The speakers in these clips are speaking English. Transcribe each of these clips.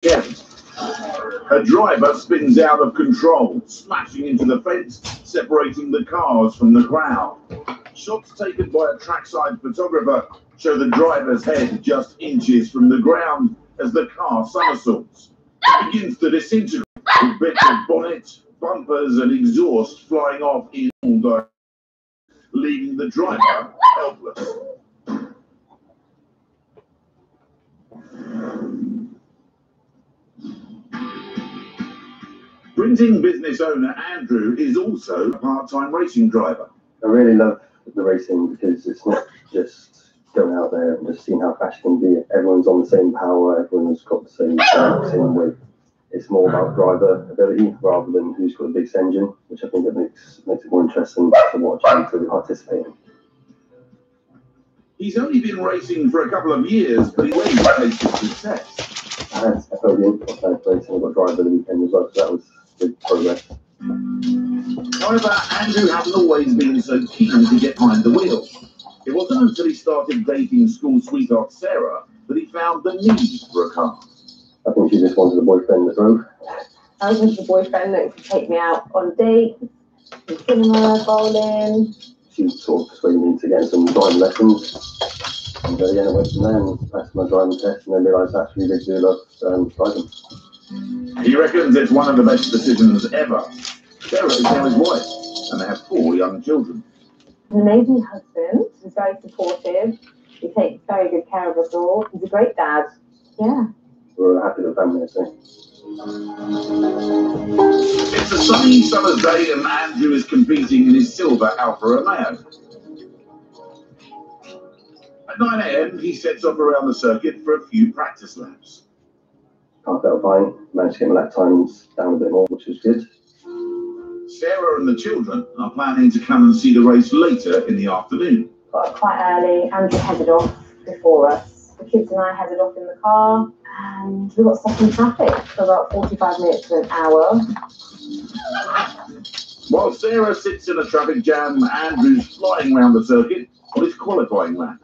Yes. A driver spins out of control, smashing into the fence, separating the cars from the crowd. Shots taken by a trackside photographer show the driver's head just inches from the ground as the car somersaults. It begins to disintegrate, with bits of bonnet, bumpers and exhaust flying off in all directions, leaving the driver helpless. Printing business owner Andrew is also a part-time racing driver. I really love the racing because it's not just going out there and just seeing how fast you can be. Everyone's on the same power, everyone's got the same weight. It's more about driver ability rather than who's got the biggest engine, which I think it makes it more interesting to watch and to participate in. He's only been racing for a couple of years, but he already tasted success. I had a podium, I played racing, I got driver the weekend as well, so that was good progress. However, Andrew hasn't always been so keen to get behind the wheel. It wasn't until he started dating school sweetheart Sarah that he found the need for a car. I think she just wanted a boyfriend that drove. I was just a boyfriend that could take me out on dates, to cinema, bowling. She sort of persuaded me to get some driving lessons. And I went from there and passed my driving test and then realised I actually really do love driving. He reckons it's one of the best decisions ever. Sarah is now his wife, and they have 4 young children. An amazing husband. He's very supportive. He takes very good care of us all. He's a great dad. Yeah. We're a happy little family, I think. It's a sunny summer's day and Andrew is competing in his silver Alfa Romeo. At 9 AM, he sets off around the circuit for a few practice laps. Car felt fine. Managed to get my lap times down a bit more, which was good. Sarah and the children are planning to come and see the race later in the afternoon. Got up quite early. Andrew headed off before us. The kids and I headed off in the car, and we got stuck in traffic for about 45 minutes to an hour. While Sarah sits in a traffic jam, Andrew's flying around the circuit on his qualifying lap.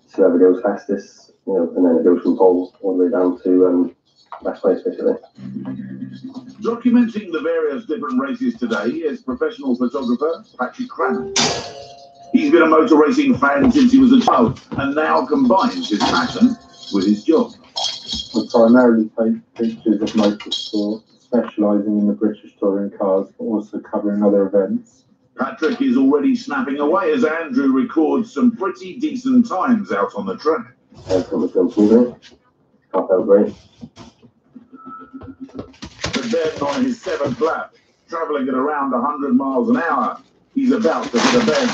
So whoever goes fastest, and then it goes from pole all the way down to last place, basically. Documenting the various different races today is professional photographer Patrick. He's been a motor racing fan since he was a child and now combines his passion with his job. I primarily take pictures of motorsport, specialising in the British touring cars, but also covering other events. Patrick is already snapping away as Andrew records some pretty decent times out on the track. Everything was going smoothly. Car felt great. But then on his 7th lap, travelling at around 100 miles an hour, he's about to hit a bend.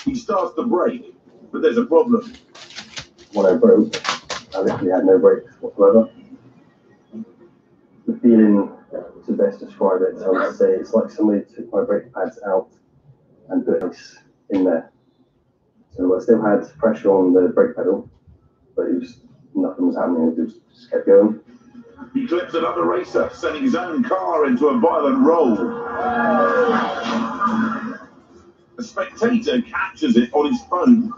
He starts to brake, but there's a problem. When I broke, I literally had no brakes whatsoever. The feeling, to best describe it, I would say it's like somebody took my brake pads out and put ice in there. So I still had pressure on the brake pedal, but nothing was happening, it just kept going. He clips another racer, sending his own car into a violent roll. A spectator captures it on his phone.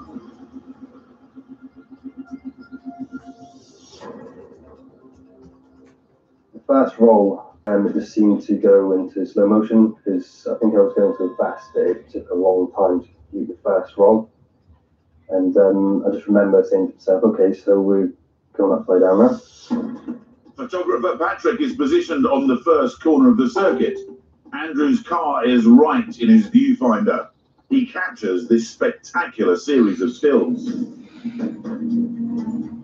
The first roll, it just seemed to go into slow motion because I think I was going so fast that it took a long time to complete the first roll. And I just remember saying to myself, okay, so we're going upside down now. Photographer Patrick is positioned on the first corner of the circuit. Andrew's car is right in his viewfinder. He captures this spectacular series of stills.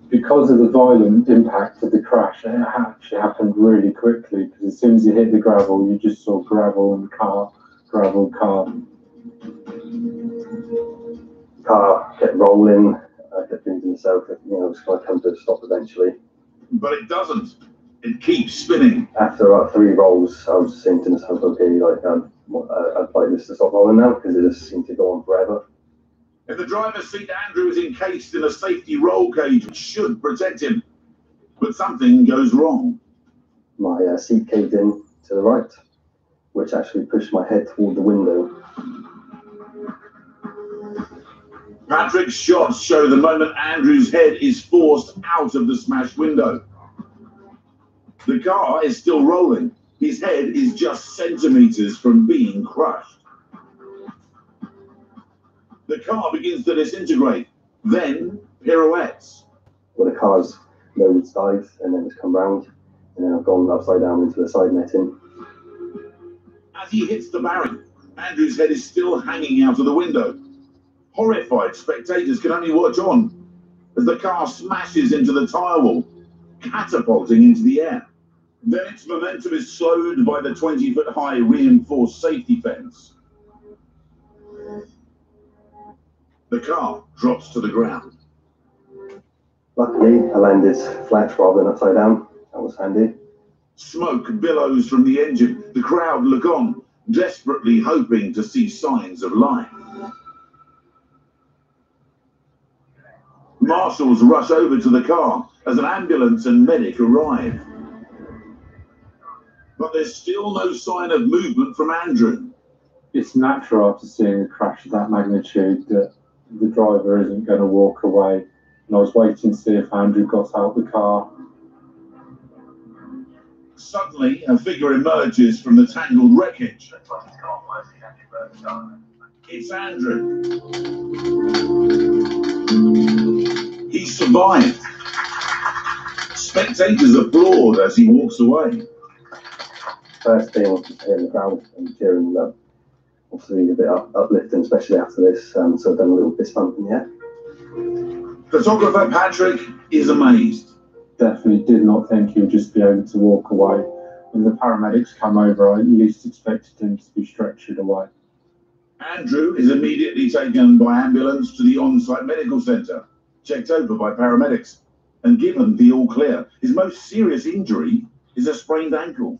Because of the violent impact of the crash, it actually happened really quickly, because as soon as you hit the gravel, you just saw gravel and car, gravel, car. Car kept rolling. I kept thinking to myself that, it's going to come to a stop eventually. But it doesn't. It keeps spinning. After about 3 rolls, I was saying to myself, okay, I'd like this to stop rolling now, because it just seemed to go on forever. In the driver's seat, Andrew is encased in a safety roll cage which should protect him. But something goes wrong. My seat caved in to the right, which actually pushed my head toward the window. Patrick's shots show the moment Andrew's head is forced out of the smashed window. The car is still rolling. His head is just centimeters from being crushed. The car begins to disintegrate, then pirouettes. Well, the car's nosedive and then it's come round, and then I've gone upside down into the side netting. As he hits the barrier, Andrew's head is still hanging out of the window. Horrified spectators can only watch on as the car smashes into the tyre wall, catapulting into the air. Then its momentum is slowed by the 20-foot-high reinforced safety fence. The car drops to the ground. Luckily, I landed flat rather than upside down. That was handy. Smoke billows from the engine. The crowd look on, desperately hoping to see signs of life. Marshals rush over to the car as an ambulance and medic arrive. But there's still no sign of movement from Andrew. It's natural after seeing a crash of that magnitude that the driver isn't going to walk away. And I was waiting to see if Andrew got out the car. Suddenly, a figure emerges from the tangled wreckage. It's Andrew. He survived. Spectators applaud as he walks away. First thing was just hitting the ground and cheering them. Obviously a bit uplifting, especially after this, so I've done a little fist bump in the air. Photographer Patrick is amazed. Definitely did not think he would just be able to walk away. When the paramedics come over, I at least expected him to be stretchered away. Andrew is immediately taken by ambulance to the on-site medical centre, checked over by paramedics, and given the all clear. His most serious injury is a sprained ankle.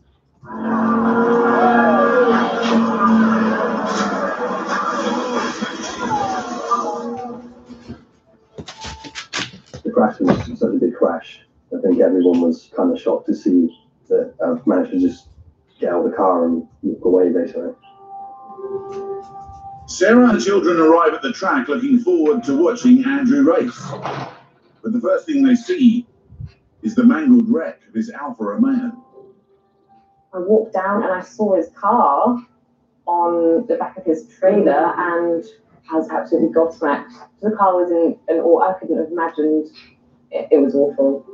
The crash was such a big crash. I think everyone was kind of shocked to see that I've managed to just get out of the car and walk away, basically. Sarah and the children arrive at the track looking forward to watching Andrew race. But the first thing they see is the mangled wreck of his Alfa Romeo. I walked down and I saw his car on the back of his trailer, and I was absolutely gobsmacked. The car was in an I couldn't have imagined. It was awful.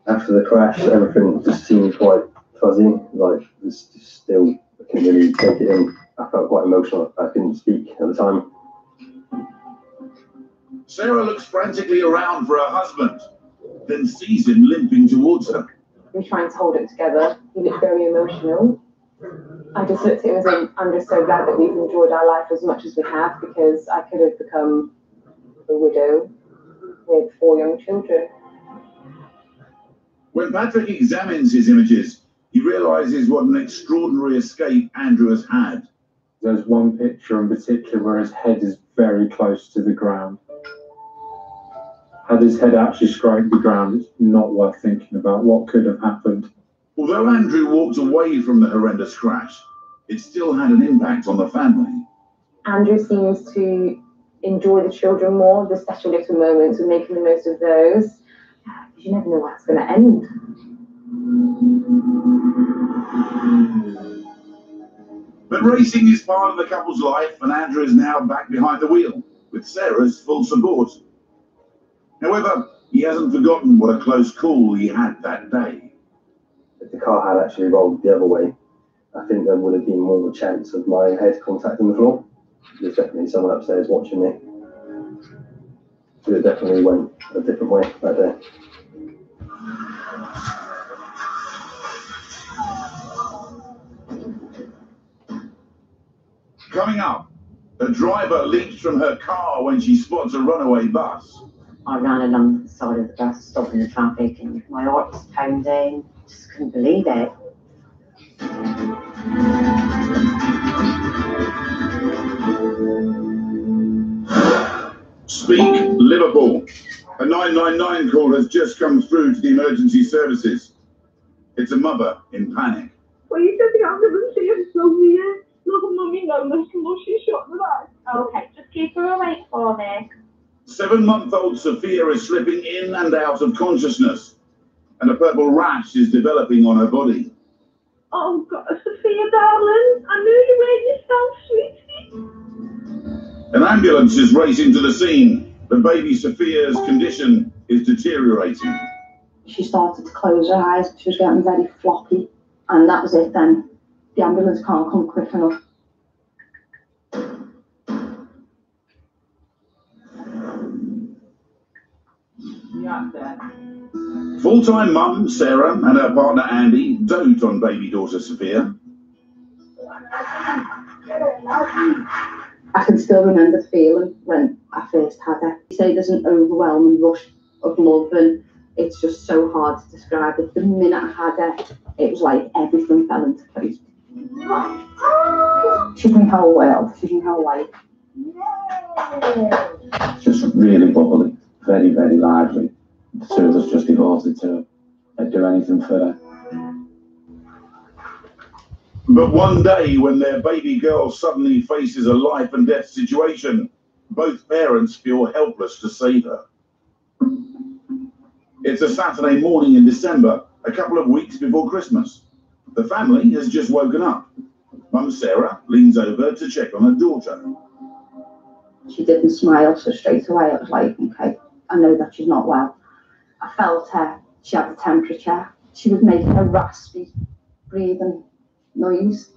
After the crash, everything just seemed quite fuzzy. Like, still, I couldn't really take it in. I felt quite emotional. I couldn't speak at the time. Sarah looks frantically around for her husband, then sees him limping towards her. We were trying to hold it together. He looked very emotional. I just looked at him and said, I'm just so glad that we've enjoyed our life as much as we have, because I could have become a widow with 4 young children. When Patrick examines his images, he realises what an extraordinary escape Andrew has had. There's one picture in particular where his head is very close to the ground. Had his head actually scraped the ground, it's not worth thinking about what could have happened. Although Andrew walked away from the horrendous crash, it still had an impact on the family. Andrew seems to enjoy the children more, the special little moments, and making the most of those. You never know how it's going to end. But racing is part of the couple's life, and Andrew is now back behind the wheel, with Sarah's full support. However, he hasn't forgotten what a close call he had that day. If the car had actually rolled the other way, I think there would have been more of a chance of my head contacting the floor. There's definitely someone upstairs watching me. But it definitely went a different way that day. Coming up, a driver leaps from her car when she spots a runaway bus. I ran along the side of the bus, stopping the traffic, and my heart was pounding. Just couldn't believe it. Speak Liverpool. A 999 call has just come through to the emergency services. It's a mother in panic. Well, you said the ambulance here, so weird. Look, Mummy, no, she's shot in the back. Okay, just keep her awake for me. 7-month-old Sophia is slipping in and out of consciousness. and a purple rash is developing on her body. Oh God, Sophia, darling, I knew you made yourself, sweetie. An ambulance is racing to the scene. The baby Sophia's condition is deteriorating. She started to close her eyes. She was getting very floppy, and that was it then. The ambulance can't come quick enough. Full-time mum Sarah and her partner Andy dote on baby daughter Sophia. I can still remember the feeling when I first had her. You say there's an overwhelming rush of love, and it's just so hard to describe it. The minute I had her, it was like everything fell into place. She's my whole world. She's my whole life. Just really bubbly, very, very lively. The two of us just devoted to her. I'd do anything for her. But one day, when their baby girl suddenly faces a life and death situation, both parents feel helpless to save her. It's a Saturday morning in December, a couple of weeks before Christmas. The family has just woken up. Mum Sarah leans over to check on her daughter. She didn't smile, so straight away I was like, okay, I know that she's not well. I felt her. She had the temperature. She was making a raspy breathing noise.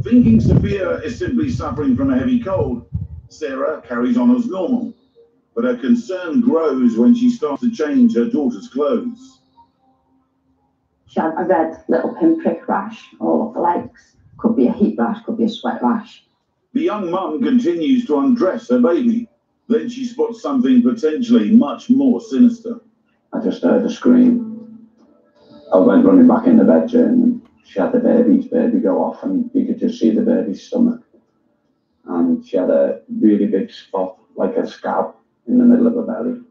Thinking Sophia is simply suffering from a heavy cold, Sarah carries on as normal. But her concern grows when she starts to change her daughter's clothes. She had a red little pinprick rash all up the legs. Could be a heat rash, could be a sweat rash. The young mum continues to undress her baby. Then she spots something potentially much more sinister. I just heard a scream. I went running back in the bedroom, and she had the baby go off, and you could just see the baby's stomach. And she had a really big spot, like a scab, in the middle of her belly.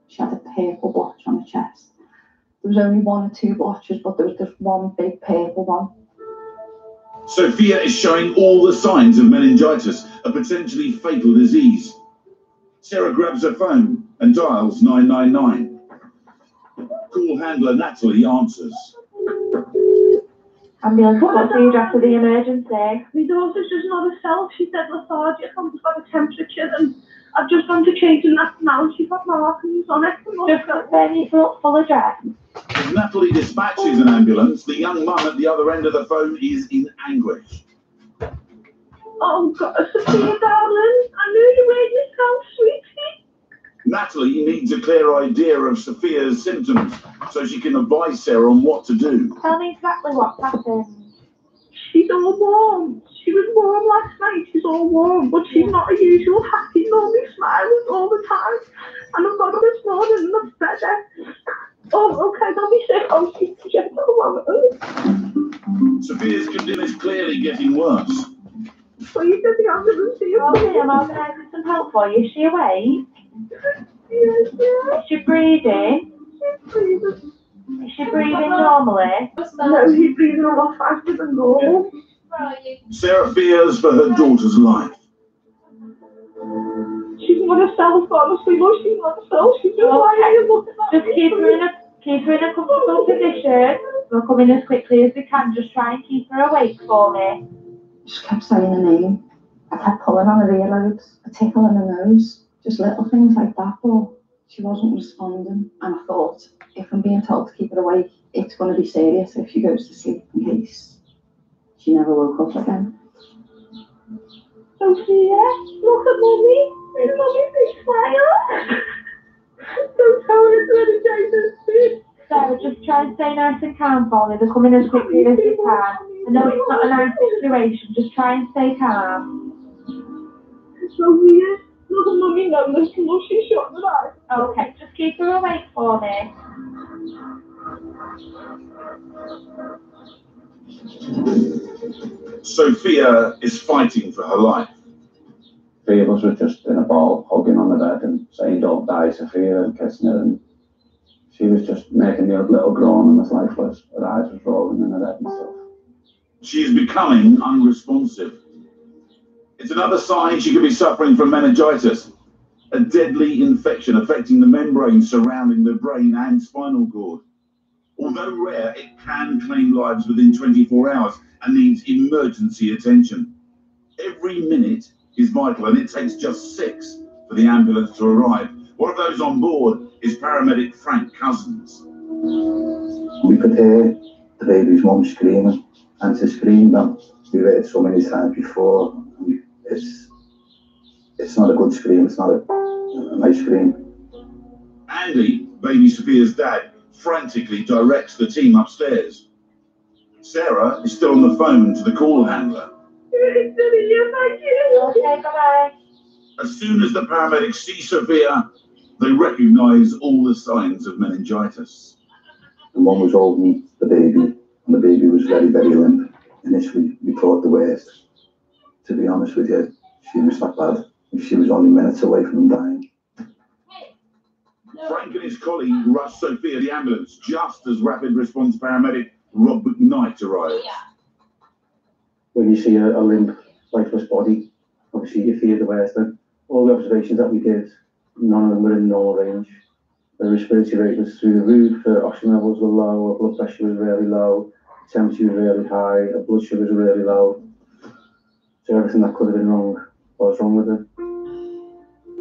She had a purple blotch on her chest. There was only one or two blotches, but there was just one big purple one. Sophia is showing all the signs of meningitis, a potentially fatal disease. Sarah grabs her phone and dials 999. Call handler Natalie answers. Ambulance, what's the address of the emergency? My daughter's just not herself. She's dead lethargic. I've got a temperature, and I've just gone to change the nap now. She's got markings on it. Just confirm your full address. As Natalie dispatches an ambulance, the young mum at the other end of the phone is in anguish. Oh God, Sophia, darling, I knew you made yourself, sweetie. Natalie needs a clear idea of Sophia's symptoms so she can advise Sarah on what to do. Tell me exactly what happened. She's all warm. She was warm last night. She's all warm, but she's not a usual happy, normally smiling all the time. And I've got her this morning and I've fed her. Oh, okay, don't be sick. Oh, she's gentle. Sophia's condition is clearly getting worse. So you said the ambulance to you. Okay, I'm organising some help for you. Is she awake? Yes. Is she breathing? She's breathing. Is she breathing normally? No, she's breathing a lot faster than normal. Sarah fears for her daughter's life. She's not herself, honestly. No, she's not herself. She's just lying and looking at me. Just keep her in a comfortable position. We'll come in as quickly as we can. Just try and keep her awake for me. She kept saying her name. I kept pulling on her earlobes, a tickle in her nose, just little things like that, but she wasn't responding. And I thought, if I'm being told to keep her awake, it's going to be serious if she goes to sleep, in case she never woke up again. Sophia, look at Mummy. There's Mummy's big smile. Don't tell her it's meningitis. Sarah, just try and stay nice and calm for me. They're coming as quickly as you can. I know it's not a nice situation. Just try and stay calm. Sophia, look at Mummy now. Listen, look, she's shut her eyes. Okay, just keep her awake for me. Sophia is fighting for her life. Three of us were just in a ball, hugging on the bed and saying, "Don't die, Sophia," and kissing her. And she was just making the little groan and was lifeless. Her eyes was rolling in her head and stuff. She is becoming unresponsive. It's another sign she could be suffering from meningitis. a deadly infection affecting the membrane surrounding the brain and spinal cord. Although rare, it can claim lives within 24 hours and needs emergency attention. Every minute is vital, and it takes just 6 for the ambulance to arrive. One of those on board is paramedic Frank Cousins. We could hear the baby's mum screaming, and to scream that we've heard it so many times before. It's not a good scream, it's not a nice scream. Andy, baby Sophia's dad, frantically directs the team upstairs. Sarah is still on the phone to the call handler. Okay, bye-bye. As soon as the paramedics see Sophia, they recognise all the signs of meningitis. The mum was holding the baby, and the baby was very, very limp. Initially, we thought the worst. To be honest with you, she was that bad. She was only minutes away from dying. Frank and his colleague rushed Sophia to the ambulance just as rapid response paramedic Rob McKnight arrived. When you see a limp, lifeless body, obviously you fear the worst. And all the observations that we did, none of them were in normal range. The respiratory rate was through the roof, the oxygen levels were low, our blood pressure was really low, temperature was really high, our blood sugars were really low. So everything that could have been wrong was wrong with her.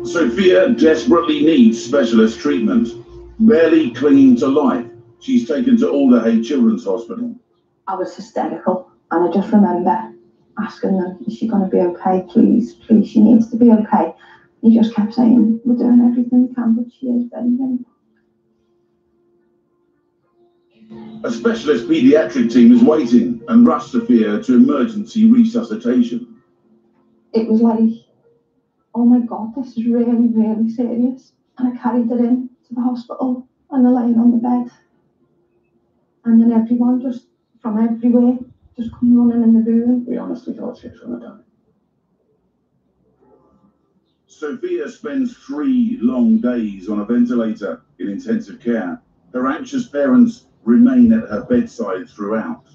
Sophia desperately needs specialist treatment. Barely clinging to life, she's taken to Alderhay Children's Hospital. I was hysterical, and I just remember asking them, is she going to be okay? Please, please, she needs to be okay. He just kept saying, we're doing everything we can, but she is very, very. A specialist paediatric team is waiting and rushed Sophia to emergency resuscitation. It was like, oh my God, this is really, really serious. And I carried her in to the hospital, and they're laying on the bed. And then everyone just, from everywhere, just come running in the room. We honestly thought she was going to die. Sophia spends 3 long days on a ventilator in intensive care. Her anxious parents remain at her bedside throughout.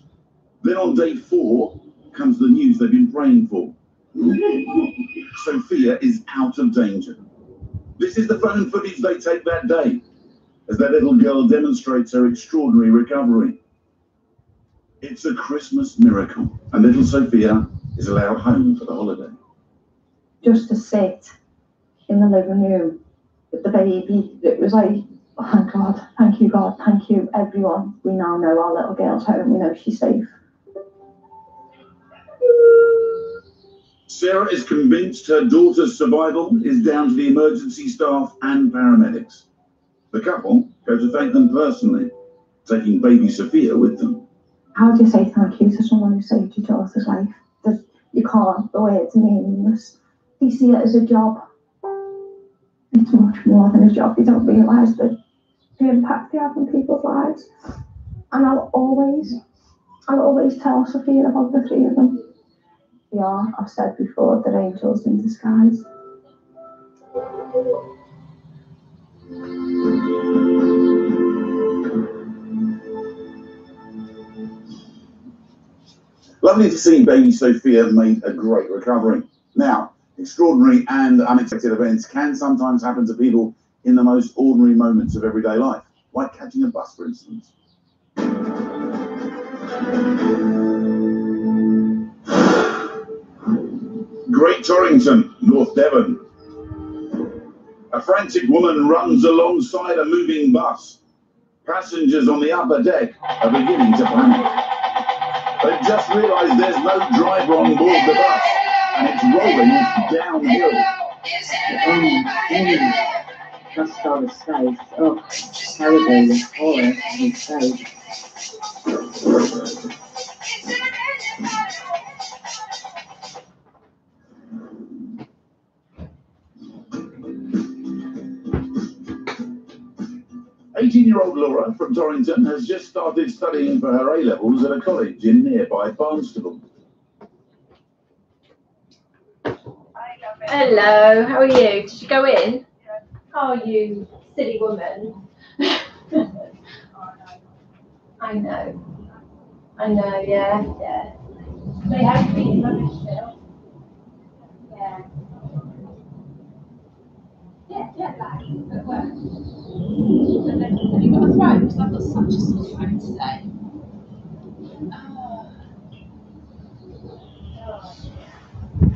Then on day 4 comes the news they've been praying for. Sophia is out of danger. This is the phone footage they take that day as their little girl demonstrates her extraordinary recovery. It's a Christmas miracle, and little Sophia is allowed home for the holiday. Just to sit in the living room with the baby, it was like, oh thank God, thank you, everyone. We now know our little girl's home, we know she's safe. Sarah is convinced her daughter's survival is down to the emergency staff and paramedics. The couple go to thank them personally, taking baby Sophia with them. How do you say thank you to someone who saved your daughter's life? You can't, the words are meaningless. You see it as a job. It's much more than a job. You don't realise the impact they have on people's lives. And I'll always tell Sophia about the 3 of them. They are, I've said before, they're angels in disguise. Lovely to see baby Sophia made a great recovery. Now, extraordinary and unexpected events can sometimes happen to people in the most ordinary moments of everyday life, like catching a bus, for instance. Great Torrington, North Devon. A frantic woman runs alongside a moving bus. Passengers on the upper deck are beginning to panic. They've just realised there's no driver on board the bus, and it's rolling downhill. Just saw the space. Oh, terrible, horror in space. 18-year-old Laura from Torrington has just started studying for her A-levels at a college in nearby Barnstable. Hello, how are you? Did you go in? Oh, you silly woman. I know, yeah. They have been rubbish still. Yeah. jet lag at work. And then, have you got a throat? Because I've got such a sore throat today. Oh.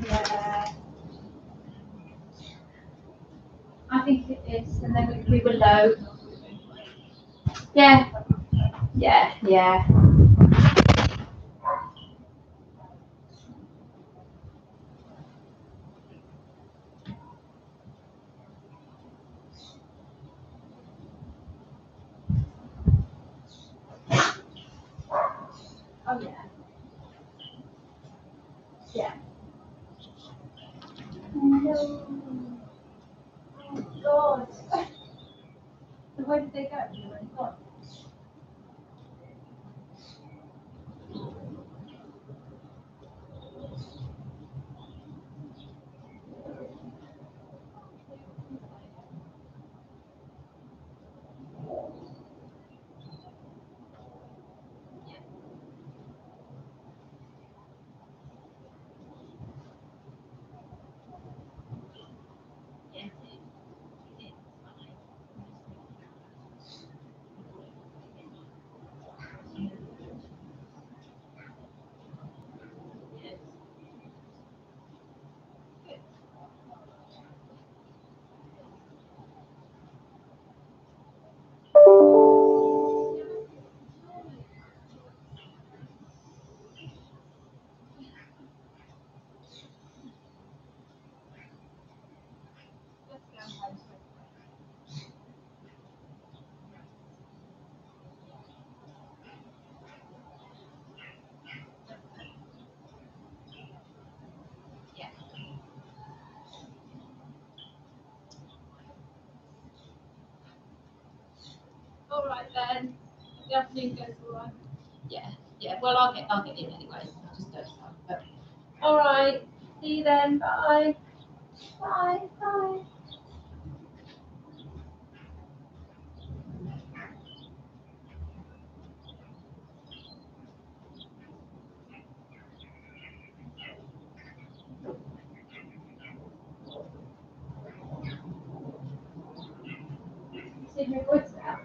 Yeah. I think it is. And then we were low. Yeah. Yeah, yeah. Oh, yeah. Yeah. No. Oh, God. So where did they go? Where did they go? All right then. The afternoon goes all right. Yeah, yeah. Well, I'll get in anyway. I'll just go start. But all right. See you then. Bye. Bye. Bye. See my voice now.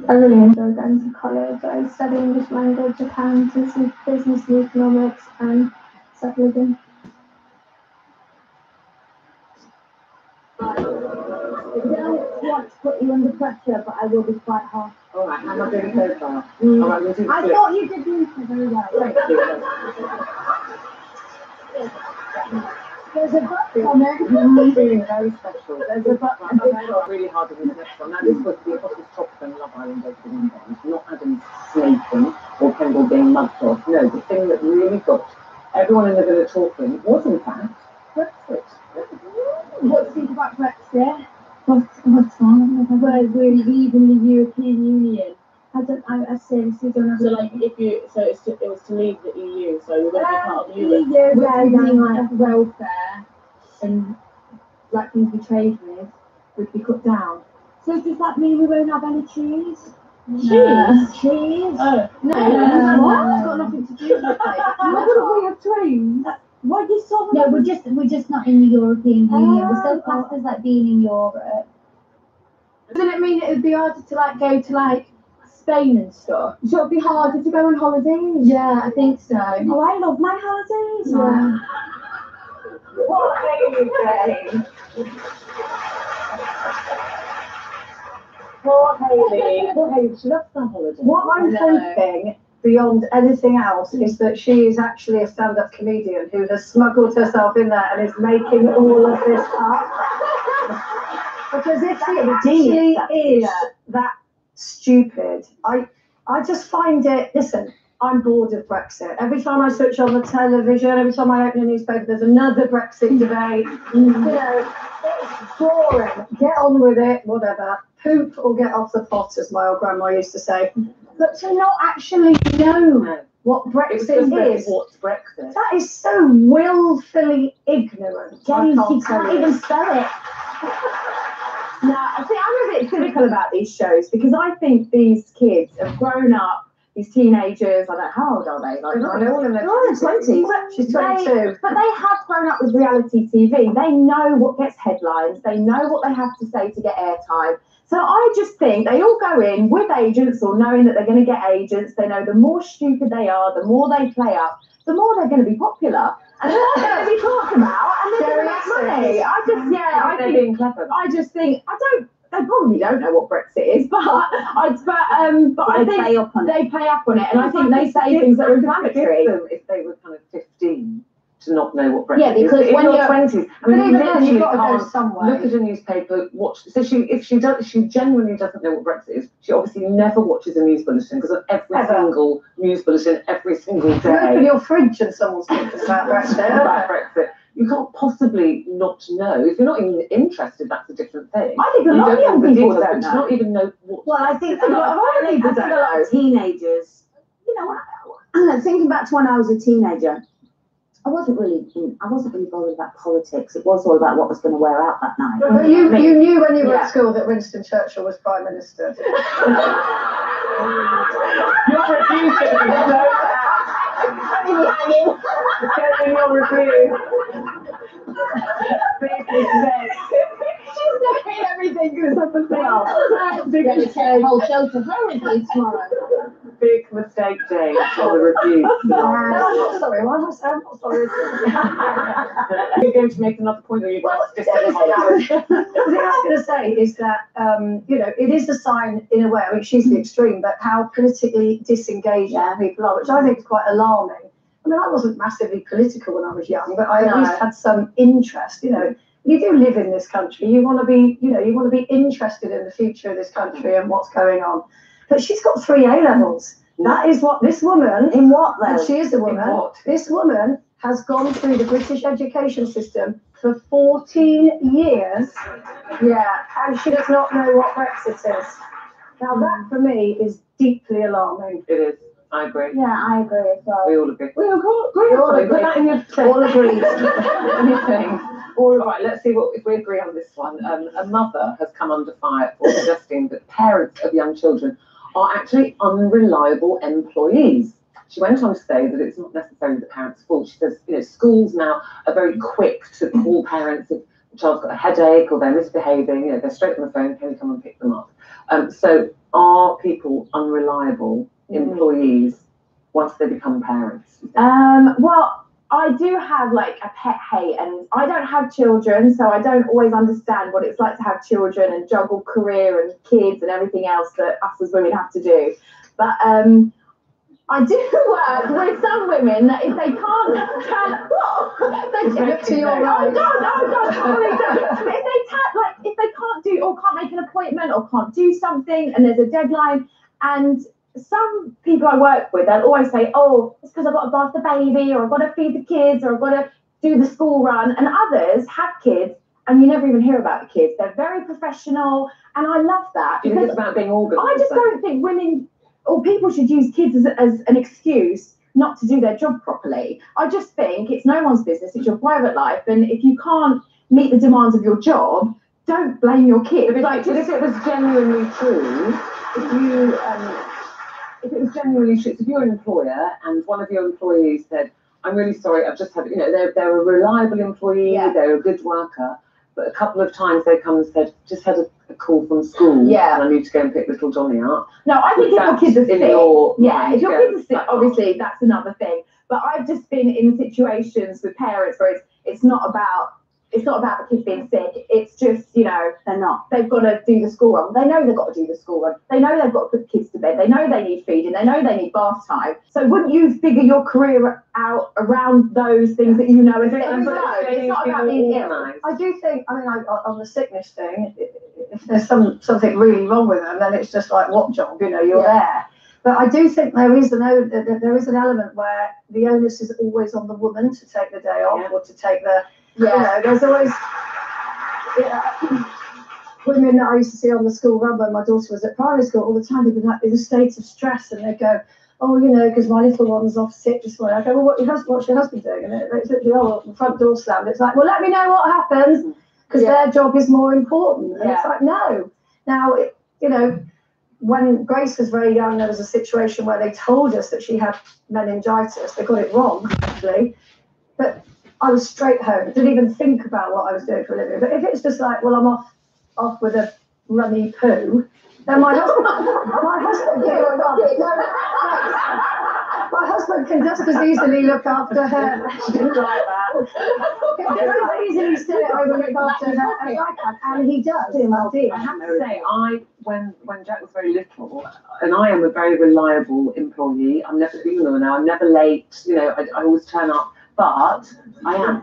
I really enjoyed going to college. I studied English language, accountancy, business and economics, and psychology. I don't want to put you under pressure, but I will be quite harsh. All right, how am I doing so far? All right, we'll do I thought you did the intro very well. Thank you. There's a book coming. I'm feeling very special. There's a book. I'm going to work really hard on this next one. Now, this was the Apostles' Top and Love Island opening one. Not Adam snaking or Kendall being mugged off. No, the thing that really got everyone in the villa talking was, in fact, Brexit. What do you think about Brexit? What's wrong? Well, we're leaving the European Union. I seriously don't know. So, like, it was to leave the EU, so you're going to be part of Europe. EU, where like welfare and like things we trade with would be cut down. So does that mean we won't have any cheese? Cheese? Cheese? Oh. No. What? It's got nothing to do with it. Why wouldn't we have trains? What you saw? No, we're just not in the European Union. We're still classed as like being in Europe. Doesn't it mean it would be harder to like go to like Spain and stuff? So it'd be harder to go on holidays? Yeah, I think so. Oh, I love my holidays. Yeah. What Hayley? Poor Hayley. Poor Hayley, she loves that holiday. What I'm hoping, beyond anything else, is that she is actually a stand-up comedian who has smuggled herself in there and is making all of this up. Because if she actually is that stupid, I just find it, listen, I'm bored of Brexit. Every time I switch on the television, every time I open a newspaper, there's another Brexit debate. You know, it's boring. Get on with it, whatever. Poop or get off the pot, as my old grandma used to say. But to not actually know what Brexit is, what's Brexit? that is so willfully ignorant. James, you can't even spell it. No, I think I'm a bit cynical about these shows because I think these kids have grown up, these teenagers, I don't know, how old are they? Like, They're all in their 20s. She's 22. But they have grown up with reality TV. They know what gets headlines. They know what they have to say to get airtime. So I just think they all go in with agents or knowing that they're going to get agents. They know the more stupid they are, the more they play up, the more they're going to be popular. And they're all going to be talked about and they're going to make money. I just think, they probably don't know what Brexit is, but I think they pay up on it, and I think they say things that are inflammatory. If they were kind of 15 to not know what Brexit Yeah, because is. when in your you're 20s, I mean, But even then, you've got to go can't somewhere. look at a newspaper, watch. So if she genuinely doesn't know what Brexit is, she obviously never watches a news bulletin because of every single news bulletin every single day. You open your fridge and someone's talking about Brexit. You can't possibly not know. If you're not even interested, that's a different thing. I think a lot of young people don't know. Not even know what. Well, I think a lot of teenagers, you know, thinking back to when I was a teenager, I wasn't really bothered about politics. It was all about what was going to wear out that night. But you knew when you were at school that Winston Churchill was Prime Minister. Your review's going to be so bad. Getting your review. She's knowing everything goes up and down. Big mistake. Whole show to her review tomorrow. Big mistake, Jane, on the review. I'm not sorry. Why am I saying I'm not sorry? You're going to make another point, or you're just The thing I was going to say is that, you know, it is a sign in a way, I mean, she's the extreme, but how politically disengaged people are, which I think is quite alarming. I mean, I wasn't massively political when I was young, but I at least had some interest, you know. you do live in this country. You want to be, you want to be interested in the future of this country and what's going on. But she's got 3 A levels. That is what this woman. In what though? And she is a woman. This woman has gone through the British education system for 14 years. Yeah, and she does not know what Brexit is. Now that for me is deeply alarming. It is. I agree. Yeah, I agree as well. We all agree. We all agree. Put that in your thing. All agreed. Anything. All right, let's see if we agree on this one. A mother has come under fire for suggesting that parents of young children are actually unreliable employees. She went on to say that it's not necessarily the parents' fault. She says, schools now are very quick to call parents if the child's got a headache or they're misbehaving. They're straight on the phone. Can you come and pick them up? So are people unreliable employees once they become parents? Well, I do have like a pet hate, and I don't have children, so I don't always understand what it's like to have children and juggle career and kids and everything else that us as women have to do. But I do work with some women that if they can't turn If they can't do or can't make an appointment or can't do something and there's a deadline, and some people I work with, they'll always say, oh, it's because I've got to bath the baby, or I've got to feed the kids, or I've got to do the school run. And others have kids and you never even hear about the kids. They're very professional, and I love that. Do you think it's about being organised? I just don't think women or people should use kids as an excuse not to do their job properly. I just think it's no one's business, it's your private life, and if you can't meet the demands of your job, don't blame your kids. But if it was genuinely true, if it was genuinely true, if you're an employer and one of your employees said, I'm really sorry, I've just had, they're a reliable employee, they're a good worker, but a couple of times they come and said, just had a call from school, and I need to go and pick little Johnny up. No, I think if your kids are sick, if your kids are sick, off. obviously that's another thing. But I've just been in situations with parents where it's not about the kids being sick. It's just, they've got to do the school run. They know they've got to do the school run. They know they've got to put the kids to bed. They know they need feeding. They know they need bath time. So wouldn't you figure your career out around those things that you know? It's not about being ill. I do think, on the sickness thing, if there's something really wrong with them, then it's just like, what job, you're there. But I do think there is an element where the onus is always on the woman to take the day off or to take the... there's always women that I used to see on the school run when my daughter was at primary school all the time. They'd be like in a state of stress, and they'd go, oh, because my little one's off sick this morning. I go, well, what's your husband doing? And it's literally, the front door slammed. It's like, well, let me know what happens, because their job is more important. And it's like, no. Now, when Grace was very young, there was a situation where they told us that she had meningitis. They got it wrong, actually. But I was straight home, didn't even think about what I was doing for a living. But if it's just like, well, I'm off with a runny poo, then my husband can just as easily look after her. She didn't like that. He can just as easily sit at home and look after her as I can, and he does. I have to say, when Jack was very little, and I am a very reliable employee. I'm never, I'm never late. I always turn up. But I am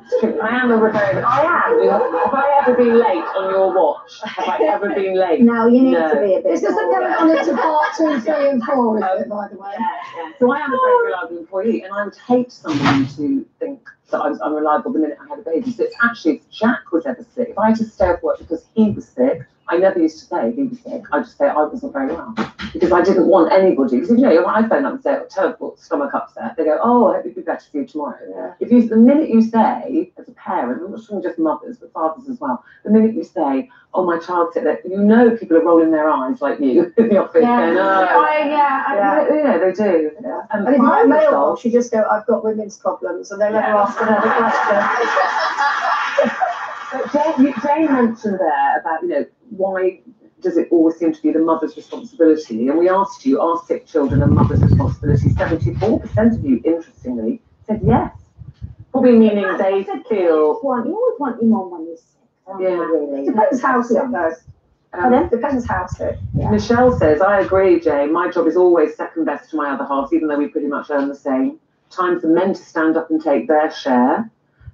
a very. Have I ever been late on your watch? Have I ever been late? No, you need to be a bit. This isn't going on into part 2, 3, and 4, is it, by the way? Yeah. So I am a very reliable employee, and I would hate someone to think that I was unreliable the minute I had a baby. So it's actually, if Jack was ever sick, if I had to stay off work because he was sick, I never used to say he was sick. I just say I wasn't very well, because I didn't want anybody. Because when I phone up and say, terrible stomach upset, they go, oh, I hope it'll be better for you tomorrow. If the minute you say, as a parent, I'm not talking just mothers, but fathers as well, the minute you say, oh, my child's sick, people are rolling their eyes like you in the office. Going, they do. And if you're a male boss, you just go, I've got women's problems, and they never ask another question. But Jane mentioned there about, why does it always seem to be the mother's responsibility? And we asked you, are sick children a mother's responsibility? 74% of you, interestingly, said yes. Probably meaning they feel... You always want your mum when you're sick. Really. Depends how sick, though. Depends how sick. Michelle says, I agree, Jane. My job is always second best to my other half, even though we pretty much earn the same. Time for men to stand up and take their share.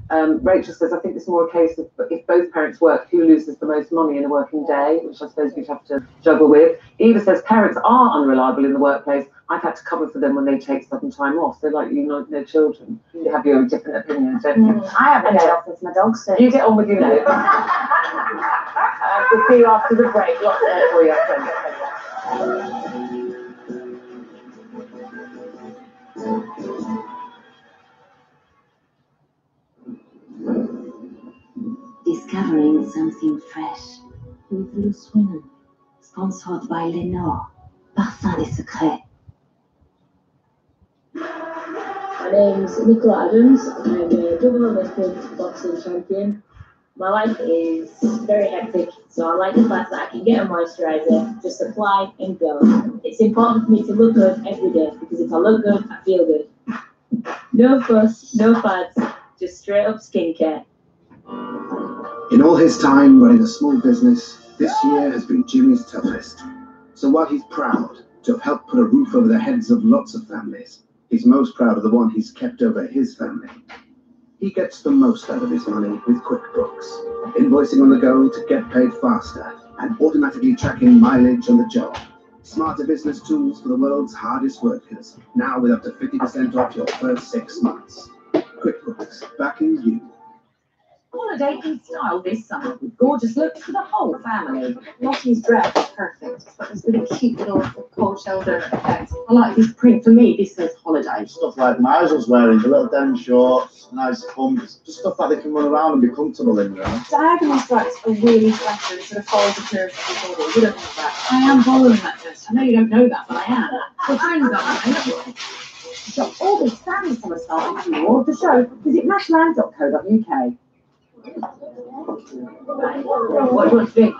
Rachel says, I think it's more a case of if both parents work, who loses the most money in a working day, which I suppose we'd have to juggle with. Eva says, parents are unreliable in the workplace. I've had to cover for them when they take sudden time off. They're like, no children. You have your different opinions, don't you? I have a day off with my dog sick. You get on with your notes. We'll see you after the break. Lots there for you. Discovering something fresh with Loose Women, sponsored by Lenore, Parfum des Secrets. My name's Nicola Adams. I'm a double Olympic boxing champion. My life is very hectic, so I like the fact that I can get a moisturiser, just apply and go. It's important for me to look good every day because if I look good, I feel good. No fuss, no fads, just straight up skincare. In all his time running a small business, this year has been Jimmy's toughest. So while he's proud to have helped put a roof over the heads of lots of families, he's most proud of the one he's kept over his family. He gets the most out of his money with QuickBooks, invoicing on the go to get paid faster and automatically tracking mileage on the job. Smarter business tools for the world's hardest workers, now with up to 50% off your first 6 months. QuickBooks, backing you. Holiday in style this summer with gorgeous looks for the whole family. Lottie's dress is perfect. It's got this really cute little cold shoulder effect. I like this print. For me, this says holiday. Stuff like Miles was wearing, the little denim shorts, nice pumps, just stuff that they can run around and be comfortable in, really. Diagonal stripes are really special, sort of follow the curves of the body. You don't know that. I am following that dress. I know you don't know that, but I am. We're friends, aren't we? Shop all this family summer style if you want the show. Visit mashland.co.uk. What do you want to drink?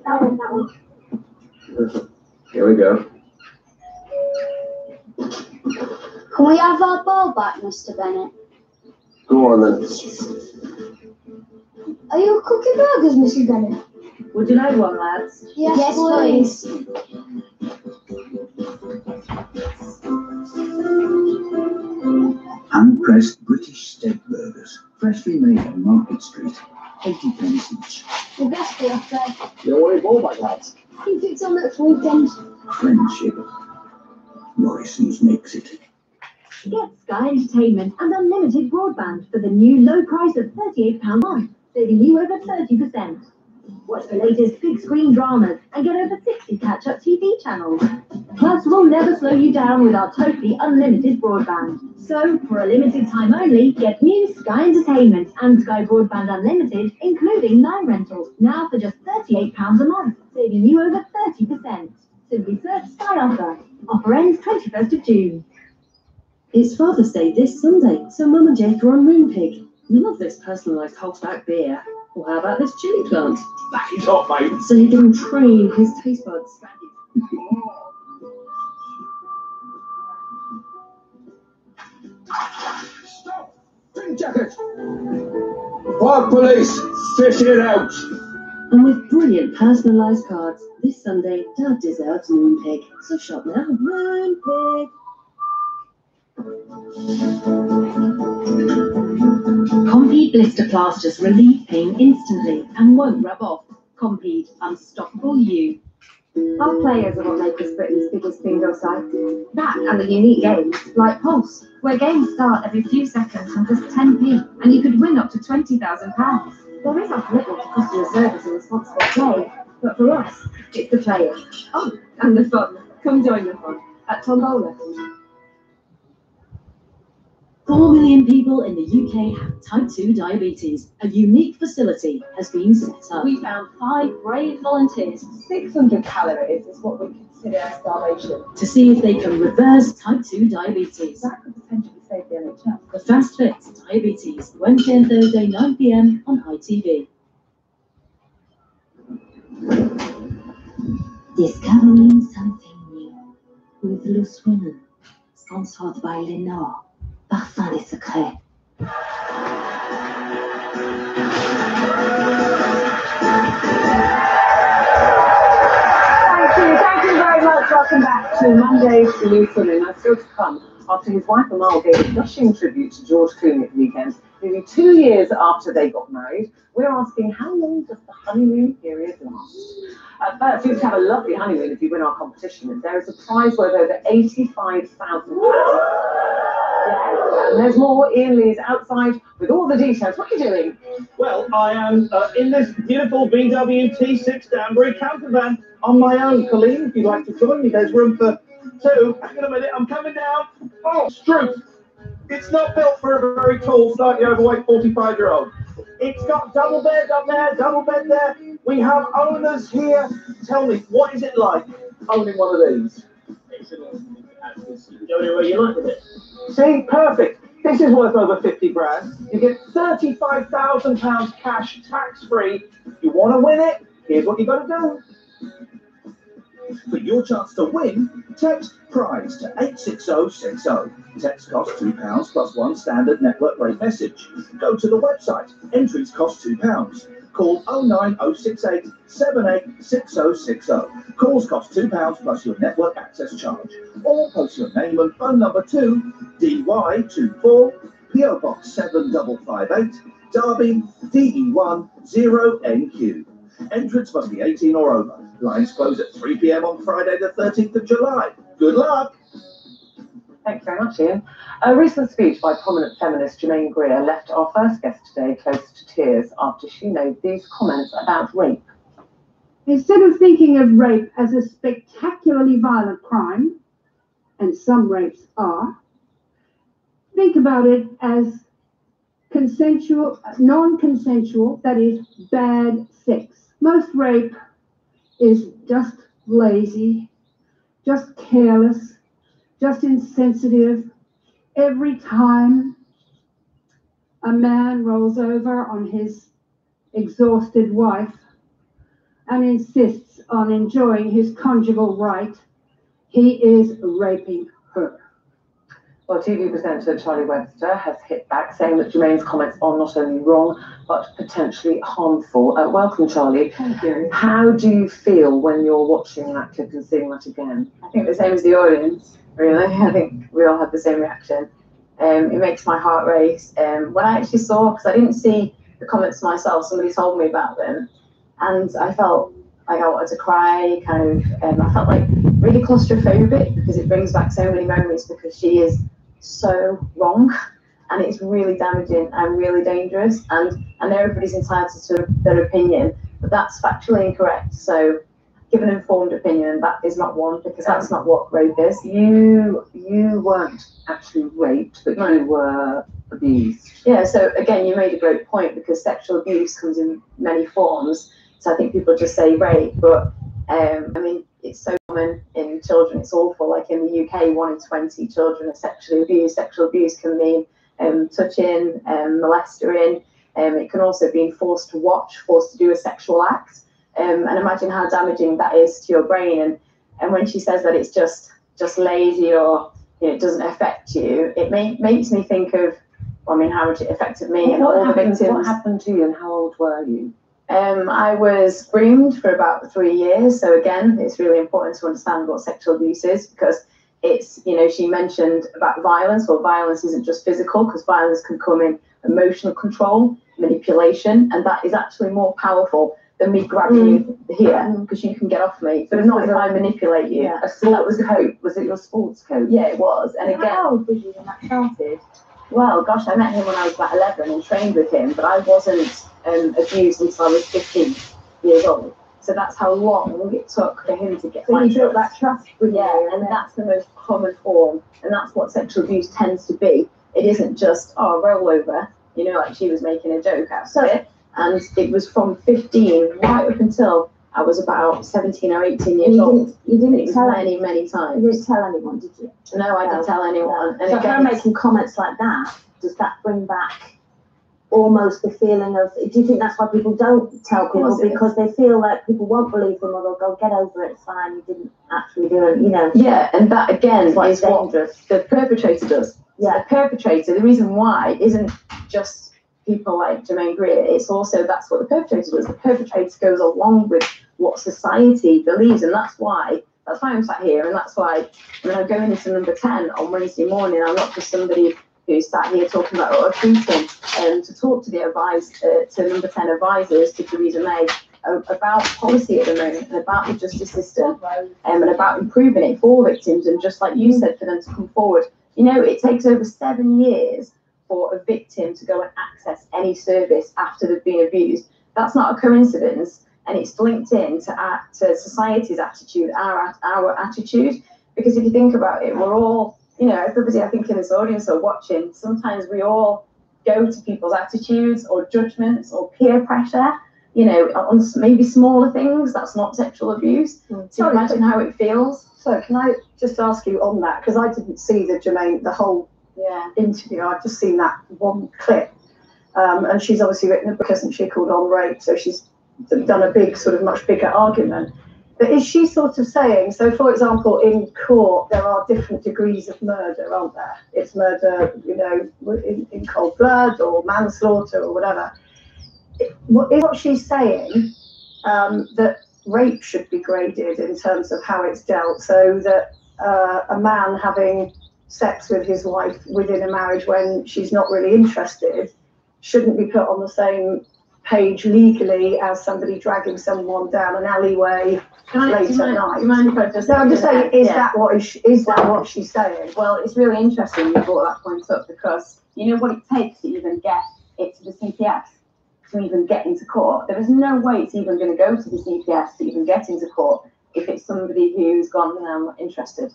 That one. Here we go. Can we have our ball back, Mr. Bennett? Go on then. Are you cooking burgers, Mrs. Bennett? Would you like one, lads? Yes, please. Hand-pressed British steak burgers, freshly made on Market Street, 80p each. The best be off there. You don't want any ball back, lads? I think it's on next weekend. Friendship. Morrison's makes it. Get Sky Entertainment and unlimited broadband for the new low price of £38 a month, saving you over 30%. Watch the latest big screen dramas and get over 60 catch-up TV channels. Plus, we'll never slow you down with our totally unlimited broadband. So, for a limited time only, get new Sky Entertainment and Sky Broadband Unlimited, including line rentals, now for just £38 a month, saving you over 30%. Simply search Sky Offer. Offer ends 21st of June. It's Father's Day this Sunday, so Mum and Jake are on Moonpig. We love this personalised Holzback beer. Or how about this chili plant? Back it up, mate. So he can train his taste buds. Stop! Green jacket! Park police! Fish it out! And with brilliant personalised cards, this Sunday, Dad deserves Moonpig. So shop now. Moonpig! Compeed blister plasters relieve pain instantly and won't rub off. Compeed, unstoppable you. Our players are what make us Britain's biggest bingo site. That and the unique games, like Pulse, where games start every few seconds from just 10p, and you could win up to £20,000. There is our commitment to customer service and responsible play, but for us, it's the players. Oh, and the fun. Come join the fun at Tombola. 4 million people in the UK have type 2 diabetes. A unique facility has been set up. We found 5 brave volunteers. 600 calories is what we consider starvation. To see if they can reverse type 2 diabetes. That could potentially save the NHS. The Fast Fit Diabetes, Wednesday and Thursday 9 p.m. on ITV. Discovering something new with Loose Women, sponsored by Lenore, Parfum des Secrets. Thank you very much. Welcome back to Monday's Loose Women. That's still to come after his wife Amal gave a gushing tribute to George Clooney at the weekend. nearly 2 years after they got married, we're asking how long does the honeymoon period last? First, you have a lovely honeymoon if you win our competition. There is a prize worth over £85,000. And there's more. Ian Lee is outside with all the details. What are you doing? Well, I am in this beautiful VW T6 Danbury camper van on my own. Colleen, if you'd like to join me, there's room for two. Hang on a minute, I'm coming down. Oh, Struth. It's not built for a very tall, slightly overweight 45-year-old. It's got double bed up there, double bed there. We have owners here. Tell me, what is it like owning one of these? You can go anywhere you like with it. See, perfect. This is worth over 50 grand. You get £35,000 cash, tax-free. If you want to win it, here's what you've got to do. For your chance to win, text PRIZE to 86060. Text costs £2 plus one standard network rate message. Go to the website. Entries cost £2. Call 09068 786060. Calls cost £2 plus your network access charge. Or post your name and phone number to DY24 PO Box 7558 Derby DE1 0NQ. Entrance must be 18 or over. Lines close at 3 p.m. on Friday the 13th of July. Good luck! Thank you very much, Ian. A recent speech by prominent feminist Germaine Greer left our first guest today close to tears after she made these comments about rape. Instead of thinking of rape as a spectacularly violent crime, and some rapes are, think about it as consensual, non-consensual, that is, bad sex. Most rape is just lazy, just careless, just insensitive. Every time a man rolls over on his exhausted wife and insists on enjoying his conjugal right, he is raping her. Well, TV presenter Charlie Webster has hit back, saying that Germaine's comments are not only wrong, but potentially harmful. Welcome, Charlie. Thank you. How do you feel when you're watching that clip and seeing that again? I think the same as the audience, really. I think we all had the same reaction. It makes my heart race. When I actually saw, because I didn't see the comments myself, somebody told me about them, and I felt like I wanted to cry, kind of, I felt like really claustrophobic, because it brings back so many memories, because she is so wrong, and it's really damaging and really dangerous, and everybody's entitled to their opinion, but that's factually incorrect. So give an informed opinion, that is not one, because that's not what rape is. You weren't actually raped, but you were abused. Yeah, so again, you made a great point, because sexual abuse comes in many forms. So I think people just say rape, but I mean, it's so common in children, it's awful. Like in the UK, 1 in 20 children are sexually abused. Sexual abuse can mean touching, molestering. It can also be forced to watch, forced to do a sexual act. And imagine how damaging that is to your brain. And when she says that it's just lazy, or it doesn't affect you, it makes me think of, I mean, how much it affected me and all the victims. What happened to you, and how old were you? I was groomed for about 3 years. So again, it's really important to understand what sexual abuse is, because it's, she mentioned about violence. Well, violence isn't just physical, because violence can come in emotional control, manipulation, and that is actually more powerful than me grabbing you here, because you can get off me, but not if I manipulate you. Yeah. So that was the coat. Was it your sports coat? Yeah, it was. And again, How old was you when that started? Well, gosh, I met him when I was about 11 and trained with him, but I wasn't abused until I was 15 years old. So that's how long it took for him to get my trust. Built that trust with you, and that's the most common form, and that's what sexual abuse tends to be. It isn't just, roll over, like she was making a joke out of it. And it was from 15 right up until I was about 17 or 18 years old. You didn't tell many times. You didn't tell anyone, did you? No, I didn't tell anyone. No. And So again, her making comments like that, does that bring back almost the feeling of, do you think that's why people don't tell people, because they feel like people won't believe them, or they'll go, get over it, it's fine, you didn't actually do it, Yeah, and that again is dangerous. what the perpetrator does. Yeah. The perpetrator, the reason why isn't just people like Germaine Greer, it's also, that's what the perpetrator does. The perpetrator goes along with what society believes, and that's why I'm sat here, and that's why when I'm going into number 10 on Wednesday morning, I'm not just somebody who's sat here talking about what we're treating, to talk to the to number 10 advisors to Theresa May about policy at the moment and about the justice system, and about improving it for victims, and just like you said, for them to come forward. You know, it takes over 7 years for a victim to go and access any service after they've been abused. That's not a coincidence, and it's linked in to society's attitude, our attitude. Because if you think about it, we're all, you know, everybody I think in this audience or watching, sometimes we all go to people's attitudes or judgments or peer pressure, you know, on maybe smaller things. That's not sexual abuse. So imagine how it feels. So can I just ask you on that, because I didn't see the whole interview. I've just seen that one clip, and she's obviously written a book, hasn't she, called On Rape? So she's done a big, sort of much bigger argument. But is she sort of saying, so for example, in court, there are different degrees of murder, aren't there? It's murder, you know, in cold blood or manslaughter or whatever. Is what she's saying that rape should be graded in terms of how it's dealt, so that a man having sex with his wife within a marriage when she's not really interested shouldn't be put on the same page legally as somebody dragging someone down an alleyway late at night? Do you mind if I just... No, I'm just saying, is that what she's saying? Well, it's really interesting you brought that point up, because you know what it takes to even get it to the CPS, to even get into court. There is no way it's even going to go to the CPS to even get into court if it's somebody who's gone, no, I'm not interested.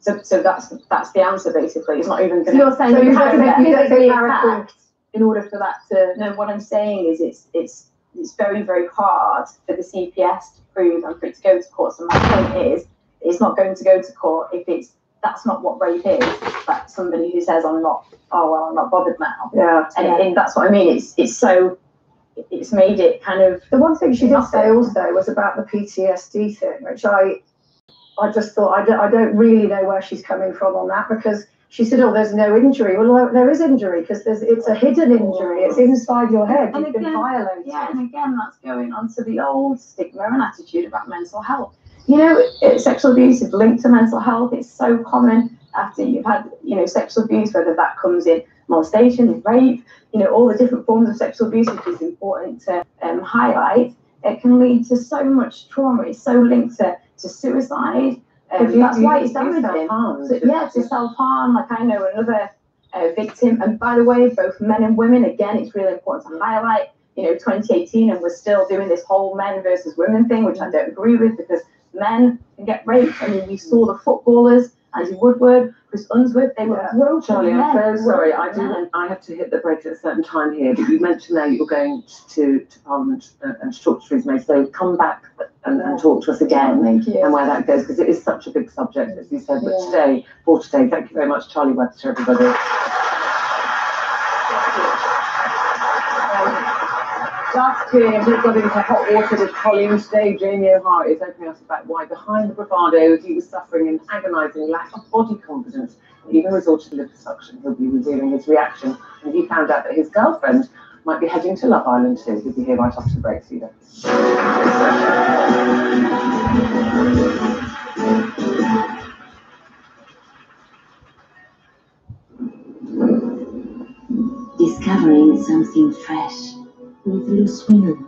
So that's the answer, basically. It's not even going to... So you're saying you have to get physically attacked in order for that to... No, what I'm saying is it's very, very hard for the CPS to prove and for it to go to court. So my point is, it's not going to go to court if that's not what rape is. Like somebody who says, I'm not bothered now. Yeah. And that's what I mean. It's made it kind of... The one thing she did say also was about the PTSD thing, which I just thought, I don't really know where she's coming from on that, because she said, oh, there's no injury. Well, there is injury, because it's a hidden injury. It's inside your head. You've been violated. Yeah, and again, that's going on to the old stigma and attitude about mental health. You know, sexual abuse is linked to mental health. It's so common after you've had, you know, sexual abuse, whether that comes in molestation, rape, you know, all the different forms of sexual abuse, which is important to highlight. It can lead to so much trauma. It's so linked to suicide. That's why it's damaging. To self-harm. Like I know another victim, and by the way, both men and women, again, it's really important to highlight, you know, 2018, and we're still doing this whole men versus women thing, which I don't agree with, because men can get raped. I mean, we saw the footballers, Andy Woodward, Chris Unsworth, they were broken. Charlie, I'm so sorry. I have to hit the brakes at a certain time here, but you mentioned there you were going to Parliament and to talk to Theresa May, so come back and talk to us again. Thank you. And where that goes, because it is such a big subject, as you said. But today, thank you very much, Charlie Webster, everybody. Last year, we got into hot water with Colleen. Today, Jamie O'Hara is opening us about why, behind the bravado, he was suffering an agonising lack of body confidence, and even resorted to liposuction. He'll be revealing his reaction, and he found out that his girlfriend might be heading to Love Island too. He'll be here right after the break, Cedar. Discovering something fresh. With Loose Women,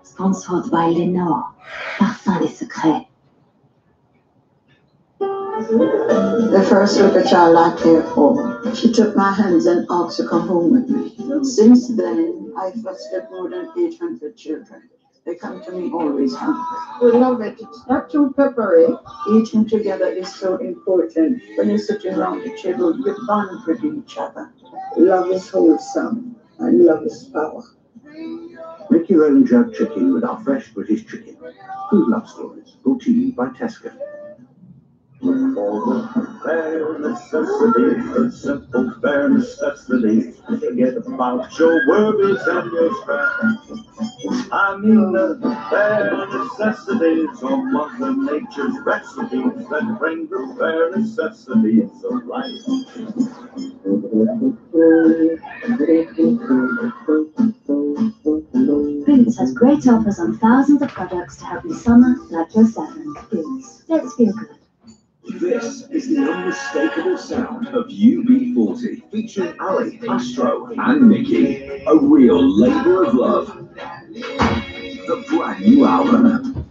sponsored by Lenore, Parfum des Secrets. The first look a child I cared for, she took my hands and asked to come home with me. Since then, I've fostered more than 800 children. They come to me always hungry. We love it. It's not too peppery. Eating together is so important. When you're sitting around the table, you bond with each other. Love is wholesome, and love is power. Make your own jerk chicken with our fresh British chicken. Food Love Stories, brought to you by Tesco. Bare necessities, the simple bare necessities. Forget about your worries and your stress. I mean the bare necessities of Mother Nature's recipes that bring the bare necessities of life. Boots has great offers on thousands of products to help you summer like your 7. Boots. Let's feel good. This is the unmistakable sound of UB40, featuring Ali, Astro, and Nikki. A real labour of love. The brand new album.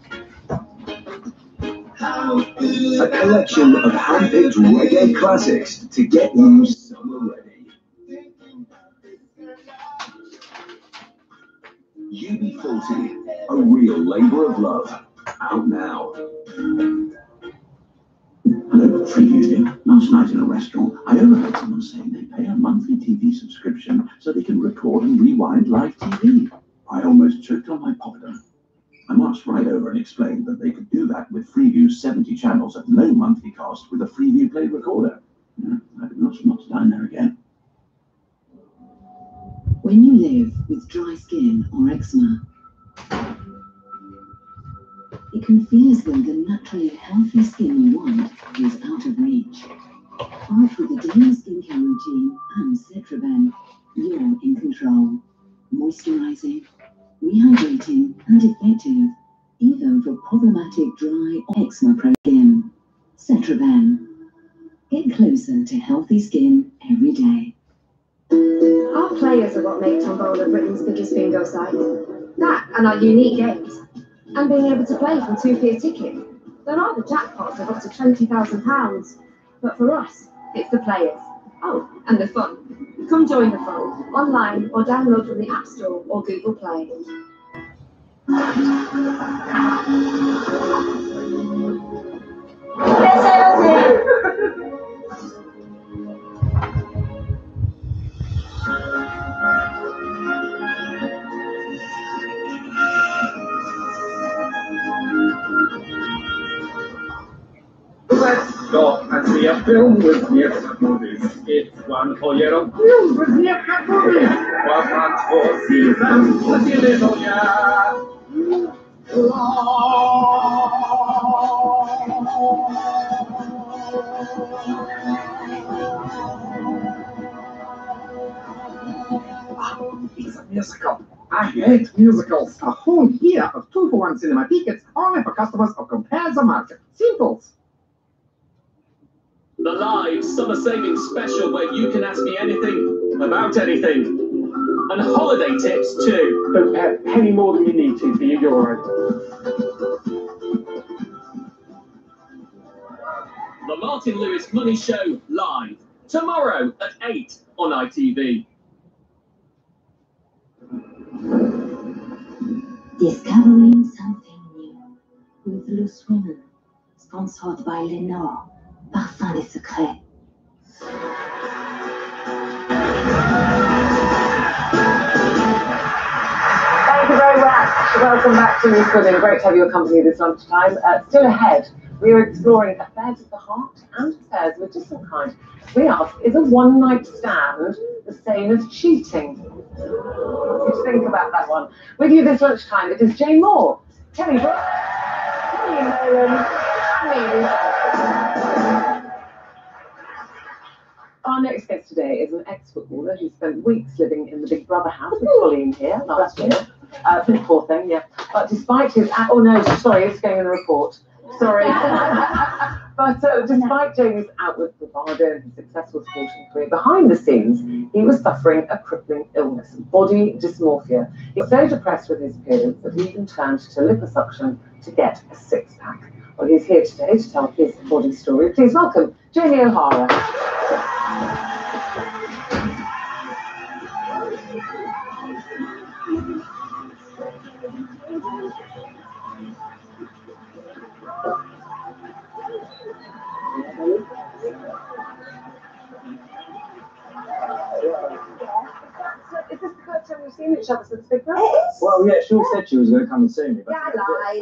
A collection of hand-picked reggae classics to get you summer ready. UB40, a real labour of love. Out now. Hello, Freeview here. Last night in a restaurant, I overheard someone saying they pay a monthly TV subscription so they can record and rewind live TV. I almost choked on my popcorn. I marched right over and explained that they could do that with Freeview's 70 channels at no monthly cost with a Freeview Play recorder. I did not dine there again. When you live with dry skin or eczema, it can feel as though the naturally healthy skin you want is out of reach. But with a daily skincare routine and Cetraben, you're in control. Moisturizing, rehydrating, and effective, even for problematic dry or eczema-prone skin. Cetraben. Get closer to healthy skin every day. Our players are what make Tombola Britain's biggest bingo site. That and our unique games. And being able to play from 2p a ticket. There are the jackpots of up to £20,000. But for us, it's the players. Oh, and the fun. Come join the fun, online or download from the App Store or Google Play. Let's go and see a film with Niech movies. It's one whole year of films with Niech movies. 12 months, 4 seasons, let's see a little yeah. It's a musical. I hate musicals. A whole year of 2-for-1 cinema tickets only for customers of Compare the Market. Simples. The live summer savings special where you can ask me anything about anything. And holiday tips too. Don't pay a penny more than you need to for your euro. The Martin Lewis Money Show live tomorrow at 8 on ITV. Discovering something new with Loose Women, sponsored by Lenore, Parfum des Secrets. Thank you very much. Welcome back to Loose Women. Great to have your company this lunchtime. Still ahead, we are exploring affairs of the heart and affairs of a different kind. We ask, is a one-night stand the same as cheating? Just think about that one. With you this lunchtime, it is Jane Moore, Kelly Brooks, Kelly Nolan, and me. Our next guest today is an ex-footballer who spent weeks living in the Big Brother house with Colleen here last year. Poor thing, yeah. But despite his... oh no, sorry, it's going in the report. Sorry. But despite Jamie's outward bravado and his successful sporting career, behind the scenes, he was suffering a crippling illness, body dysmorphia. He was so depressed with his appearance that he even turned to liposuction to get a six-pack. Well, he's here today to tell his body story. Please welcome Jamie O'Hara. Is this the first time we've seen each other since Big Brother? Well, yeah, she said she was going to come and see me. But Yeah, I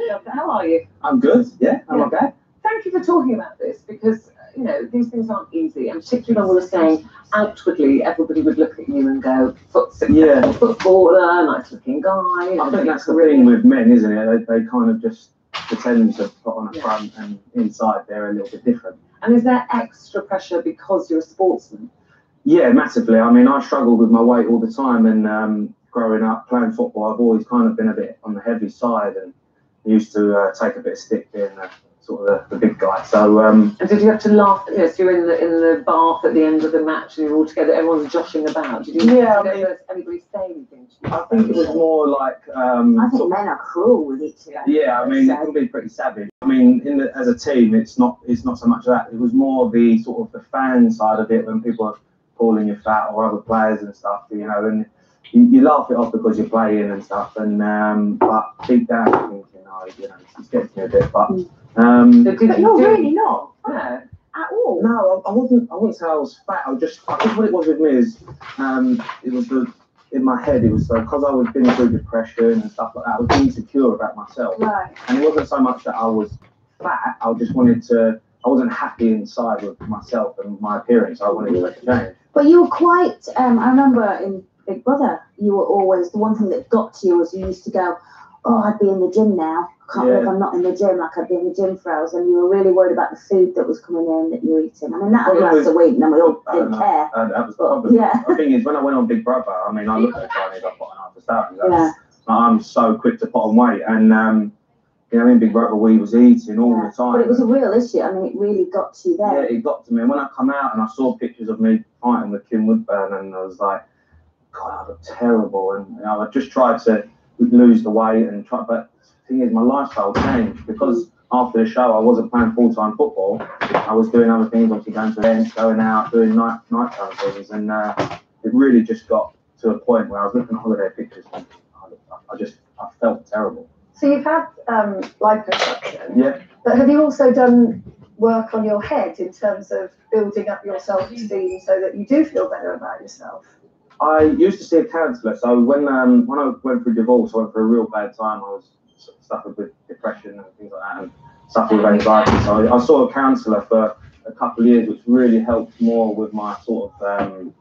lied. How are you? I'm good, yeah, I'm okay. Thank you for talking about this because, you know, these things aren't easy. And particularly when we were saying outwardly, everybody would look at you and go, footballer, nice looking guy. I think that's the thing with men, isn't it? They kind of just pretend to put on a front and inside they're a little bit different. And is there extra pressure because you're a sportsman? Yeah, massively. I mean, I struggled with my weight all the time, and growing up playing football, I've always kind of been a bit on the heavy side, and used to take a bit of stick being the sort of the big guy. So And did you have to laugh? Yes, you're in the bath at the end of the match, and you're all together. Everyone's joshing about. Did you? Yeah, did anybody say anything to you? I think it was more like. I think men are cruel with each other. Yeah, I mean, it can be pretty savage. I mean, as a team, it's not so much that. It was more the sort of the fan side of it when people are calling you fat or other players and stuff, you know, and you laugh it off because you're playing and stuff, and but deep down you're thinking, oh, you know, it's getting me a bit, but you're really not. Yeah. At all. No, I wouldn't say I was fat. I think what it was with me is, it was in my head, it was because I was been through depression and stuff like that. I was insecure about myself, right. And it wasn't so much that I was fat. I just I wasn't happy inside with myself and my appearance. I wanted to change. But you were quite. I remember in Big Brother, you were always the one thing that got to you was you used to go, "Oh, I'd be in the gym now. I can't believe I'm not in the gym. Like I'd be in the gym for hours." And you were really worried about the food that was coming in that you were eating. I mean, that would last a week, and then we all didn't care. That was the problem. Yeah. The thing is, when I went on Big Brother, I mean, I looked at Chinese, I put on half a stone. I'm so quick to put on weight, and you know, in Big Brother, we was eating all the time. But it was a real issue. I mean, it really got to you there. Yeah, it got to me. And when I come out and I saw pictures of me fighting with Kim Woodburn, and I was like, God, I look terrible. And you know, I just tried to lose the weight and try. But the thing is, my lifestyle changed because after the show, I wasn't playing full-time football. I was doing other things, obviously going to events, going out, doing nighttime things, and it really just got to a point where I was looking at holiday pictures and I felt terrible. So you've had liposuction. Yeah. But have you also done work on your head in terms of building up your self-esteem so that you do feel better about yourself? I used to see a counsellor. So when I went through divorce, I went through a real bad time. I was suffered with depression and things like that, and suffered with anxiety. So I saw a counsellor for a couple of years, which really helped more with my sort of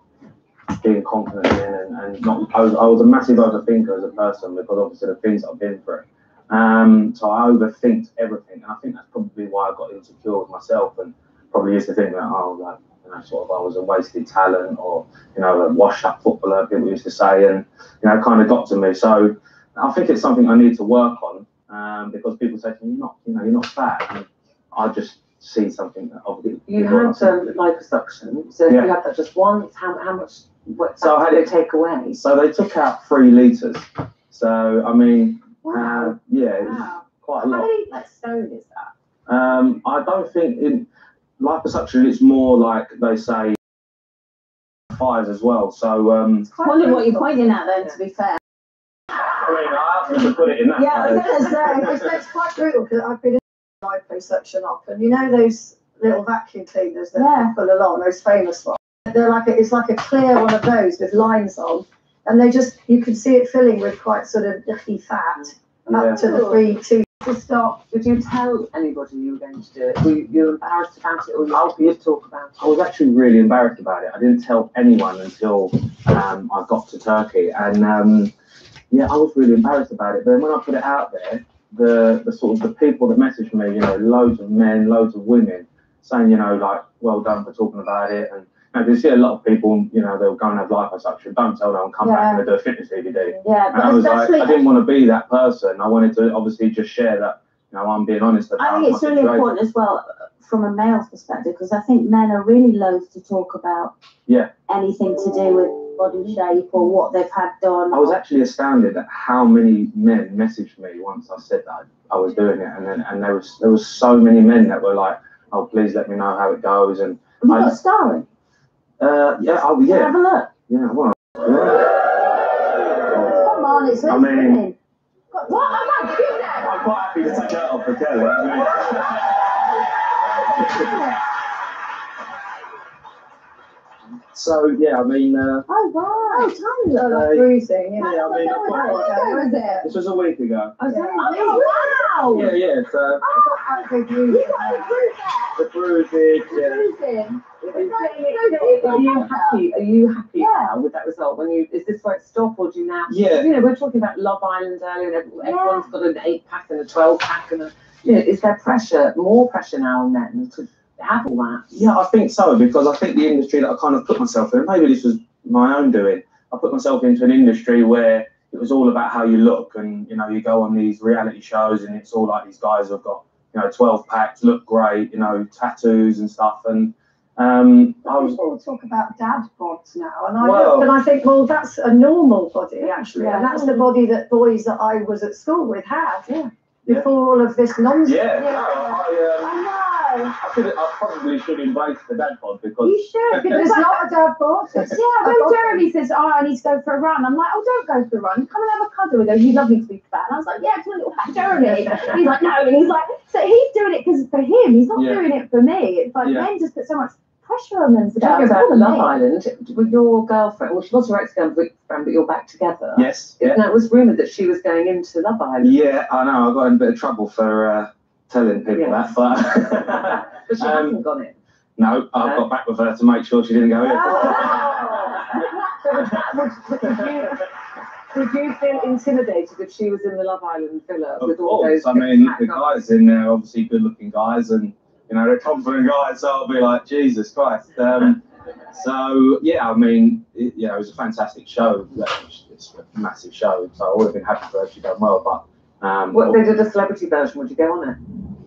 being confident in and not. I was a massive overthinker as a person because obviously the things I've been through. So I overthinked everything, and I think that's probably why I got insecure with myself, and probably used to think that sort of I was a wasted talent, or a washed-up footballer, people used to say, and it kind of got to me. So I think it's something I need to work on, because people say to me, you're not fat, and I just see something that obviously. You had liposuction, so you had that just once. How much? What did they take away? So they took out 3 litres. So I mean. Wow. Quite a lot. How many stone is that? I don't think in liposuction it's more like they say 5 as well. So I wonder what you're pointing at then. To be fair. I have to put it in that. Yeah, I was going to say it's quite brutal because I've been in liposuction up, and those little vacuum cleaners that pull along, those famous ones. They're it's like a clear one of those with lines on. And you can see it filling with quite sort of icky fat up to the 3-2. To stop, did you tell anybody you were going to do it? Were you embarrassed about it, or you talk about it? I was actually really embarrassed about it. I didn't tell anyone until I got to Turkey, and I was really embarrassed about it. But then when I put it out there, the sort of the people that messaged me, loads of men, loads of women, saying, well done for talking about it, and. You see a lot of people, they'll go and have liposuction. Don't tell them, come back and do a fitness DVD. Yeah, and I was like, I didn't want to be that person. I wanted to obviously just share that, I'm being honest about. I think it's really important as well from a male's perspective, because I think men are really loath to talk about anything to do with body shape or what they've had done. I was actually astounded at how many men messaged me once I said that I was doing it, and there was so many men that were like, oh, please let me know how it goes. And have you got scarring? Have a look. Yeah, well. Come on, it's I mean, what am I doing now? I'm quite happy to take that off for Kelly. So I mean. Oh wow! Tiny bruising. This was a week ago. Oh wow! Yeah. So. The bruising. Are you happy now with that result? Is this where it stopped, or do you now? Yeah. We're talking about Love Island earlier, and everyone's got an 8-pack and a 12-pack, and is there more pressure now on men to have all that? Yeah, I think so, because I think the industry that I kind of put myself in, maybe this was my own doing. I put myself into an industry where it was all about how you look, and you go on these reality shows, and it's all like these guys have got you know, 12 packs, look great, you know, tattoos and stuff. And People talk about dad bods now, and I think, well, that's a normal body actually, and that's the body that boys that I was at school with had. Yeah. Before all of this nonsense. I probably should embrace the dad bod because you should, because it's not a dad bod. When Jeremy says, "Oh, I need to go for a run," I'm like, "Oh, don't go for a run. Come and have a cuddle." He goes, "You'd love me to be fat." And I was like, "Yeah, it's my little fat Jeremy." He's like, "No," and he's like, "So he's doing it because for him. He's not doing it for me." It's like men just put so much pressure on them. Talking about Love Island, with your girlfriend, well, she was your ex-girlfriend, but you're back together. Yes. Yeah. It was rumoured that she was going into Love Island. Yeah, I know. I got in a bit of trouble for telling people that, but but she hasn't gone in. No, I got back with her to make sure she didn't go in. Would you feel intimidated if she was in the Love Island villa with all Of those? course, I mean, the guys in there, obviously good-looking guys, and you know they're confident guys. So I'll be like, Jesus Christ. So yeah, I mean, it was a fantastic show. It's a massive show, so I would have been happy for her if she'd done well. But what they did a celebrity version? Would you go on it?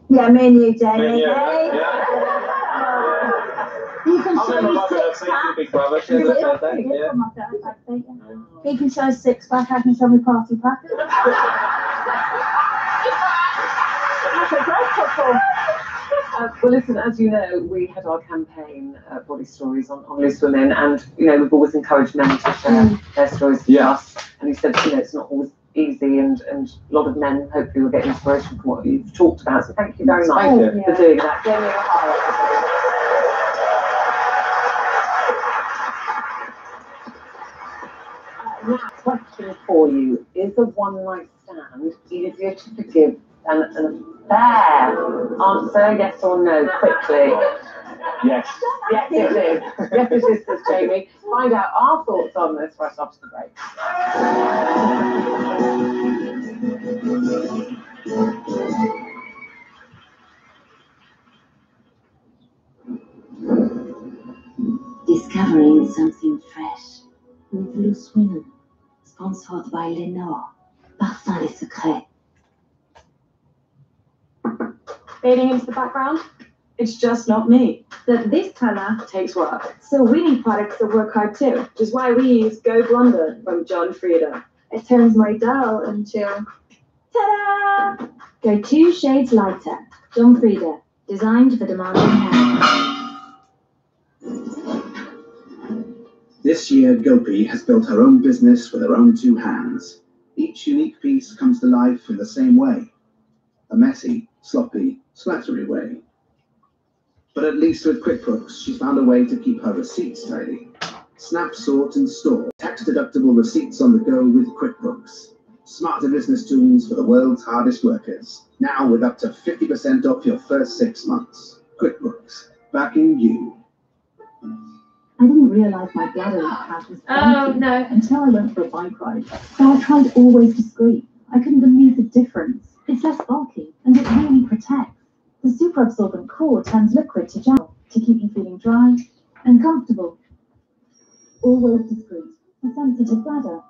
Yeah, me and you, Jamie. Me and you, hey? You can show your six-pack. Big Brother. She has a birthday, yeah. He can show his six-pack, I can show my party pack. That's a great couple. Well, listen, as you know, we had our campaign, Body Stories, on Loose Women, and, you know, we've always encouraged men to share their stories with us. And you said, you know, it's not always easy, and a lot of men hopefully will get inspiration from what you've talked about. So thank you very much for doing that. Jamie, a highlight. Next question for you. Is a one-night stand easier to forgive than an affair? Answer yes or no quickly. Yes. Yes, it is. Yes, it is, says Jamie. Find out our thoughts on this right after the break. Discovering something fresh with Loose Women, sponsored by Lenore, Parfum Les Secrets. Fading into the background, it's just not me. That this colour takes work. So we need products that work hard too, which is why we use Go Blonder from John Frieda. It turns my dull into ta-da! Go 2 shades lighter. John Frieda, designed for demanding hair. This year, Gopi has built her own business with her own 2 hands. Each unique piece comes to life in the same way. A messy, sloppy, splattery way. But at least with QuickBooks, she's found a way to keep her receipts tidy. Snap, sort, and store tax-deductible receipts on the go with QuickBooks. Smarter business tools for the world's hardest workers. Now with up to 50% off your first 6 months. QuickBooks, backing you. I didn't realise my bladder pad was funky no. until I went for a bike ride. So I tried Always Discreet. I couldn't believe the difference. It's less bulky and it really protects. The super absorbent core turns liquid to gel to keep you feeling dry and comfortable. Always Discreet, a sensitive bladder.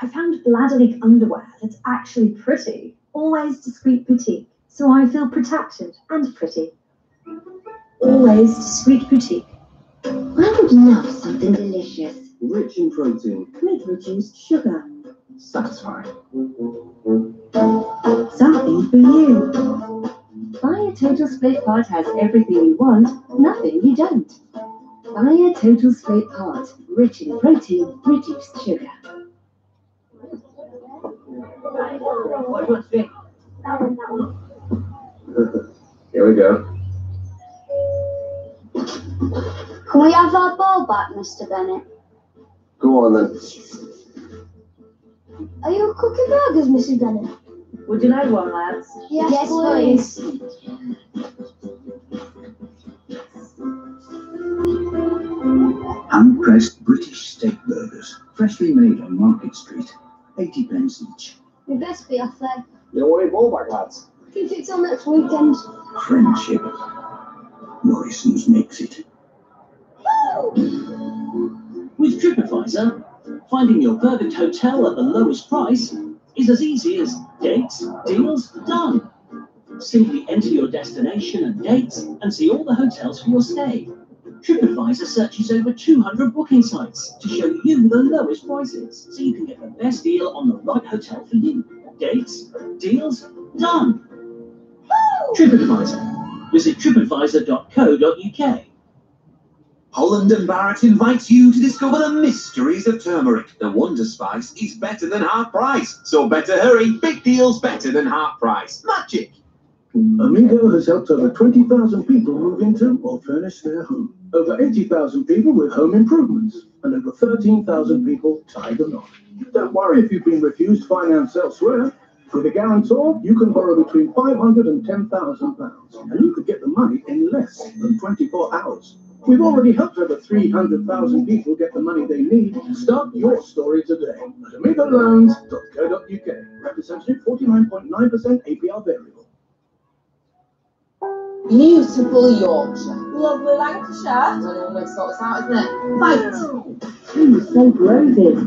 I found bladder leak underwear that's actually pretty. Always Discreet Boutique, so I feel protected and pretty. Always Discreet Boutique. I would love something delicious. Rich in protein. With reduced sugar. Satisfying. Something for you. Buy a Total Split Part has everything you want, nothing you don't. Buy a Total Split Part, rich in protein, reduced sugar. What do you want to drink? That one. Here we go. Can we have our ball back, Mr. Bennett? Go on then. Are you cooking burgers, Mrs. Bennett? Would you like one, lads? Yes, please. Hand-pressed British steak burgers, freshly made on Market Street. 80p each. We best be off then. You don't want any ball back, lads? Keep it till next weekend. Friendship. Morrison's makes it. With TripAdvisor, finding your perfect hotel at the lowest price is as easy as dates, deals, done. Simply enter your destination and dates and see all the hotels for your stay. TripAdvisor searches over 200 booking sites to show you the lowest prices, so you can get the best deal on the right hotel for you. Dates, deals, done. TripAdvisor. Visit tripadvisor.co.uk. Holland and Barrett invites you to discover the mysteries of turmeric. The wonder spice is better than half price. So better hurry. Big deals better than half price. Magic. Amigo has helped over 20,000 people move into or furnish their home. Over 80,000 people with home improvements. And over 13,000 people tie the knot. Don't worry if you've been refused finance elsewhere. With a guarantor, you can borrow between £500 and £10,000. And you could get the money in less than 24 hours. We've already helped over 300,000 people get the money they need. Start your story today at amigoloans.co.uk. Representative 49.9% APR variable. Beautiful Yorkshire. Lovely Lancashire. I don't know when to sort this out, isn't it? Fight! So roses.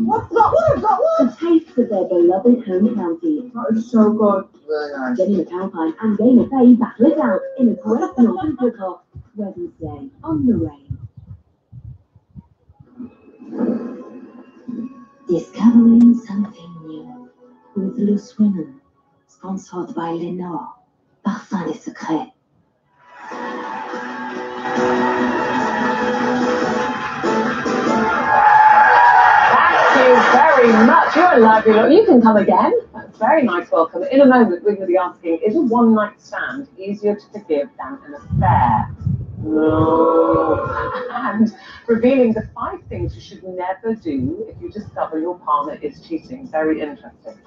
What? The taste of their beloved home county. That is so good. Really nice. Jenny McAlpine and Dana Faye battle it out in a great northern cook-off. Wednesday on the Rain. Discovering something new with Loose Women, sponsored by Lenore. Parfum des secrets. Thank you very much. You're a lovely look. You can come again. That's very nice welcome. In a moment, we're going to be asking, is a one-night stand easier to forgive than an affair? No. And revealing the 5 things you should never do if you discover your partner is cheating. Very interesting.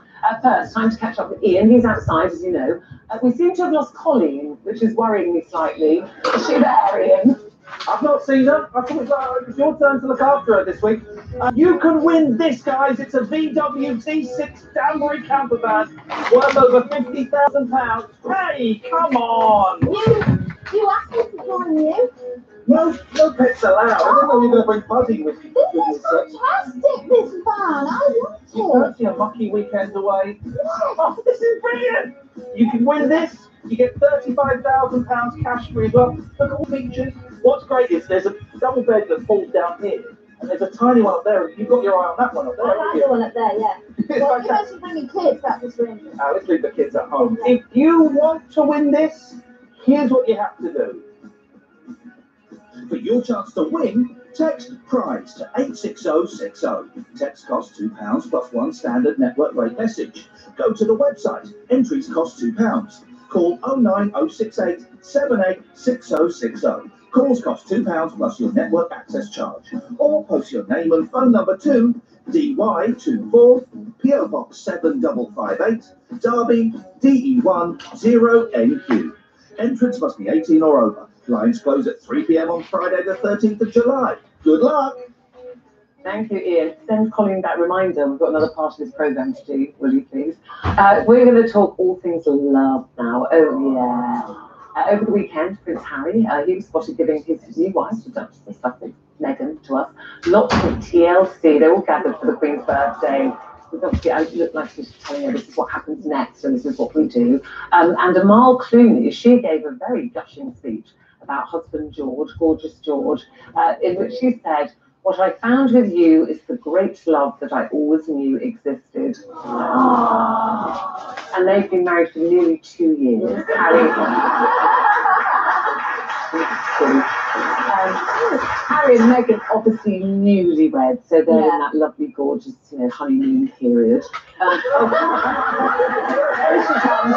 First, time to catch up with Ian. He's outside, as you know. We seem to have lost Colleen, which is worrying me slightly. Is she there, Ian? I've not seen her. I thought it was your turn to look after her this week. You can win this, guys. It's a VW T6 Danbury camper van worth over £50,000. Hey, come on! You asked me to join you. No pets allowed. I don't know you're going to bring Fuzzy with you. This is fantastic, this van. I want it. You fancy a lucky weekend away? Oh, this is brilliant! You can win this. You get £35,000 cash free as well. Look at all the features. What's great is there's a double bed that falls down here, and there's a tiny one up there. You've got your eye on that one up there. I like the one up there, yeah. Well, you mentioned bringing kids, that was really interesting. Let's leave the kids at home. If you want to win this, here's what you have to do. For your chance to win, text PRIZE to 86060. Text costs £2 plus 1 standard network rate message. Go to the website. Entries cost £2. Call 09068 786060. Calls cost £2 plus your network access charge. Or post your name and phone number to DY24 PO Box 7558 Derby DE1 0NQ. Entrance must be 18 or over. Lines close at 3 p.m. on Friday the 13th of July. Good luck! Thank you, Ian. Send Colleen that reminder. We've got another part of this programme to do, will you please? We're going to talk all things love now. Oh, yeah. Over the weekend, Prince Harry, he was spotted giving his new wife, the Duchess of Sussex, Meghan, to us, lots of TLC. They all gathered for the Queen's birthday. Obviously, I look like she was telling her this is what happens next and this is what we do. And Amal Clooney, she gave a very gushing speech about husband George, gorgeous George, in which she said, "What I found with you is the great love that I always knew existed." And they've been married for nearly 2 years. Harry and Meghan obviously newlyweds, so they're in that lovely, gorgeous, honeymoon period. There she comes.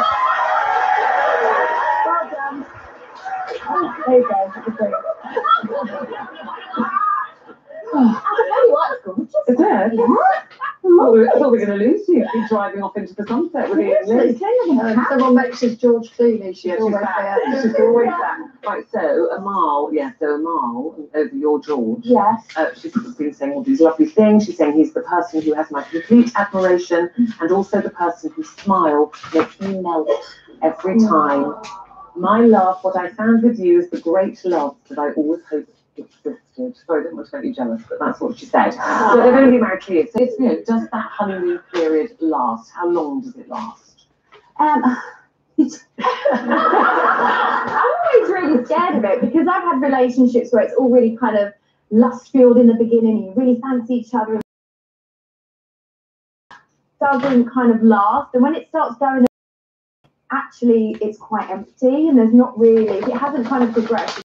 Well done. There you go. Have a drink. Is there? Oh, I thought we were going to lose you. Be driving off into the sunset with Ian Lee. Someone mentions George Clooney. She's always there. She's always there. Right, so Amal, over your George. Yes. She's been saying all these lovely things. She's saying he's the person who has my complete admiration and also the person whose smile makes me melt every time. My love, what I found with you is the great love that I always hoped existed. Sorry, I don't want to make you jealous, but that's what she said. So they've only been married 2 years. So it's, does that honeymoon period last? How long does it last? I'm always really scared of it because I've had relationships where it's all really kind of lust-fueled in the beginning. You really fancy each other. It doesn't kind of last, and when it starts going, actually, it's quite empty, and there's not really. It hasn't kind of progressed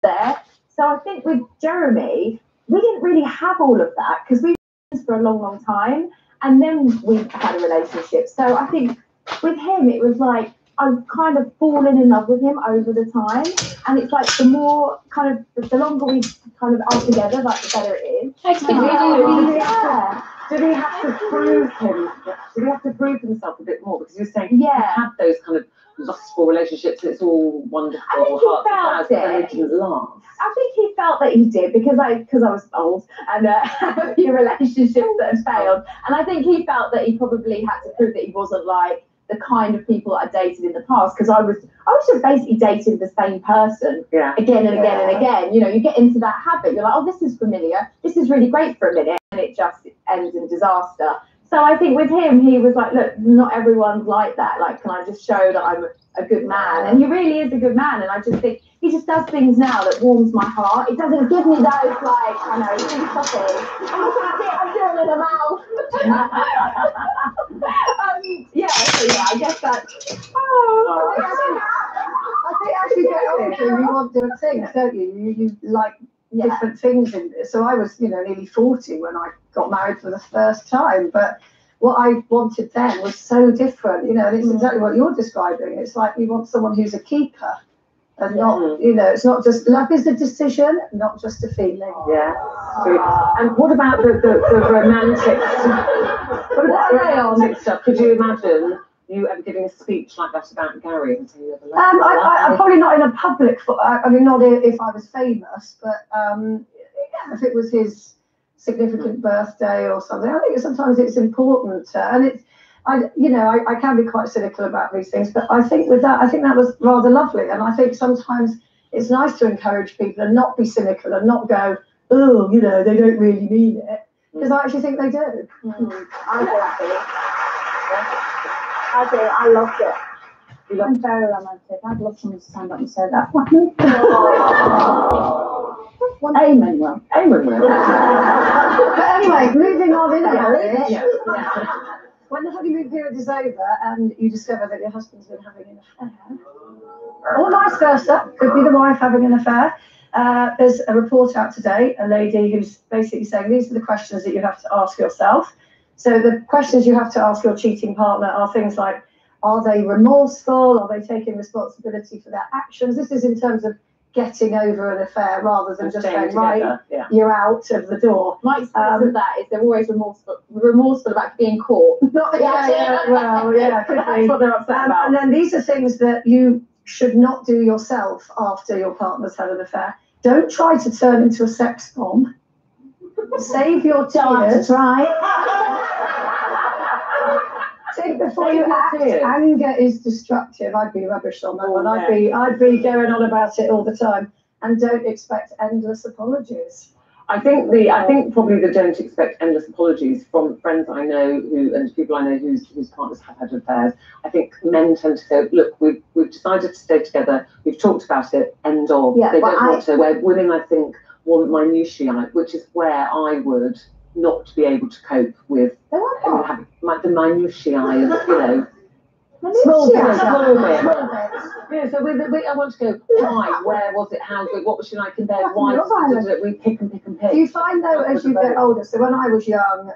there. So I think with Jeremy, we didn't really have all of that because we were friends for a long, long time, and then we had a relationship. So I think with him, it was like I've kind of fallen in love with him over the time, and it's like the more kind of the longer we kind of are together, like the better it is. Did he have to prove him? Did he have to prove himself a bit more? Because you're saying you had those kind of lustful relationships. It's all wonderful. I think he felt it. But didn't last. I think he felt that he did because I was old and had a few relationships that had failed, and I think he felt that he probably had to prove that he wasn't like the kind of people that I dated in the past, because I was just basically dating the same person again and again and again. You know, you get into that habit. You're like, oh, this is familiar. This is really great for a minute, and it just ends in disaster. So I think with him, he was like, look, not everyone's like that. Like, can I just show that I'm a good man? And he really is a good man. And I just think he just does things now that warms my heart. It doesn't give me those, like, I know, think coffee. I'm doing it in the mouth. I guess that's. I think as you get older, you want different things, don't you? You like different things. So I was, nearly 40 when I got married for the first time. But what I wanted then was so different, and it's exactly what you're describing. It's like you want someone who's a keeper. And not, it's not just love is a decision, not just a feeling. Yeah. And what about the romantic? What about the romantic stuff? Could you imagine you ever giving a speech like that about Gary and saying you ever loved him? I'm probably not in a public. I mean, not if I was famous, but if it was his significant birthday or something, I think sometimes it's important, and it's. I can be quite cynical about these things, but I think with that, that was rather lovely. And I think sometimes it's nice to encourage people and not be cynical and not go, oh, they don't really mean it. Because I actually think they do. I loved it. I'm very romantic. I'd love someone to stand up and say that. Amen, well. But anyway, moving on in when the honeymoon period is over and you discover that your husband's been having an affair, or vice versa, could be the wife having an affair, there's a report out today, a lady who's basically saying these are the questions that you have to ask yourself. So the questions you have to ask your cheating partner are things like, are they remorseful? Are they taking responsibility for their actions? This is in terms of getting over an affair rather than just saying, right, you're out of the door. My experience of that is they're always remorseful about being caught. Could be. That's what they're upset about. And then these are things that you should not do yourself after your partner's had an affair. Don't try to turn into a sex bomb. Save your tears. Think before you act. Anger is destructive. I'd be rubbish on that one. I'd be going on about it all the time. And don't expect endless apologies. I think probably the don't expect endless apologies from friends I know and people I know whose partners have had affairs. I think men tend to go, look, we've decided to stay together. We've talked about it. End of. They don't want to. Where women, I think, want minutiae, which is where I would not be able to cope with having the minutiae of, small bit. Yeah, so I want to go, why, where was it, how good, what was she like in bed, why, we pick and pick and pick. Do you find though, as you get older, so when I was young,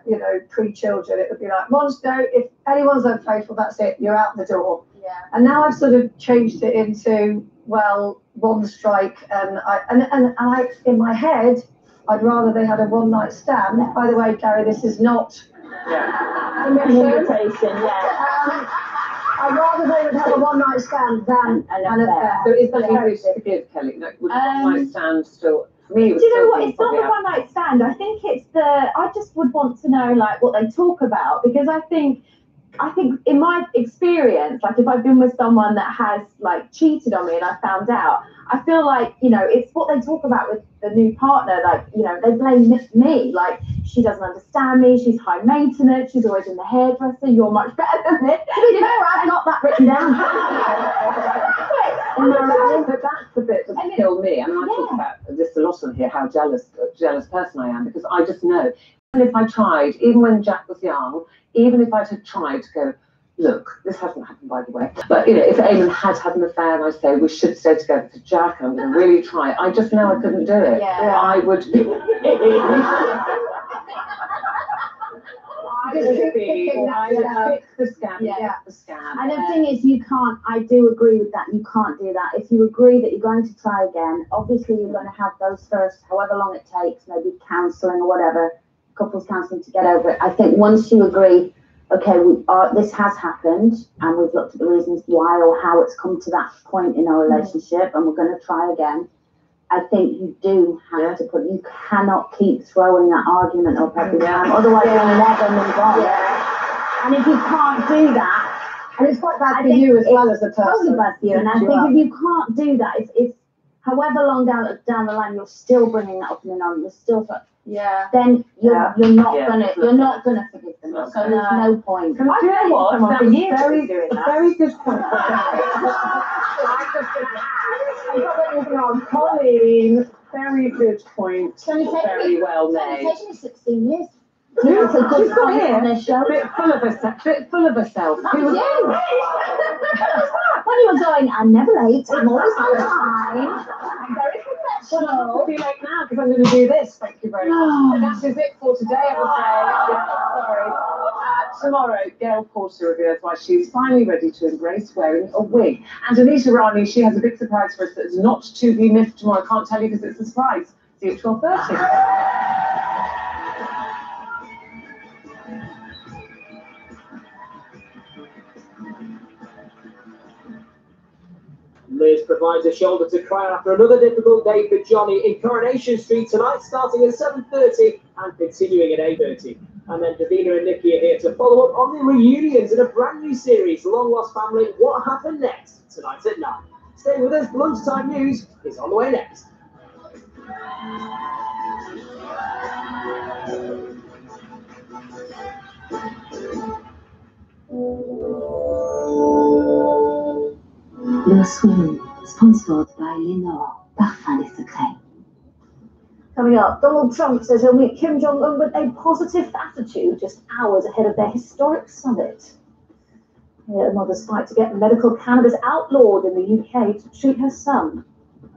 pre-children, it would be like, Monster, if anyone's unfaithful, that's it, you're out the door. Yeah. And now I've sort of changed it into, well, one strike, and I in my head, I'd rather they had a one-night stand. By the way, Gary, this is not an invitation. I'd rather they would have a one-night stand than an affair. So is that easy to forgive, Kelly? No, would a one-night stand still? For me, do you know what? It's not the one-night stand. I think it's I just would want to know like what they talk about, because I think in my experience, like if I've been with someone that has like cheated on me and I found out, I feel like, it's what they talk about with the new partner. Like, they blame me. Like, she doesn't understand me. She's high maintenance. She's always in the hairdresser. You're much better than me. got that written down. But that's the bit that killed me. I mean, I talk about this a lot on here, how jealous person I am, because I just know, even if I tried, even when Jack was young, even if I had tried to go, look, this hasn't happened, by the way, but, you know, if Eamon had an affair and I say, we should stay together for Jack, and I'm going to really try, I just know I couldn't do it. Yeah. I would fix the scam, Yeah. the scam. And the thing is, you can't, I do agree with that, you can't do that. If you agree that you're going to try again, obviously you're going to have those first, however long it takes, maybe counselling or whatever, couples counselling to get over it. I think once you agree, okay, this has happened and we've looked at the reasons why or how it's come to that point in our relationship and we're going to try again, I think you do have to put, you cannot keep throwing that argument up every time, otherwise you'll never move on. And if you can't do that, and it's quite bad for you as well as a person. Totally bad for you. And I think if you can't do that, if however long down the line you're still bringing that up and on, you're still then you're not gonna forgive them. So there's no point. Can I do you know what? That was very good point. Colleen, very good point. Very well made. It's taken me 16 years. Yeah, it's a good she's got point here, on this show. bit full of herself. That was you. When you were going, I'm never late, I'm always on time. I'm very professional. I'll be late now because I'm going to do this. Thank you very much. And that is it for today, I'm afraid. Sorry. Tomorrow, Gail Porter reveals why she's finally ready to embrace wearing a wig. And Anita Rani, she has a big surprise for us that's not to be missed tomorrow. I can't tell you because it's a surprise. See you at 12:30. Liz provides a shoulder to cry on after another difficult day for Johnny in Coronation Street tonight, starting at 7:30 and continuing at 8:30. And then Davina and Nikki are here to follow up on the reunions in a brand new series, Long Lost Family, What Happened Next, tonight at 9. Stay with us, lunchtime news is on the way next. Le Soin, sponsored by Lenore, Parfum des Secrets. Coming up, Donald Trump says he'll meet Kim Jong-un with a positive attitude just hours ahead of their historic summit. A mother's fight to get medical cannabis outlawed in the UK to treat her son.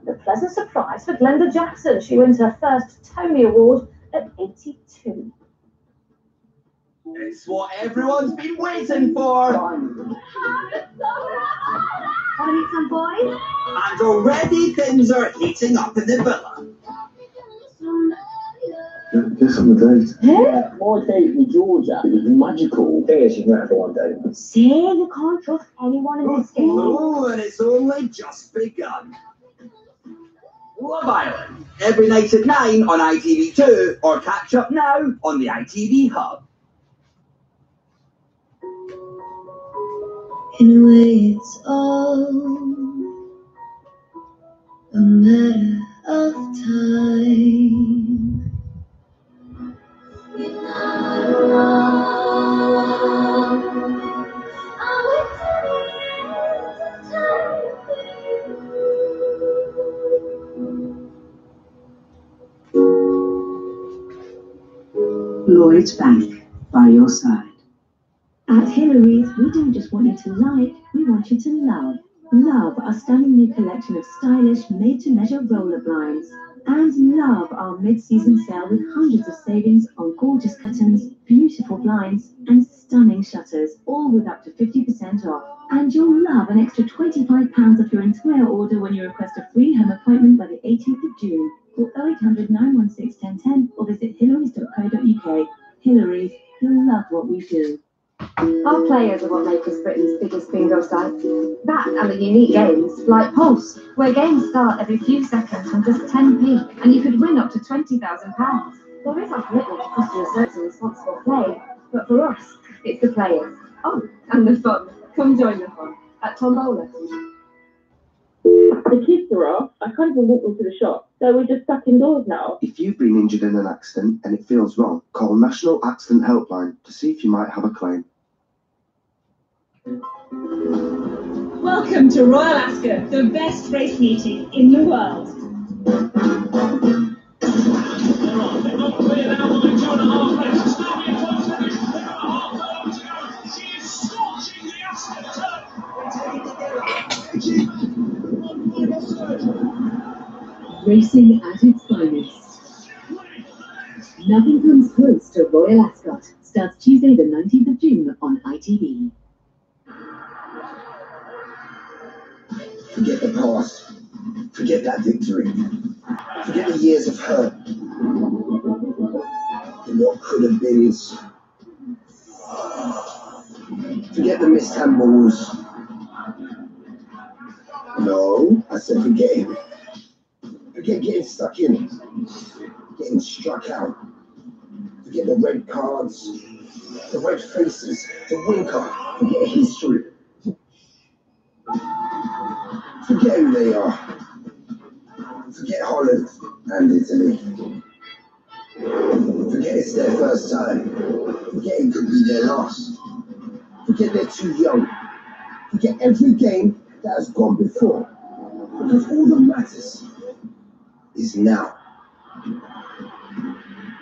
And a pleasant surprise for Glenda Jackson. She wins her first Tony Award at 82. It's what everyone's been waiting for! Want to meet some boys? And already things are heating up in the villa. Guess on the date. Yeah. My date with Georgia, it was magical. Thing is, you've met for one date. See, you can't trust anyone in this game. Oh, and it's only just begun. Love Island, every night at 9 on ITV2, or catch up now on the ITV Hub. In a way, it's all a matter of time. You're not wrong. I'll wait till the end of time. Lloyd's Bank, by your side. At Hillary's, we don't just want you to like, we want you to love. Love our stunning new collection of stylish, made-to-measure roller blinds. And love our mid-season sale with hundreds of savings on gorgeous curtains, beautiful blinds, and stunning shutters, all with up to 50% off. And you'll love an extra £25 off your entire order when you request a free home appointment by the 18th of June. Call 0800 916 1010 or visit hillarys.co.uk. Hillary's, you'll love what we do. Our players are what make us Britain's biggest bingo site. That and the unique games, like Pulse, where games start every few seconds from just 10p, and you could win up to £20,000. There is our commitment to customer service and responsible play, but for us, it's the players. Oh, and the fun. Come join the fun at Tombola. The kids are off. I can't even walk them to the shop, so we're just stuck indoors now. If you've been injured in an accident and it feels wrong, call National Accident Helpline to see if you might have a claim. Welcome to Royal Ascot, the best race meeting in the world. Racing at its finest. Nothing comes close to Royal Ascot. Starts Tuesday the 19th of June on ITV. Forget the past. Forget that victory. Forget the years of hurt. And what could have been is. Forget the missed handballs. No, I said forget it. Forget getting stuck in it. Getting struck out. Forget the red cards. The red faces. The win card. Forget history. Forget who they are. Forget Holland and Italy. Forget it's their first time. Forget it could be their last. Forget they're too young. Forget every game that has gone before. Because all that matters is now.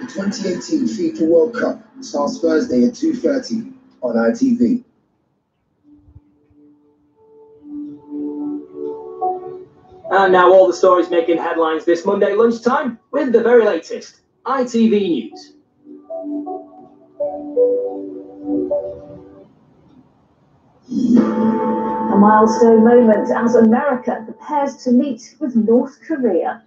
The 2018 FIFA World Cup starts Thursday at 2:30 on ITV. And now all the stories making headlines this Monday lunchtime with the very latest ITV News. A milestone moment as America prepares to meet with North Korea.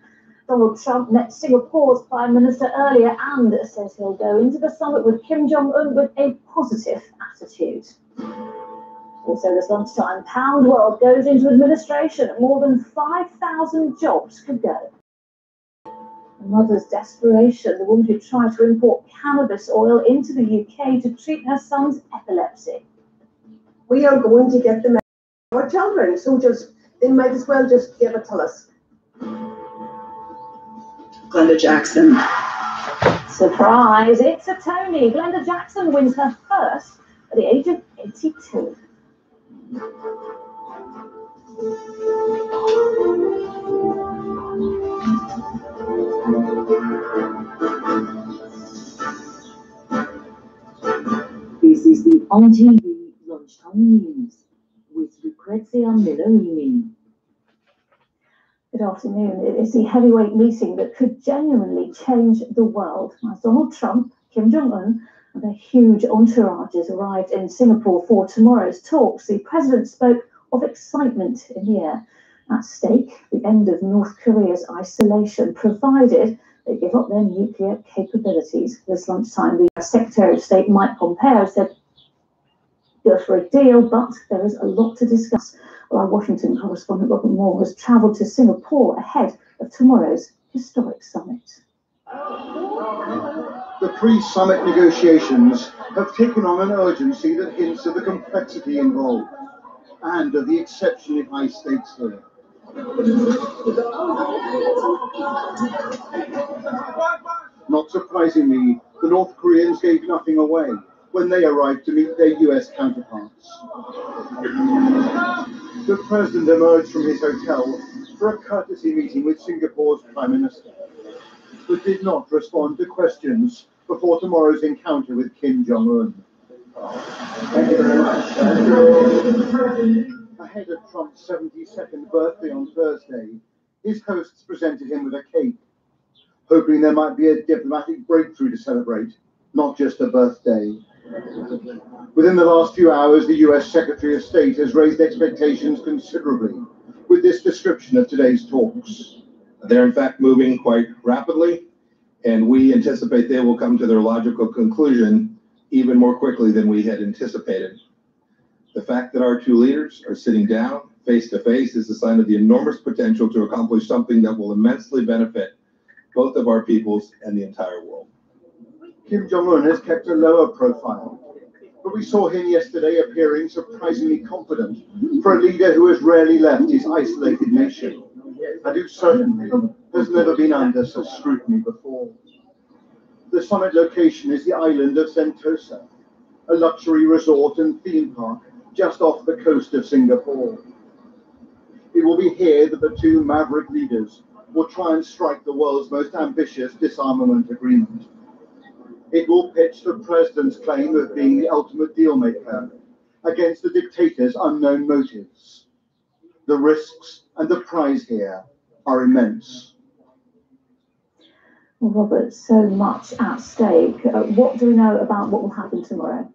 Donald Trump met Singapore's Prime Minister earlier and says he'll go into the summit with Kim Jong-un with a positive attitude. Also this lunchtime, Pound World goes into administration. More than 5,000 jobs could go. A mother's desperation, the woman who tried to import cannabis oil into the UK to treat her son's epilepsy. We are going to get them our children, so they might as well just give it to us. Glenda Jackson. Surprise, it's a Tony. Glenda Jackson wins her first at the age of 82. This is the ITV Lunchtime News with Lucrezia Meloni. Good afternoon. It is the heavyweight meeting that could genuinely change the world. As Donald Trump, Kim Jong-un, and their huge entourages arrived in Singapore for tomorrow's talks, the president spoke of excitement in the air. At stake, the end of North Korea's isolation, provided they give up their nuclear capabilities. This lunchtime, the Secretary of State Mike Pompeo said, "Go for a deal, but there is a lot to discuss." Well, our Washington correspondent Robert Moore has travelled to Singapore ahead of tomorrow's historic summit. The pre-summit negotiations have taken on an urgency that hints of the complexity involved and of the exceptionally high stakes here. Not surprisingly, the North Koreans gave nothing away when they arrived to meet their US counterparts. The president emerged from his hotel for a courtesy meeting with Singapore's Prime Minister, but did not respond to questions before tomorrow's encounter with Kim Jong-un. Thank you very much. Ahead of Trump's 72nd birthday on Thursday, his hosts presented him with a cake, hoping there might be a diplomatic breakthrough to celebrate, not just a birthday. Within the last few hours, the US Secretary of State has raised expectations considerably with this description of today's talks. They're in fact moving quite rapidly, and we anticipate they will come to their logical conclusion even more quickly than we had anticipated. The fact that our two leaders are sitting down face to face is a sign of the enormous potential to accomplish something that will immensely benefit both of our peoples and the entire world. Kim Jong-un has kept a lower profile, but we saw him yesterday appearing surprisingly confident for a leader who has rarely left his isolated nation, and who certainly has never been under such scrutiny before. The summit location is the island of Sentosa, a luxury resort and theme park just off the coast of Singapore. will be here that the two maverick leaders will try and strike the world's most ambitious disarmament agreement. It will pitch the president's claim of being the ultimate deal maker against the dictator's unknown motives. The risks and the prize here are immense. Well, Robert, so much at stake. What do we know about what will happen tomorrow?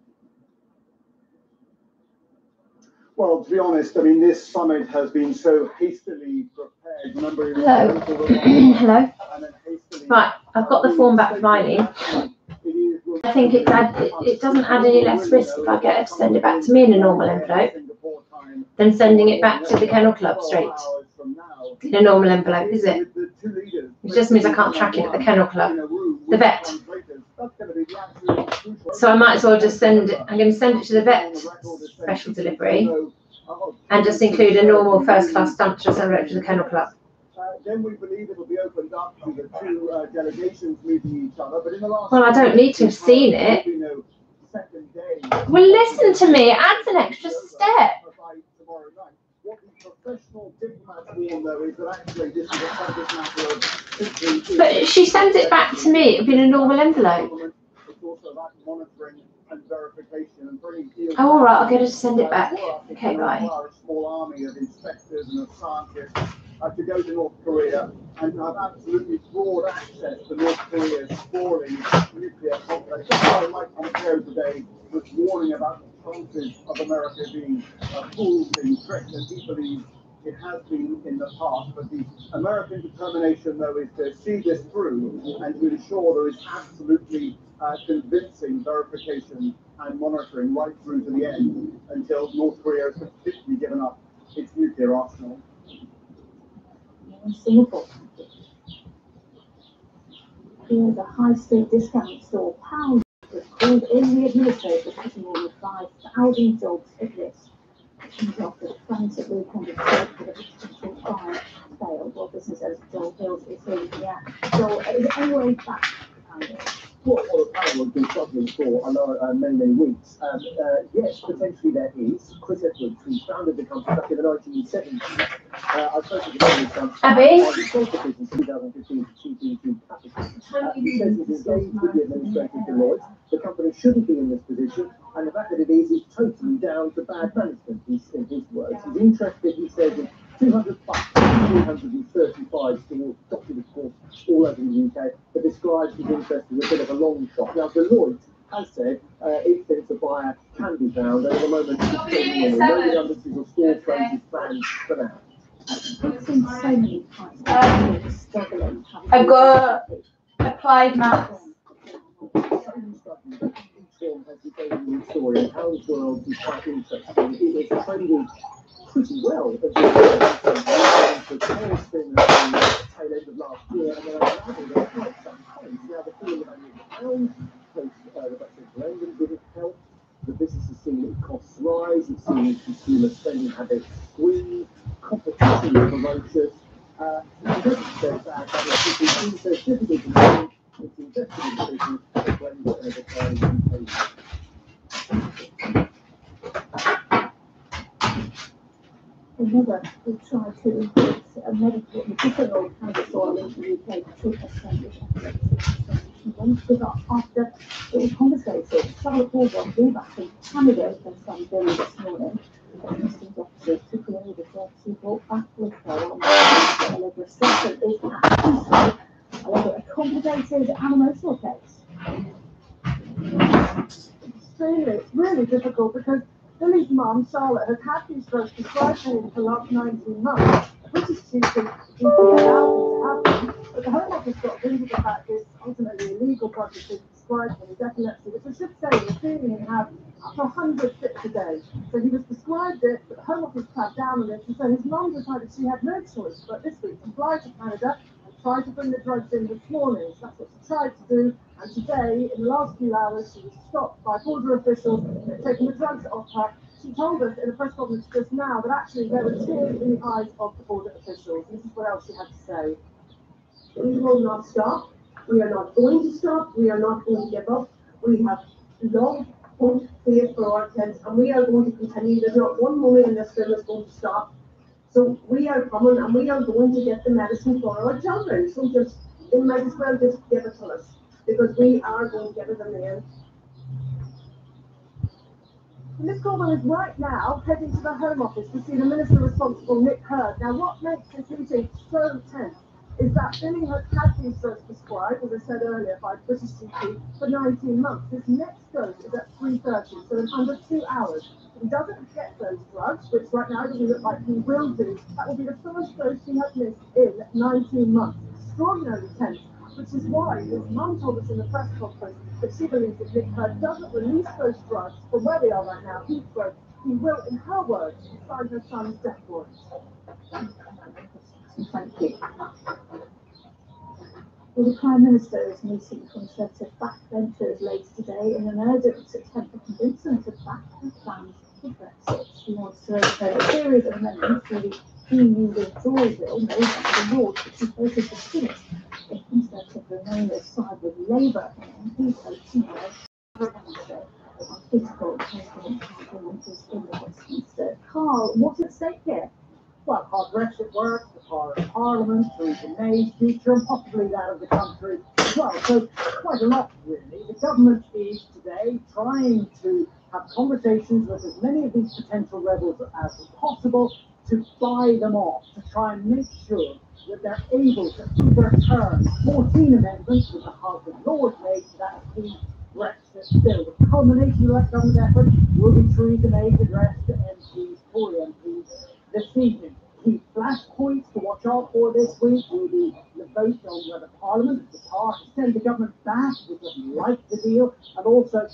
Well, to be honest, I mean, this summit has been so hastily prepared. Remember, Hello. Hello. Right, I've got the form back from Eileen. I think it doesn't add any less risk if I get her to send it back to me in a normal envelope than sending it back to the Kennel Club straight in a normal envelope, is it? It just means I can't track it at the Kennel Club, the vet. So I might as well just send it. I'm going to send it to the vet special delivery and just include a normal first class stamp to send it to the Kennel Club. Then we believe it will be opened up to the two delegations meeting each other. But in the last well, I don't need to have seen it. Well, listen to me. It adds an extra step. But she sends it back to me. It'll be in a normal envelope. Oh, all right. I'll get her to send it back. Okay, right. To go to North Korea and have absolutely broad access to North Korea's sprawling nuclear complex. That's why Mike Pompeo today was warning about the chances of America being fooled and tricked, as he believes it has been in the past. But the American determination, though, is to see this through and to ensure there is absolutely convincing verification and monitoring right through to the end until North Korea has completely given up its nuclear arsenal. In Singapore. Here's a high-street discount store. Pound was called in the administrator, putting more than 5,000 jobs at risk. She's after a frantic weekend of sale for the potential fire sale. Well, business owner Joel Hills is saying, yeah. So, is there any way back to Pound? Well, the panel has been struggling for many weeks. Yes, potentially there is. Chris Edwards, who founded the company back in the 1970s. I spoke to the business Abby? sold the business in 2015 to GBG Capital. He says he's engaged with the administrator Deloitte. The company shouldn't be in this position, and the fact that it is totally down to bad management, in his words. He's interested, he says, in 200 plus 335 stores, dotted of course all over the UK, but describes his interest as a bit of a long shot. Now, Deloitte has said it thinks a buyer can be found, and at the moment, no redundancies or store closures planned for now. I've seen so many times struggling. I've got applied maths. Has its own story, and Howard's World is quite interesting. It is trending pretty well at the tail spin at the tail end of last year, and then unraveled at quite some point. Now, the feeling about the pound post the Brexit referendum didn't help. The business has seen its costs rise, it's seen consumer spending habits squeeze, competition ferocious. It doesn't go back, it's been so difficult to manage. It's invested in the business when the decline in pay. Another will try to import a medicinal cannabis oil into the UK to treat established epilepsy. She won't give up after it was confiscated. Charlotte Hallborn flew back from Canada with her son Billy this morning. Customs officers took away the drugs she brought back with her on the illegal restriction is actually however a complicated and emotional case. It's really difficult because Billy's mum, Charlotte, has had these drugs prescribed for him for the last 19 months. A British GP allowed them to have them, but the Home Office got wind of the fact this ultimately illegal drug has been prescribed for his epilepsy, which I should say was seeing him have up to 100 fits a day. So he was prescribed it, but the Home Office cracked down on it, and so his mum decided she had no choice but this week to fly to Canada and try to bring the drugs in this morning. So that's what she tried to do. And today, in the last few hours, she was stopped by border officials that had taken the drugs off her. She told us in a press conference just now that actually there were tears in the eyes of the border officials. This is what else she had to say. We will not stop. We are not going to stop. We are not going to give up. We have long hoped faith for our kids, and we are going to continue. There's not one moment in this film that's going to stop. So we are coming and we are going to get the medicine for our children. So just, they might as well just give it to us, because we are going to get it in the end. Miss Corbyn is right now heading to the Home Office to see the Minister responsible, Nick Hurd. Now, what makes this meeting so tense is that Billy has had been first prescribed, as I said earlier, by British GP for 19 months. His next dose is at 3:30, so in under 2 hours. If he doesn't get those drugs, which right now doesn't look like he will do, that will be the first dose he has missed in 19 months. Extraordinarily tense, which is why his mum told us in the press conference that she believes if Nick Hurd doesn't release those drugs from where they are right now, he will, in her words, sign her son's death warrant. Thank you. Well, the Prime Minister is meeting Conservative backbenchers later today in an urgent attempt to convince them to back their plans for Brexit. He wants to overturn a series of amendments to the EU withdrawal bill made by the Lords, which he voted to finish if Conservative Remainers side with Labour and MPs vote tomorrow to demonstrate on political consequences in the Westminster. Carl, what's at stake here? Well, how Brexit works, the power of Parliament, Theresa May's future, and possibly that of the country as well. So, quite a lot, really. The government is today trying to have conversations with as many of these potential rebels as possible to buy them off, to try and make sure that they're able to overturn 14 amendments that the House of Lords made to that key Brexit bill. The culmination of that government effort will be Theresa May's address to MPs, Tory MPs, this evening. Key flashpoints to watch out for this week will be the vote on whether Parliament has the power to send the government back if it doesn't like the deal, and also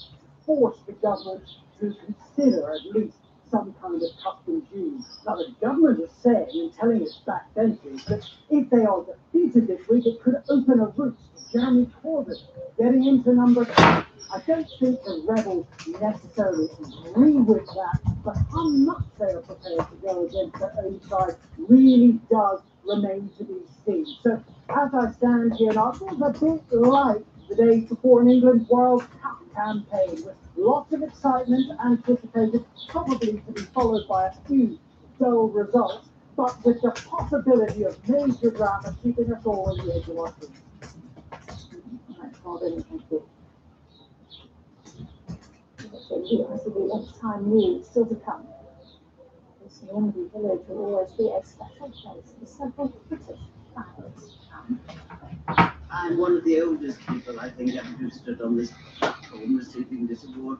force the government to consider at least some kind of customs duty. Now, the government is saying and telling its backbenchers that if they are defeated this week, it could open a route to Jeremy Corbyn getting into number 2. I don't think the rebels necessarily agree with that, but how much they are prepared to go against their own side really does remain to be seen. So, as I stand here now, it feels a bit like the days before an England World Cup campaign, with lots of excitement anticipated, probably to be followed by a few dull results, but with the possibility of major drama keeping us all on the edge of our seats. Robin, thank you. The lunchtime news still to come. This Normandy village will always be a special place for several British families. I'm one of the oldest people, I think, ever who stood on this platform receiving this award.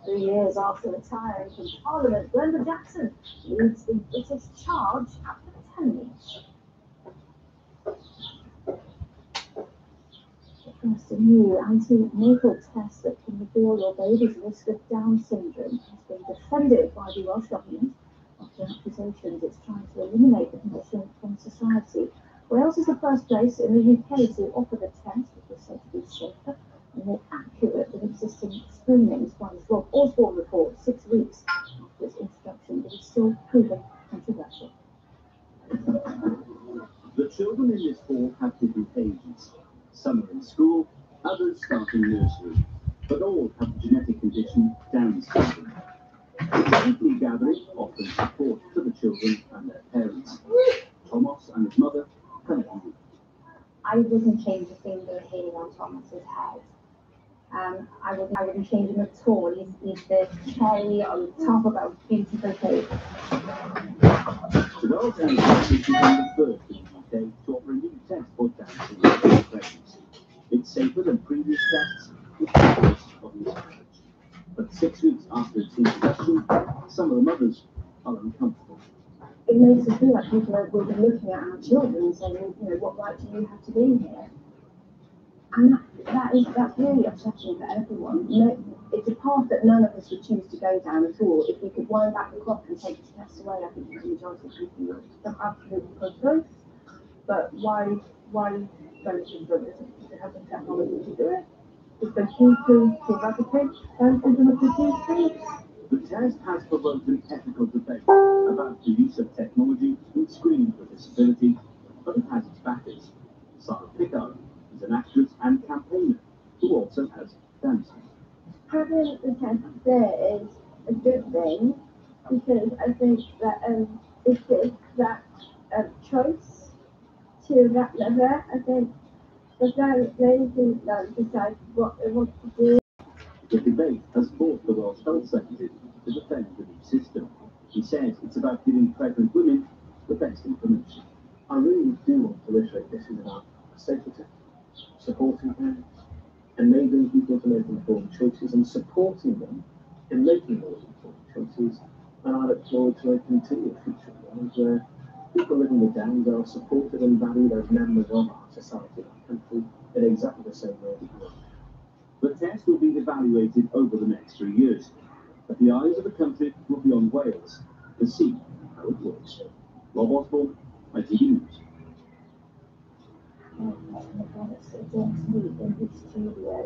3 years after retiring from Parliament, Glenda Jackson leads the British charge at the tennis. First, a new antenatal test that can reveal your baby's risk of Down syndrome has been defended by the Welsh Government after accusations it's trying to eliminate the condition from society. Wales is the first place in the UK to offer the test, which is said to be safer and more accurate than existing screenings, by the Rob Osborne report 6 weeks after its introduction, but is still proving controversial. The children in this hall have different ages. Some are in school, others start in nursery, but all have the genetic condition Down syndrome. It's a weekly gathering offering support to the children and their parents. Thomas and his mother come at you. I wouldn't change a finger here on Thomas's head. I wouldn't change him at all. He's the cherry on top of a beautiful cake. Today, has become the first in the UK to offer a new test for Down syndrome pregnancy. It's safer than previous tests, with no risk of miscarriage. But 6 weeks after its introduction, some of the mothers are uncomfortable. It makes us feel like people are looking at our children and saying, you know, what right do you have to be here? And that's really upsetting for everyone. It's a path that none of us would choose to go down at all. If we could wind back the clock and take the test away, I think the majority of people would absolutely put through. But why don't we do it? They have the technology to do it. If they choose to eradicate symptomatology, the test has provoked an ethical debate about the use of technology in screening for disability, but it has its backers. Sarah Pickard is an actress and campaigner who also has Down syndrome. having the test there is a good thing, because I think that is this, that choice to that level. I think the parents can decide what they want to do. The debate has forced the World Health Secretary to defend the new system. He says it's about giving pregnant women the best information. I really do want to reiterate this is about safety, supporting parents, enabling people to make informed choices and supporting them in making those informed choices. And I look forward to a continued future where people living with Downs are supported and valued as members of our society and country in exactly the same way that we are. The test will be evaluated over the next 3 years, but the eyes of the country will be on Wales to see how it works. Rob Osborne, ITV News.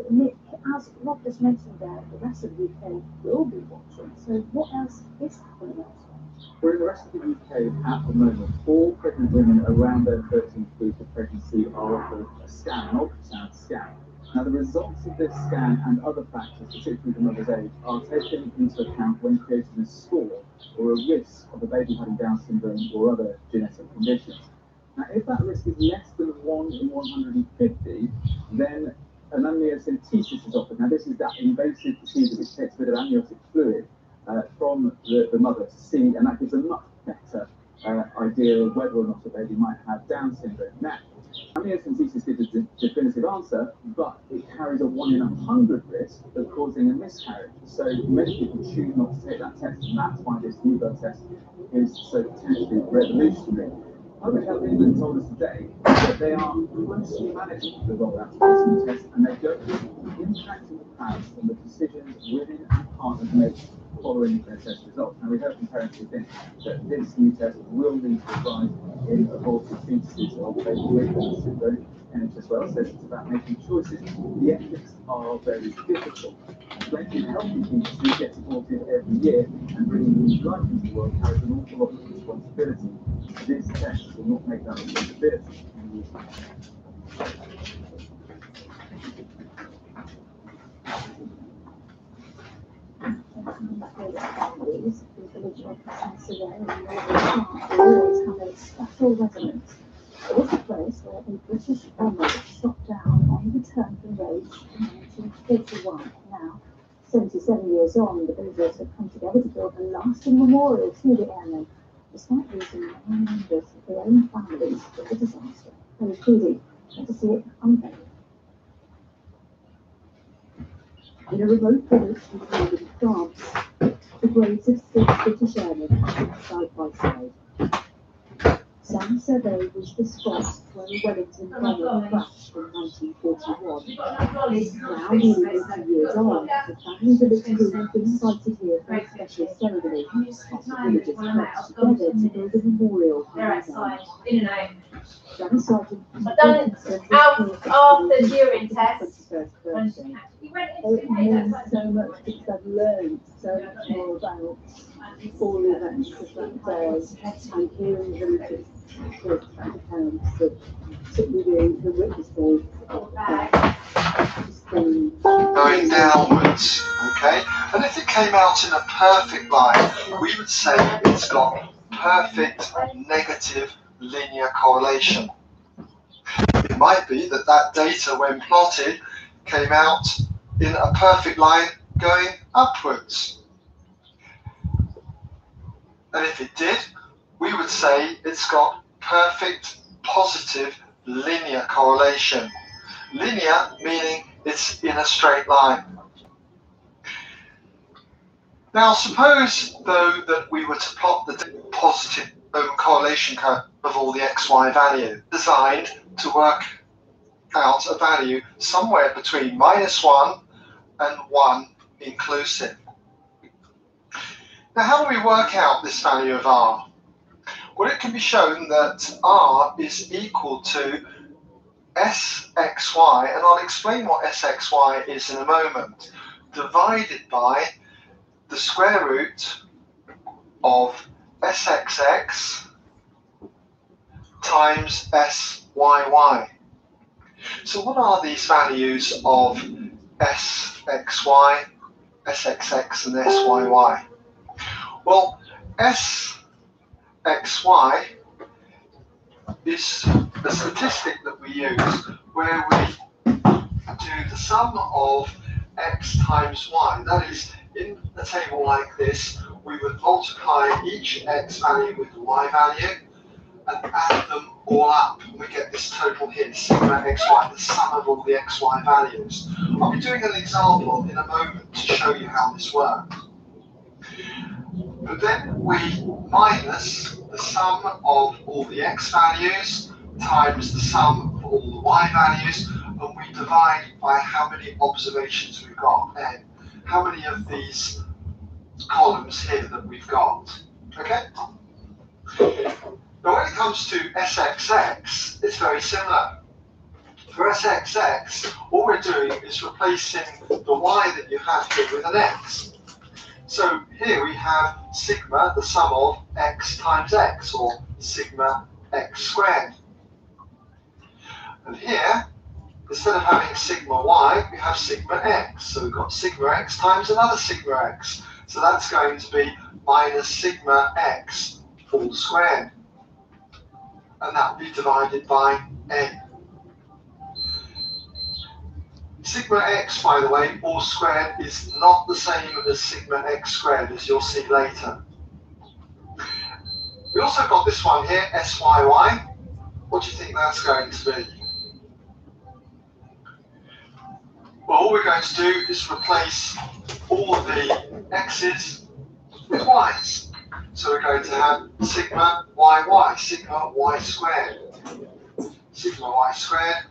Nick, as Rob just mentioned there, the rest of the UK will be watching. So what else is happening elsewhere? We're in the rest of the UK at the moment. All pregnant women around their 13th week of pregnancy are offered a scan, an ultrasound scan. Now, the results of this scan and other factors, particularly the mother's age, are taken into account when creating a score or a risk of a baby having Down syndrome or other genetic conditions. Now, if that risk is less than 1 in 150, then an amniocentesis is offered. Now, this is that invasive procedure which takes a bit of amniotic fluid from the mother to see, and that gives a much better idea of whether or not a baby might have Down syndrome. Now, amniocentesis gives a definitive answer, but it carries a 1 in 100 risk of causing a miscarriage. So many people choose not to take that test, and that's why this new blood test is so potentially revolutionary. Public Health England told us today that they are closely managing the rollout of this new test, and they don't see the impact it will have on the decisions women and partners make following their test results. Now, we heard from parents who think that this new test will lead to a rise in aborted fetuses of baby with Down syndrome. NHS Wales says it's about making choices. The ethics are very difficult. Plenty of healthy fetuses get aborted every year, and bringing new life into the world carries an awful lot of responsibility. This test will not make that responsibility any easier. Families whose original consents are there and always have a special resonance. It is a place where a British bomber shot down on return from raids in 1941. Now, 77 years on, the villagers have come together to build a lasting memorial to the airmen, despite losing many members of their own families in the disaster. And Crudy went to see it unveiled. In a remote village in northern France, the graves of 6 British airmen sit side by side. Sam Survey was the spot where a Wellington bomber crashed in 1941. Now, nearly 80 years on, the families of the crew have been invited here for a special ceremony. As the villagers come together to build a memorial for them. Danny Sergeant I've done it after during tests. It means so much because I've learned so much more about all the events of that day and hearing villagers talk about the parents that particularly the witnesses going downwards, okay? And if it came out in a perfect line, we would say it's got perfect negative linear correlation. It might be that that data, when plotted, came out in a perfect line going upwards. And if it did, we would say it's got perfect positive linear correlation. Linear meaning it's in a straight line. Now suppose though that we were to plot the positive correlation curve of all the XY value designed to work out a value somewhere between -1 and 1 inclusive. Now how do we work out this value of R? Well, it can be shown that R is equal to Sxy, and I'll explain what Sxy is in a moment, divided by the square root of Sxx times Syy. So what are these values of Sxy, Sxx and Syy? Well, S xy is a statistic that we use where we do the sum of x times y. That is, in a table like this, we would multiply each x value with the y value and add them all up. We get this total here, sigma xy, the sum of all the xy values. I'll be doing an example in a moment to show you how this works. But then we minus the sum of all the x values times the sum of all the y values, and we divide by how many observations we've got, and how many of these columns here that we've got. Okay? Now when it comes to SXX, it's very similar. For SXX, all we're doing is replacing the y that you have here with an x. So here we have sigma, the sum of x times x, or sigma x squared. And here, instead of having sigma y, we have sigma x. So we've got sigma x times another sigma x. So that's going to be minus sigma x all squared. And that will be divided by n. Sigma x, by the way, all squared, is not the same as sigma x squared, as you'll see later. We also got this one here, SYY. What do you think that's going to be? Well, all we're going to do is replace all of the x's with y's. So we're going to have sigma yy, sigma y squared. Sigma y squared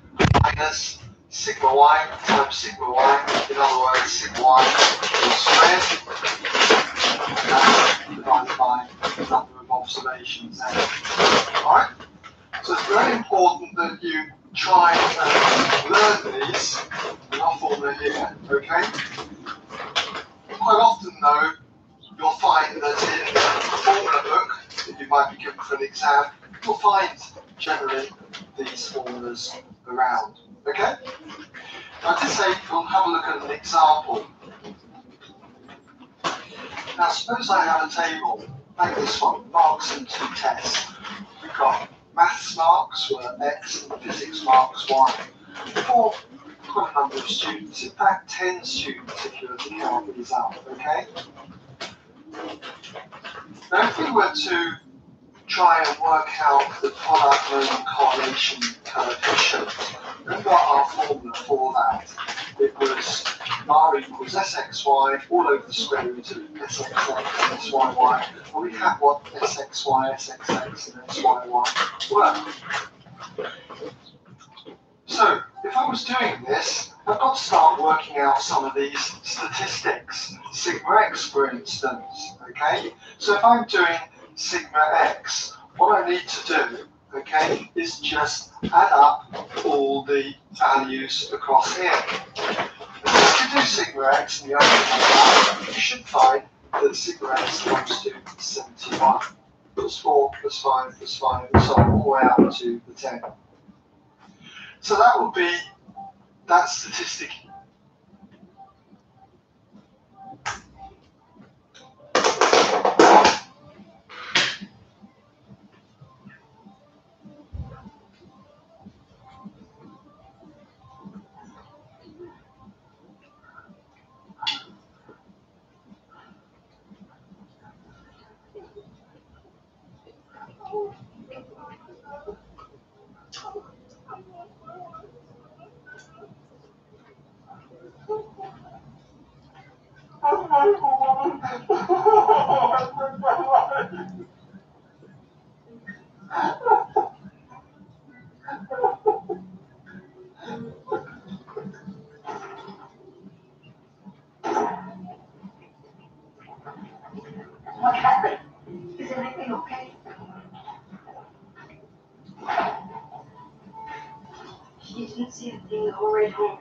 minus sigma y times sigma y, in other words, sigma y all squared, and divided by the number of observations there. Alright? So it's very important that you try and learn these, and our formula here, okay? Quite often though, you'll find that in the formula book that you might be given for an exam, you'll find generally these formulas around, okay? Now to say, we'll have a look at an example. Now suppose I have a table like this one, marks and two tests. We've got maths marks were x and physics marks y. For quite a number of students, in fact 10 students if you were to count these up, okay? Now if we were to try and work out the product learning correlation coefficient, we've got our formula for that. It was r equals sxy all over the square root of sxx and syy, and we have what sxy, sxx and syy were. So, if I was doing this, I've got to start working out some of these statistics. Sigma x, for instance, okay? So if I'm doing sigma x, what I need to do, okay, is just add up all the values across here. If you do sigma x and you add it up, you should find that sigma x comes to 71. Plus 4, plus 5, plus 5, and so on, all the way up to the 10. So that would be that statistic. What happened? Is everything okay? You didn't see a thing the whole way home.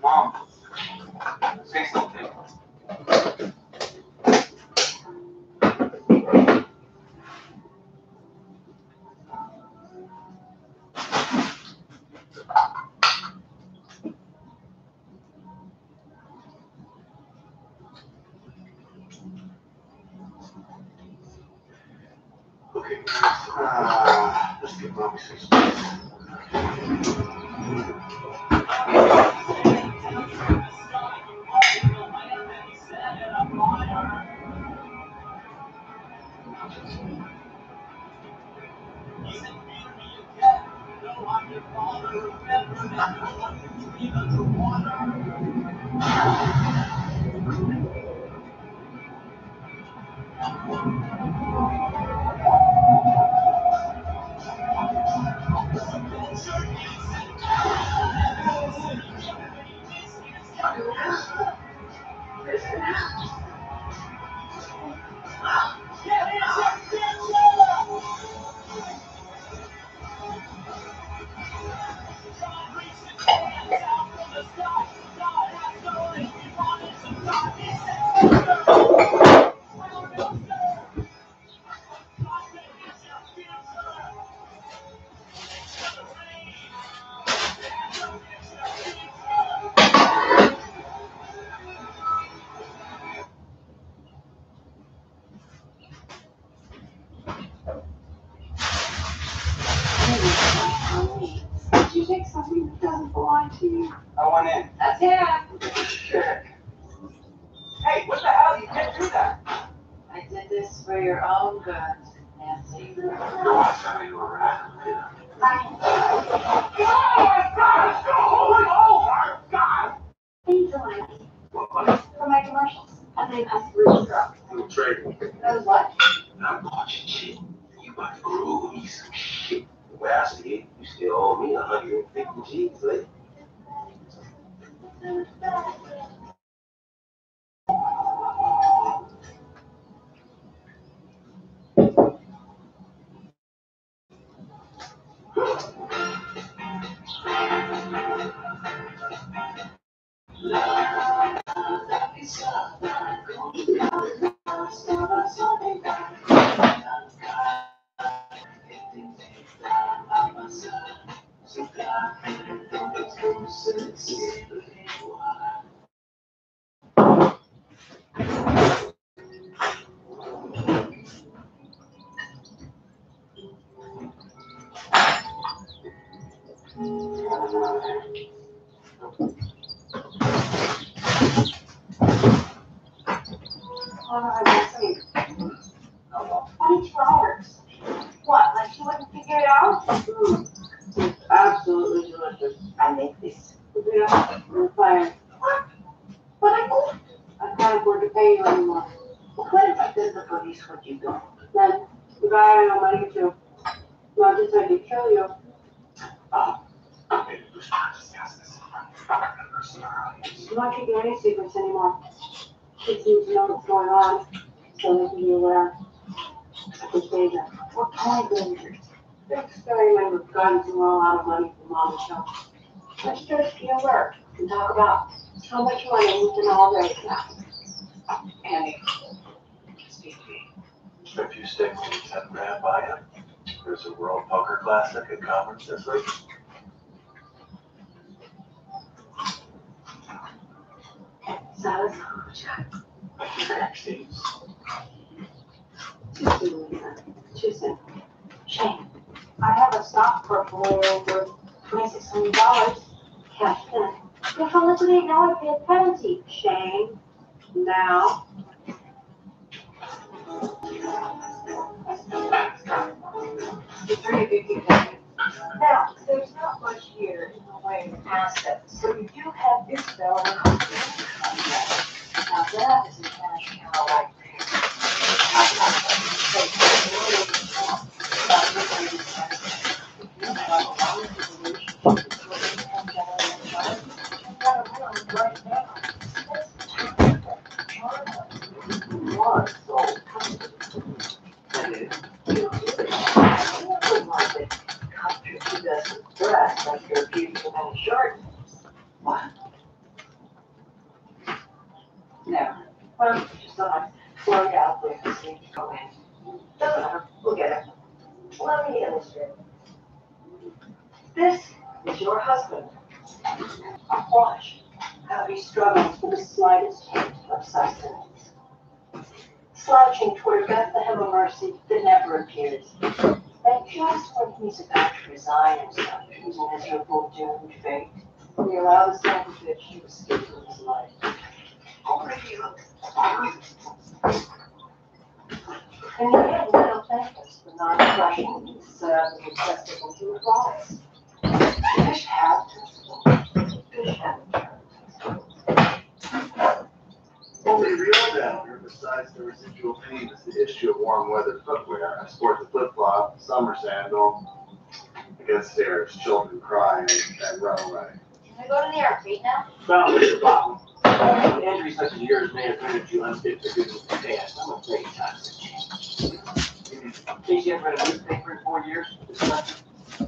Mom, say something. Let's get Bobby some space. Did you take something that doesn't belong to you? I went in. That's it. Shit. Hey, what the hell? You can't do that. I did this for your own good, Nancy. No, I thought you were right. Oh my God! Oh my God! Things are like for my commercials, and then us really drunk. I'm trading. Knows what? I'm watching shit. You about to groove me some shit. The way I see it, you still owe me 150 G's, lady. What, like she wouldn't figure it out? Absolutely delicious. I make this. Yeah, you're fired. What? But I can't afford to pay you anymore. What if I did the police what you do? Then the guy I know money to. Not just I could kill you. Oh, maybe we should discuss this. I'm not keeping any secrets anymore. Kids need to know what's going on so they can be aware. I can save them. What kind of danger? Big scary men with guns who want a lot of money from mom and show. Let's just be alert and talk about how much money we can all raise now. Andy, speak to me. If you stick me 10 grand by it, there's a World Poker Classic at conference this week. Sabes escuchar. Vaccines. Too soon, Lisa. Too soon. Shane, I have a stock portfolio worth $2,600. Cash in. If I liquidate now, I pay a penalty. Shane, now. It's very big executive. Now, there's not much here in the way of assets, so you do have this bill and a contract. Now that is a cash cow right there. What? No. Well, just thought I'd throw it out there to see if you go in. Doesn't matter. We'll get it. Let me illustrate. This is your husband. Watch how he struggles for the slightest hint of sustenance. slouching toward a Bethlehem of mercy that never appears. And just when he's about to resign himself to his miserable doomed fate, we allow the selfish to escape from his life. And yet, we don't thank us for not crushing his excessive into a box. Fish have to. Fish have Only real danger, besides the residual pain, is the issue of warm weather footwear. I sport the flip-flop, summer sandal, against stairs, children cry and run away. Can we go to the arcade now? Well, what's the problem? Injuries such as yours may have rendered you unfit for duty in the past. I'm afraid times have changed. In case you haven't read a newspaper in 4 years, this country,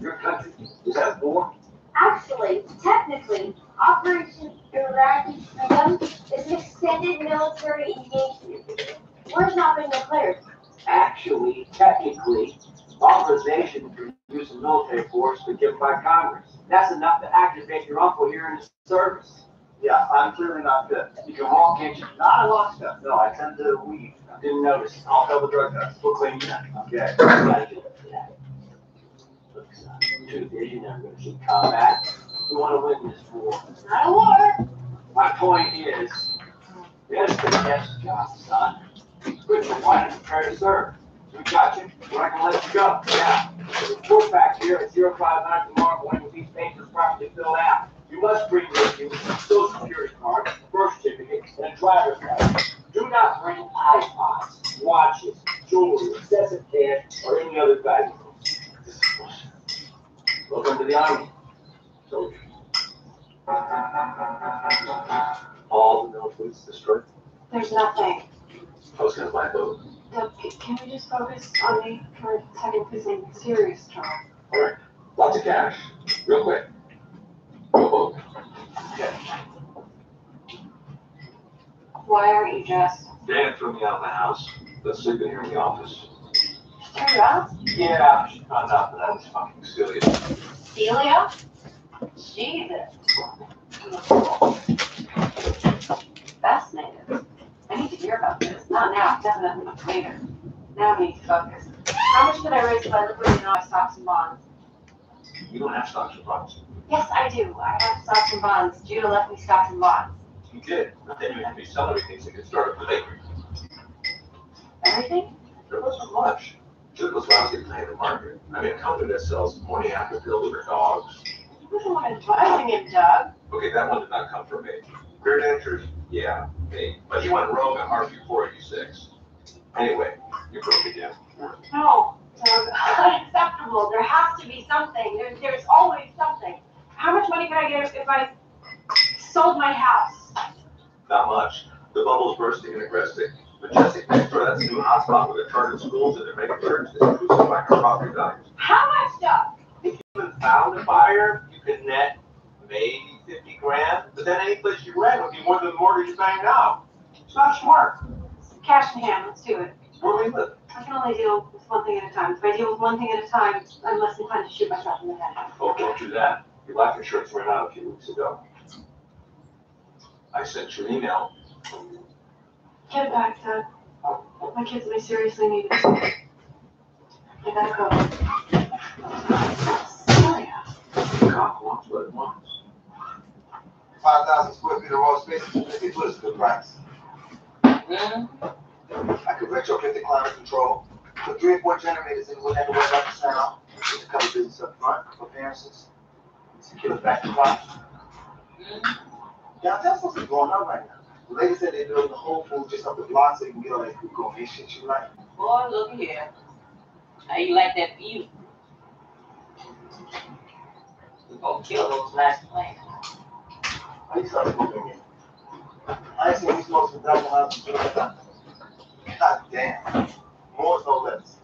your country, is at war. Actually, technically, Operation Iraqi Freedom is an extended military engagement. War's not been declared. Actually, technically, authorization for use of military force was given by Congress. That's enough to activate your uncle here in the service. Yeah, I'm clearly not fit. You can walk, can't you? Not a lot of stuff. No, I tend to weave. I didn't notice. I'll fail the drug test. We'll clean you up. Okay. Gotta get up for that. Look, son, the truth is you're never going to see combat. We want to win this war. It's not a war. My point is, this is the best job, son. Quit your whining and prepare to serve. We got you. We're not going to let you go. Now, report back here at 0500 tomorrow morning with these papers properly filled out. You must bring with you a social security card, birth certificate, and a driver's license. Do not bring iPods, watches, jewelry, excessive cash, or any other valuables. Welcome to the Army, soldier. All the military is destroyed. There's nothing. I was going to buy a boat. Doug, can we just focus on me for a second, please? I'm serious, Charles. All right. Lots of cash. Real quick. Boat. Okay. Why aren't you dressed? Dan threw me out of the house. Been sleeping here in the office. Turn around. Yeah, she found out that I was fucking Celia. Celia? Jesus. Fascinating. I need to hear about this. Not now, definitely later. Now I need to focus. How much did I raise by liquidating all my stocks and bonds? You don't have stocks and bonds. Yes, I do. I have stocks and bonds. Judah left me stocks and bonds. You did. But then you had me sell everything so you could start a bakery. Everything? There wasn't much. Judah was lousy playing the market. I mean, a company that sells morning after pills for dogs. You wasn't one advising him, Doug. Okay, that one did not come from me. Weird answers? Yeah, me. But you went rogue on RP 486. Anyway, you broke again. No, Doug. Unacceptable. There has to be something. There's always something. How much money could I get if I sold my house? Not much. The bubble's bursting in Agrestic. Majestic next door, that's a new hotspot with a chartered schools and they're making church that's boosting my property values. How much, Doug? If you haven't found a buyer, you could net maybe 50 grand, but then any place you rent would be more than the mortgage you're paying now. It's not smart. Cash in hand. Let's do it. Where do we live? I can only deal with one thing at a time. If I deal with one thing at a time, I'm less inclined to shoot myself in the head. Oh, don't do that. Your life insurance ran out a few weeks ago. I sent you an email. Get it back, Doug. My kids may seriously need it. I gotta go. Celia. God wants what it wants. 5,000 square feet of raw space, 50 foot is a good price. I could retrofit the climate control, put 3 or 4 generators in, wouldn't have to worry about the sound. Just cover business up front, appearances, secure the factory lot. Downtown's supposed to be going on right now. The lady said they're building a Whole Foods just up the block so you can get all that food gourmet shit you like. Boy, look here. How you like that view? We're gonna kill those last plants. I used to smoking again. I ain't seen these smokes from down the house. God damn. More no less.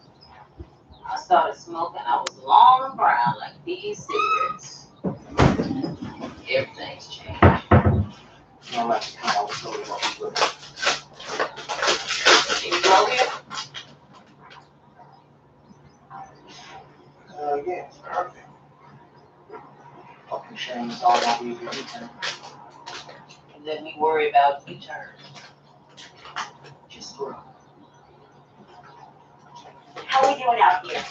I started smoking. I was long and brown like these cigarettes. Everything's changed. You don't like to come out with something about the Can you go here? Yeah, it's perfect. Fucking shame it's all gonna be a return. And let me worry about return. Just grow. are we doing out here?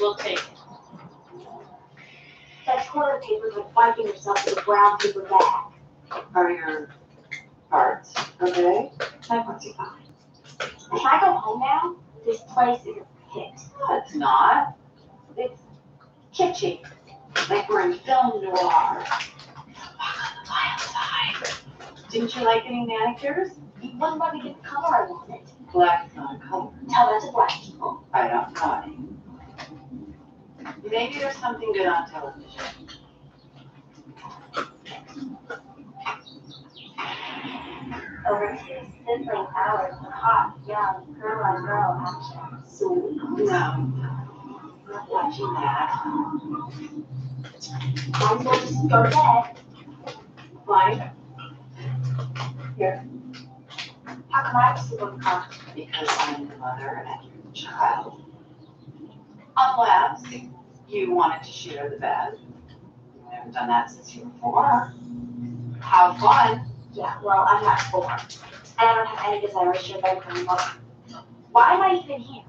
We'll take it. That toilet paper's like wiping yourself with a brown paper bag. Are your parts okay? My parts are fine. If I go home now, this place is a pit. No, it's not. It's kitschy. Like we're in film noir. Walk on the wild side. Didn't you like getting manicures? You wouldn't let me get the color I wanted. Black's not a color. Tell that to black people. I don't know any. Maybe there's something good on television. Overseas sizzling hours of hot, young, girl on girl action. So, no. Not watching that. Might as well just go to bed. Why? Here. How come I was the car? Because I'm the mother and you're the child. Unless You wanted to shoot her the bed. You haven't done that since you were 4. how fun. Yeah, well, I'm not 4. And I don't have any desire to shoot them anymore. Why am I even here?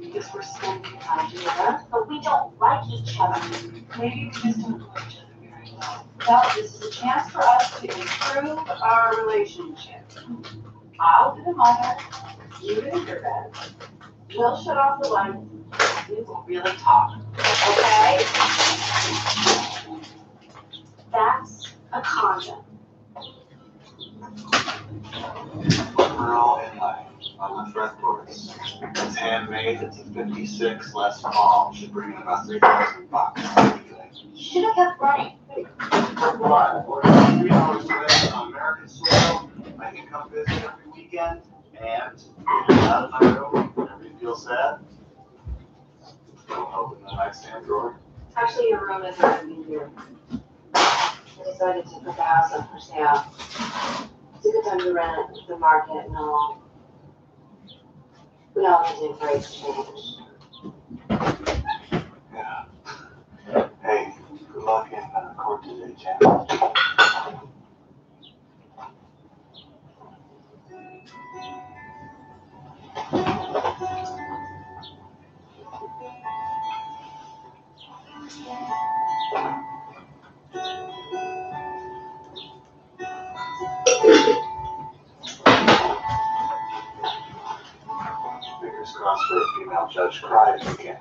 Because we're spending time together. But we don't like each other. Maybe we just don't know each other very well. Well, this is a chance for us to improve our relationship. I'll be the mother, you in your bed. We'll shut off the lights. We will really talk. Okay? That's a condom. Girl in life on the fretboards. It's handmade, it's a 56 less small. Should bring in about $3,000. You should have kept running. But 3 hours away on American soil, I can come visit every weekend, and out of my room, whenever you feel sad, don't open the nightstand drawer. Actually, your room is right in here. I decided to put the house up for sale. It's a good time to rent it, the market and all. We all need to embrace change. Yeah. Hey, good luck in court today, Jen. Fingers crossed for a female judge cry this weekend.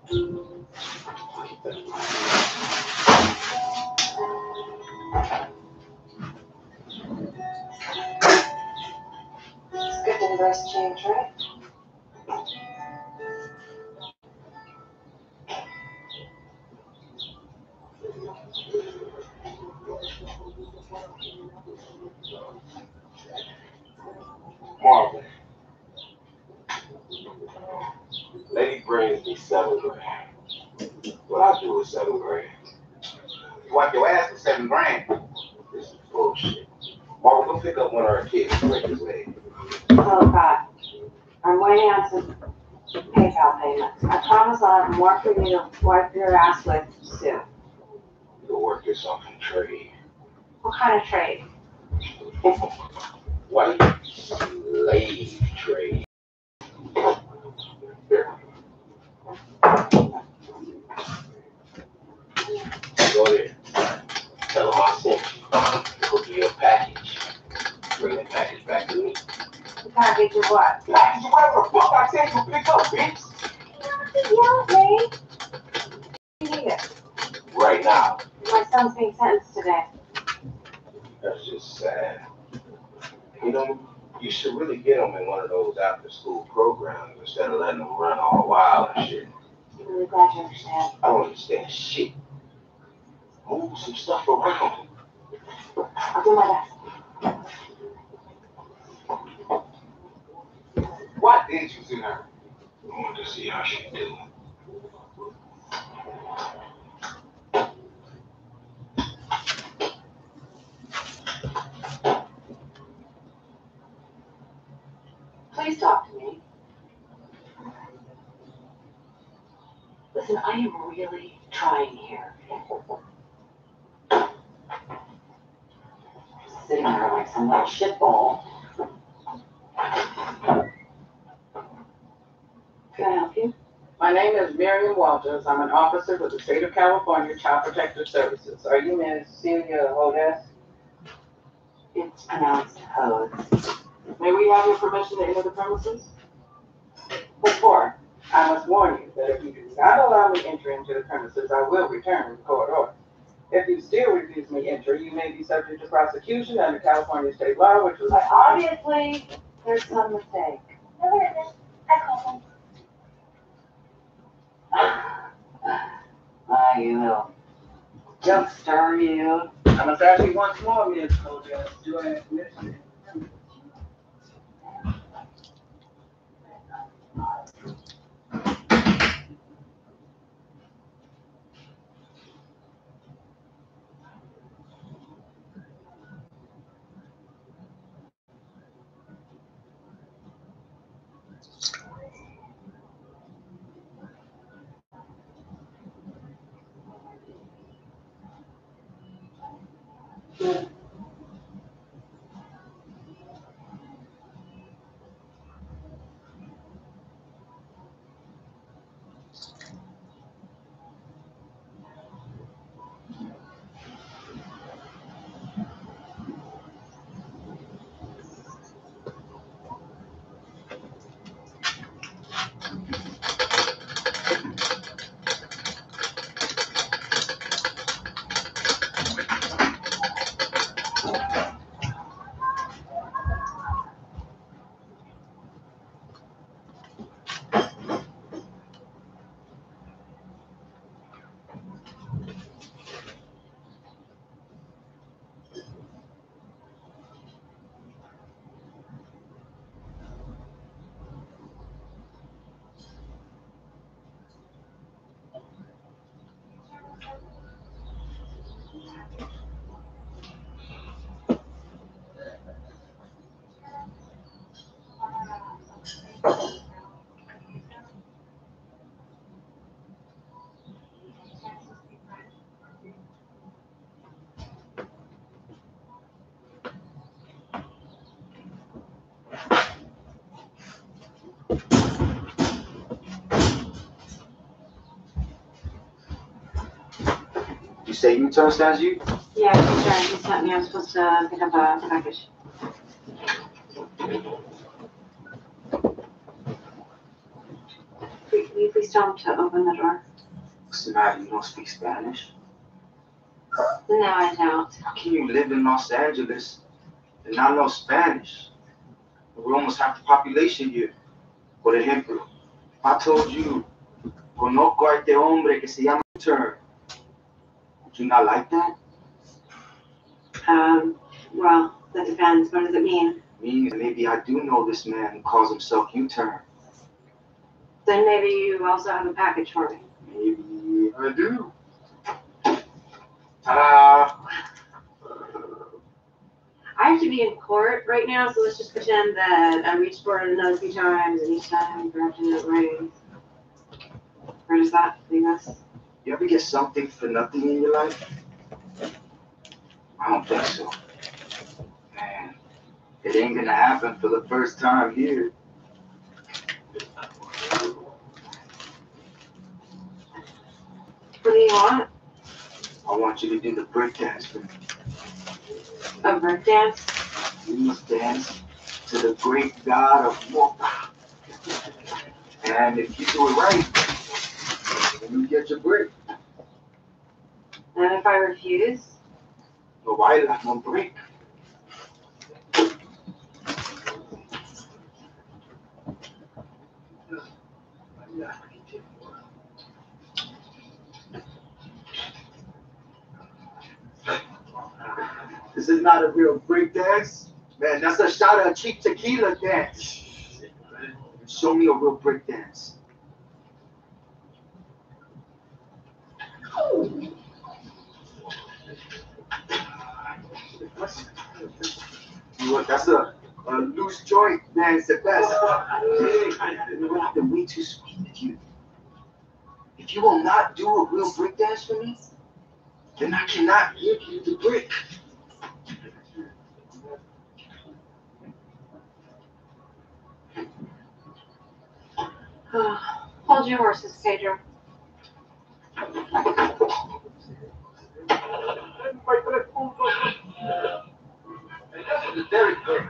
Keep that in mind. It's good to embrace change, right? Marvin. Lady brings me $7,000. What I do with $7,000? You wipe your ass for $7,000. This is bullshit. Marvin, go pick up one of our kids and break his leg. Oh, God. I'm waiting on some PayPal payments. I promise I'll have more for you to wipe your ass with soon. You'll work yourself in trade. What kind of trade? White slave trade. Here. Go there. Tell them I sent you. It'll be a package. Bring the package back to me. The package of what? Package of whatever the fuck I said you pick up, bitch. You don't you need it. Right now. My son's being sentenced today. That's just sad. You know, you should really get them in one of those after-school programs instead of letting them run all wild and shit. I'm really glad you understand. I don't understand shit. Move some stuff around. I'll do my best. What did you see her? I wanted to see how she do. Please talk to me. Listen, I am really trying here. Sitting there like some little shitball. My name is Miriam Walters. I'm an officer with the State of California Child Protective Services. Are you Ms. Celia Hodes? It's pronounced Hose. May we have your permission to enter the premises? Before, I must warn you that if you do not allow me entry into the premises, I will return with court order. If you still refuse me entry, you may be subject to prosecution under California state law, which was... But obviously, there's some mistake. No, there isn't. I called him. You jokester, you. I must ask you once more, Ms. Hodes, do I admit you? You say U-turn stands you? Yeah, he's trying. He sent me. I was supposed to pick up a package. Will you please tell him to open the door? What's the matter? You don't speak Spanish? No, I don't. How can you live in Los Angeles and not know Spanish? We almost half the population here. Por ejemplo, if I told you, conozco a este hombre que se llama U-turn, would you not like that? Well, that depends. What does it mean? Means maybe I do know this man who calls himself U-turn. Then maybe you also have a package for me. Maybe I do. Ta-da! I have to be in court right now, so let's just pretend that I reached for it another few times, and each time perhaps it rings. Where does that leave us? You ever get something for nothing in your life? I don't think so. Man, it ain't gonna happen for the first time here. What do you want? I want you to do the break dance for me. A break dance? You must dance to the great god of war. And if you do it right, then you get your break. And if I refuse? No baila, no break. This is not a real break dance. Man, that's a shot of cheap tequila dance. Show me a real break dance. Look, that's a loose joint dance at best. I've been way too sweet with you. If you will not do a real break dance for me, then I cannot give you the break. Hold Hold your horses, Pedro. Very good.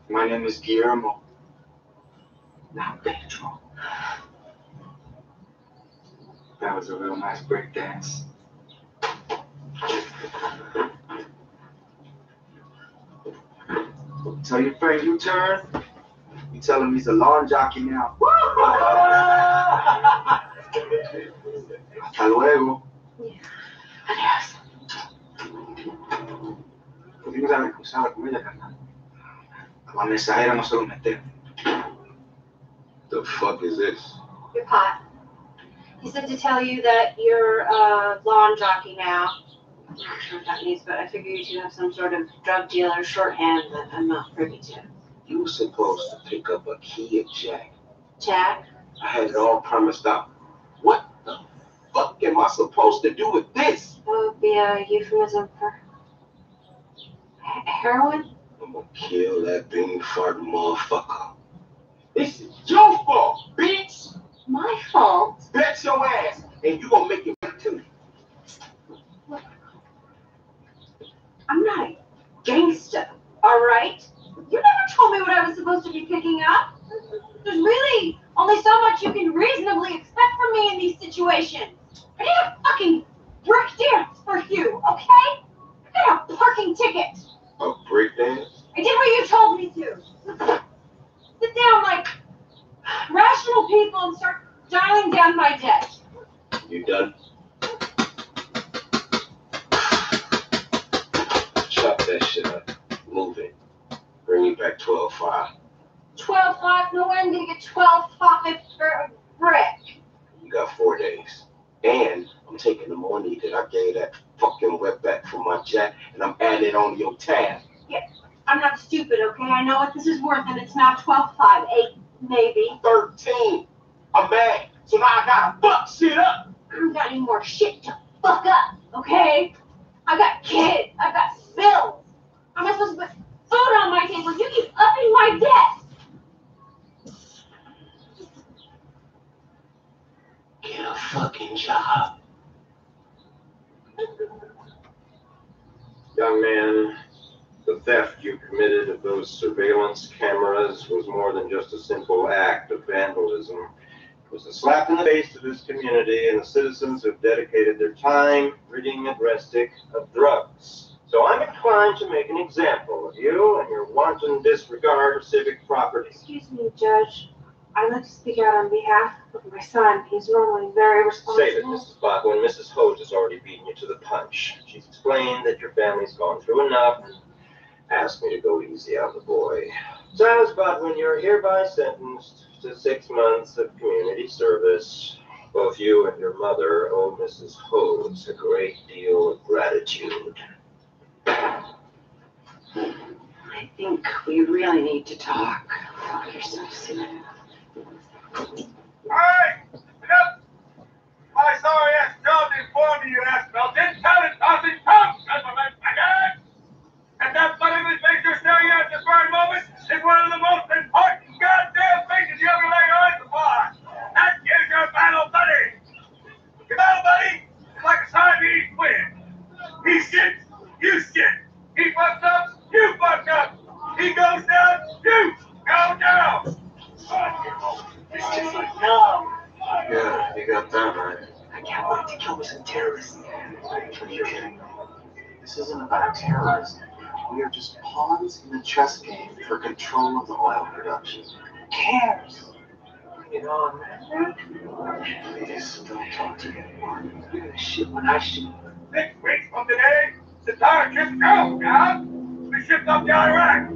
My name is Guillermo. Now Pedro. That was a real nice break dance. Tell your friend you turn. You tell him he's a lawn jockey now. Hasta luego. Adiós. Pudimos haber cruzado con ella, carnal. La mensajera no se lo mete. The fuck is this? Your pot. He said to tell you that you're a lawn jockey now. I'm not sure what that means, but I figure you two have some sort of drug dealer shorthand that I'm not privy to. You were supposed to pick up a key at Jack. Jack? I had it all promised up. What the fuck am I supposed to do with this? That would be a euphemism for heroin? I'm gonna kill that bean farting motherfucker. This is your fault, bitch! My fault? Bet your ass, and you gonna make it right too. I'm not a gangster, alright? You never told me what I was supposed to be picking up. There's really only so much you can reasonably expect from me in these situations. I did a fucking break dance for you, okay? I got a parking ticket. A break dance? I did what you told me to. Sit down like rational people and start dialing down my debt. You done? Chop that shit up. Move it. Bring me back 12-5. 12-5? No way I'm gonna get 12-5 for a brick. You got 4 days. And I'm taking the money that I gave that fucking wetback for my jack, and I'm adding it on your tab. Yeah, I'm not stupid, okay? I know what this is worth, and it's not 12-5, 8, maybe. 13. I'm mad, so now I gotta fuck shit up. I don't got any more shit to fuck up, okay? I got kids, I got bills. How am I supposed to put food on my table? You keep upping my debt. Get a fucking job. Young man, the theft you committed of those surveillance cameras was more than just a simple act of vandalism. It was a slap in the face to this community and the citizens who have dedicated their time ridding Restic of drugs. So I'm inclined to make an example of you and your wanton disregard of civic property. Excuse me, Judge. I'd like to speak out on behalf of my son. He's normally very responsible. Save it, Mrs. Botwin. Mrs. Hoge has already beaten you to the punch. She's explained that your family's gone through enough and asked me to go easy on the boy. Silas Botwin, you're hereby sentenced to 6 months of community service. Both you and your mother owe Mrs. Hoge a great deal of gratitude. I think we really need to talk. Oh, you're so silly. Alright! Yep! My sorry ass job to inform you, ass melted. Talent tossing tongue, gentlemen, again! And that funny face you're staring at this very moment is one of the most important goddamn faces you ever lay eyes upon. That is your battle buddy. Your battle buddy is like a Siamese twin. He sits, you sit. He fucks up, you fuck up. He goes down, you go down. It's just like, no. Yeah, you got that right. I can't wait to kill some terrorists. Are you kidding me? This isn't about terrorism. We are just pawns in the chess game for control of the oil production. Who cares? get on. Please don't talk to me anymore. You're gonna shit when I shoot. 6 weeks from today, the entire ship's out, guys. We shipped up to Iraq.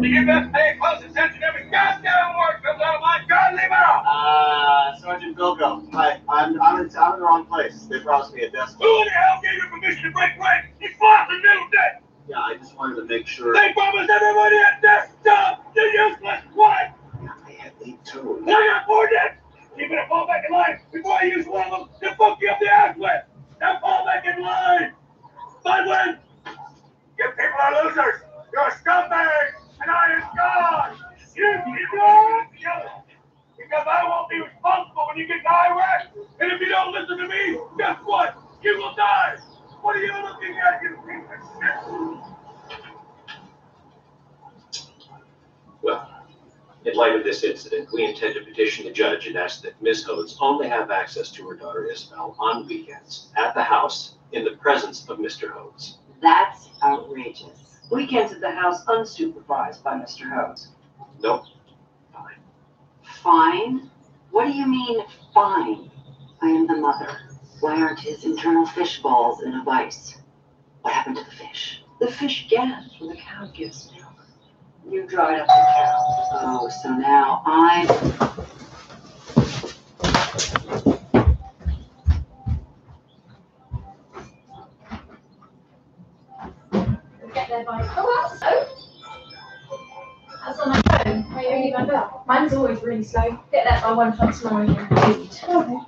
You best pay close attention to every goddamn word comes out of my godly mouth. Sergeant Bilko. Hi, I'm in the wrong place. They promised me a desk. Who the hell gave you permission to break rank? You fucking little dick! Yeah, I just wanted to make sure. They promised everybody a desk job! You useless what? I had 8 toes. I got 4 dicks! You better fall back in line before I use one of them to fuck you up the ass with! Now fall back in line! Budwin! You people are losers! You're scumbags! And I am God! You because I won't be responsible when you get to Iraq! And if you don't listen to me, guess what? You will die! What are you looking at, you piece of shit? Well, in light of this incident, we intend to petition the judge and ask that Ms. Hodes only have access to her daughter Isabel on weekends at the house in the presence of Mr. Hodes. That's outrageous. Weekends at the house unsupervised by Mr. Hodes. Nope. Fine? What do you mean, fine? I am the mother. Why aren't his internal fish balls in a vice? What happened to the fish? The fish gasped when the cow gives milk. You dried up the cow. Oh, so now I'm... Get there by... Oh, that's slow. That's on my phone. How are you going to Mine's always really slow. Get there by 1 o'clock tomorrow evening. Okay.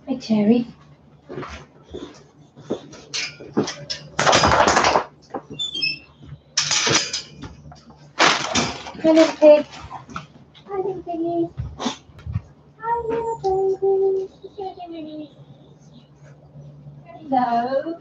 Hey, Terry. Hi, little pig. Hi, little piggy. Hi, little baby. Hello.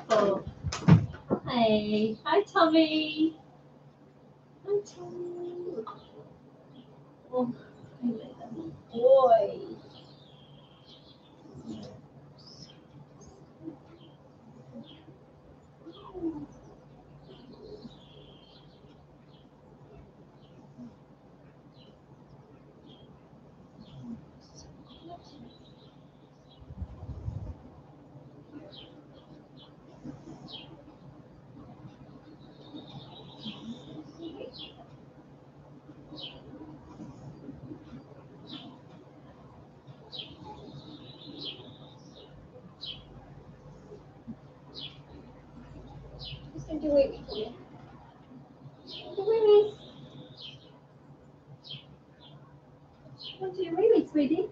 Oh, hi. Hi, Tommy. Hi, Tommy. Oh, hi, little boy. Can do it for you. Do it. Want to do it, sweetie?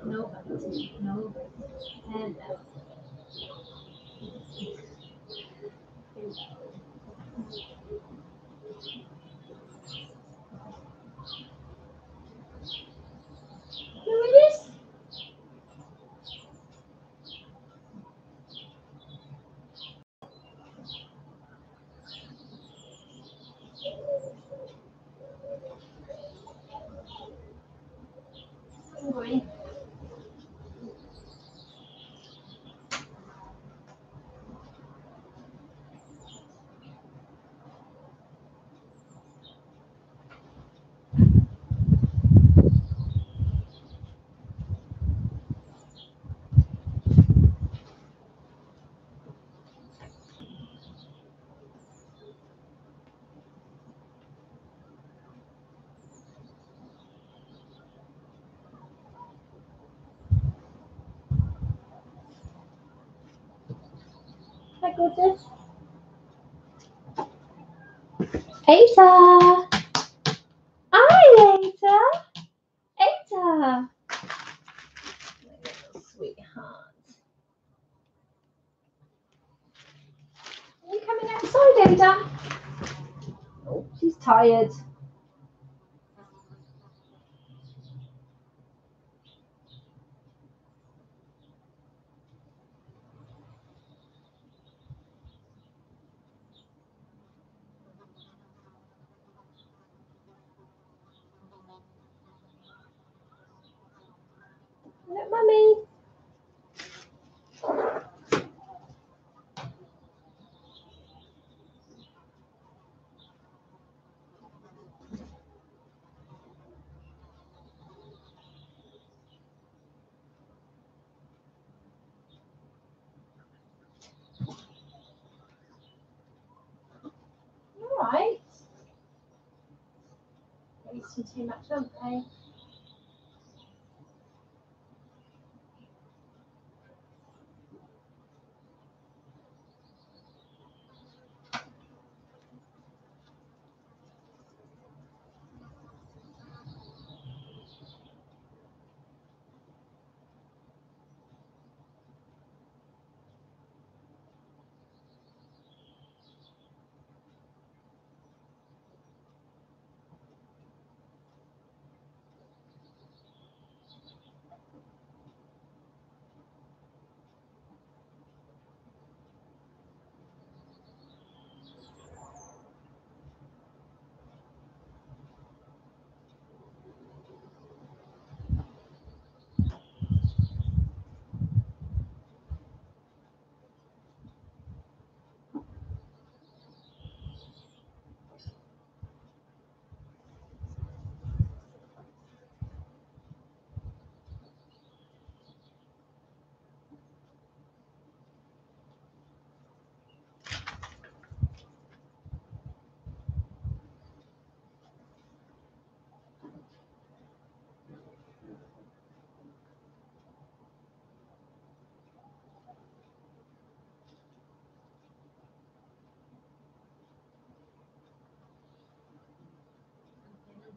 No, no. And hi, gorgeous. Ada. Hi, Ada. Ada. Sweetheart. Are you coming outside, Ada? Oh, she's tired. Look, Mummy. All right. Eating too much, don't they?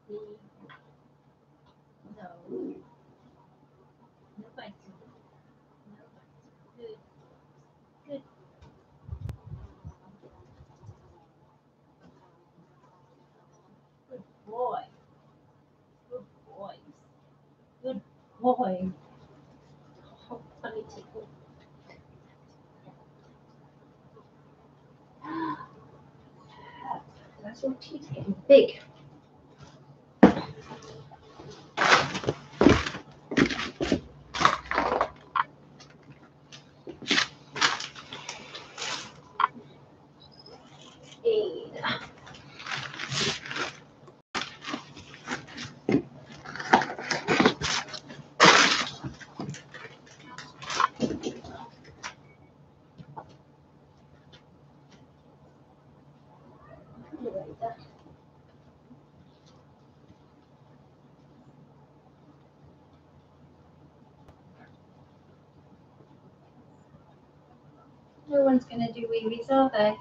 No. No biting. No biting. Good. Good. Good boy. Good boys. Good boy. Oh, funny tickle. That's your teeth getting big. Ada. No one's gonna do wee-wees, are they?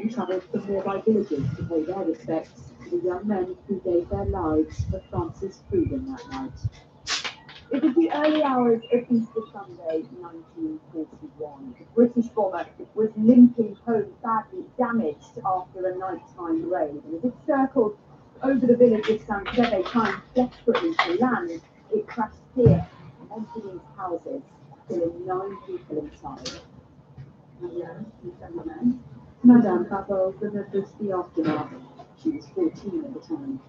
and travelled from nearby villages to pay their respects to the young men who gave their lives for France's freedom that night. It was the early hours of Easter Sunday, 1941. The British bomber was limping home badly damaged after a nighttime raid, and as it circled over the village of San Seve, trying desperately to land, it crashed here, emptying houses, killing 9 people inside. Madame Papa remembers the aftermath. She was 14 at the time.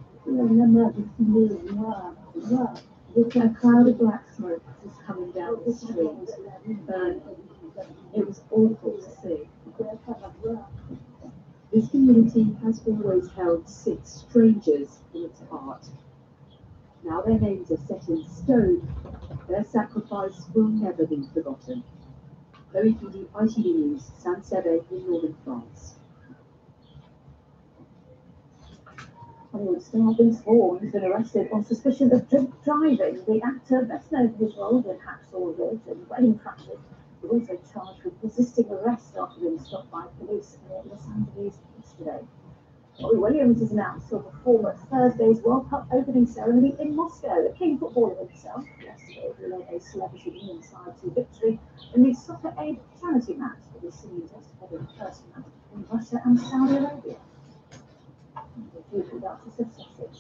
A cloud of black smoke was coming down the street, burning. It was awful to see. This community has always held 6 strangers in its heart. Now their names are set in stone. Their sacrifice will never be forgotten. OECD ITV News, San Seve in northern France. Hollywood star Vince Vaughn has been arrested on suspicion of drink driving. The actor, best known for his roles in Hacksaw Ridge and Wedding Crashers, was also charged with resisting arrest after being stopped by police near Los Angeles yesterday. Robbie Williams has announced he'll perform at Thursday's World Cup opening ceremony in Moscow. The king footballer himself yesterday led a celebrity England side to victory in the Soccer Aid charity match that was seen just ahead of the first match between Russia and Saudi Arabia. The Duke and Duchess of Sussex,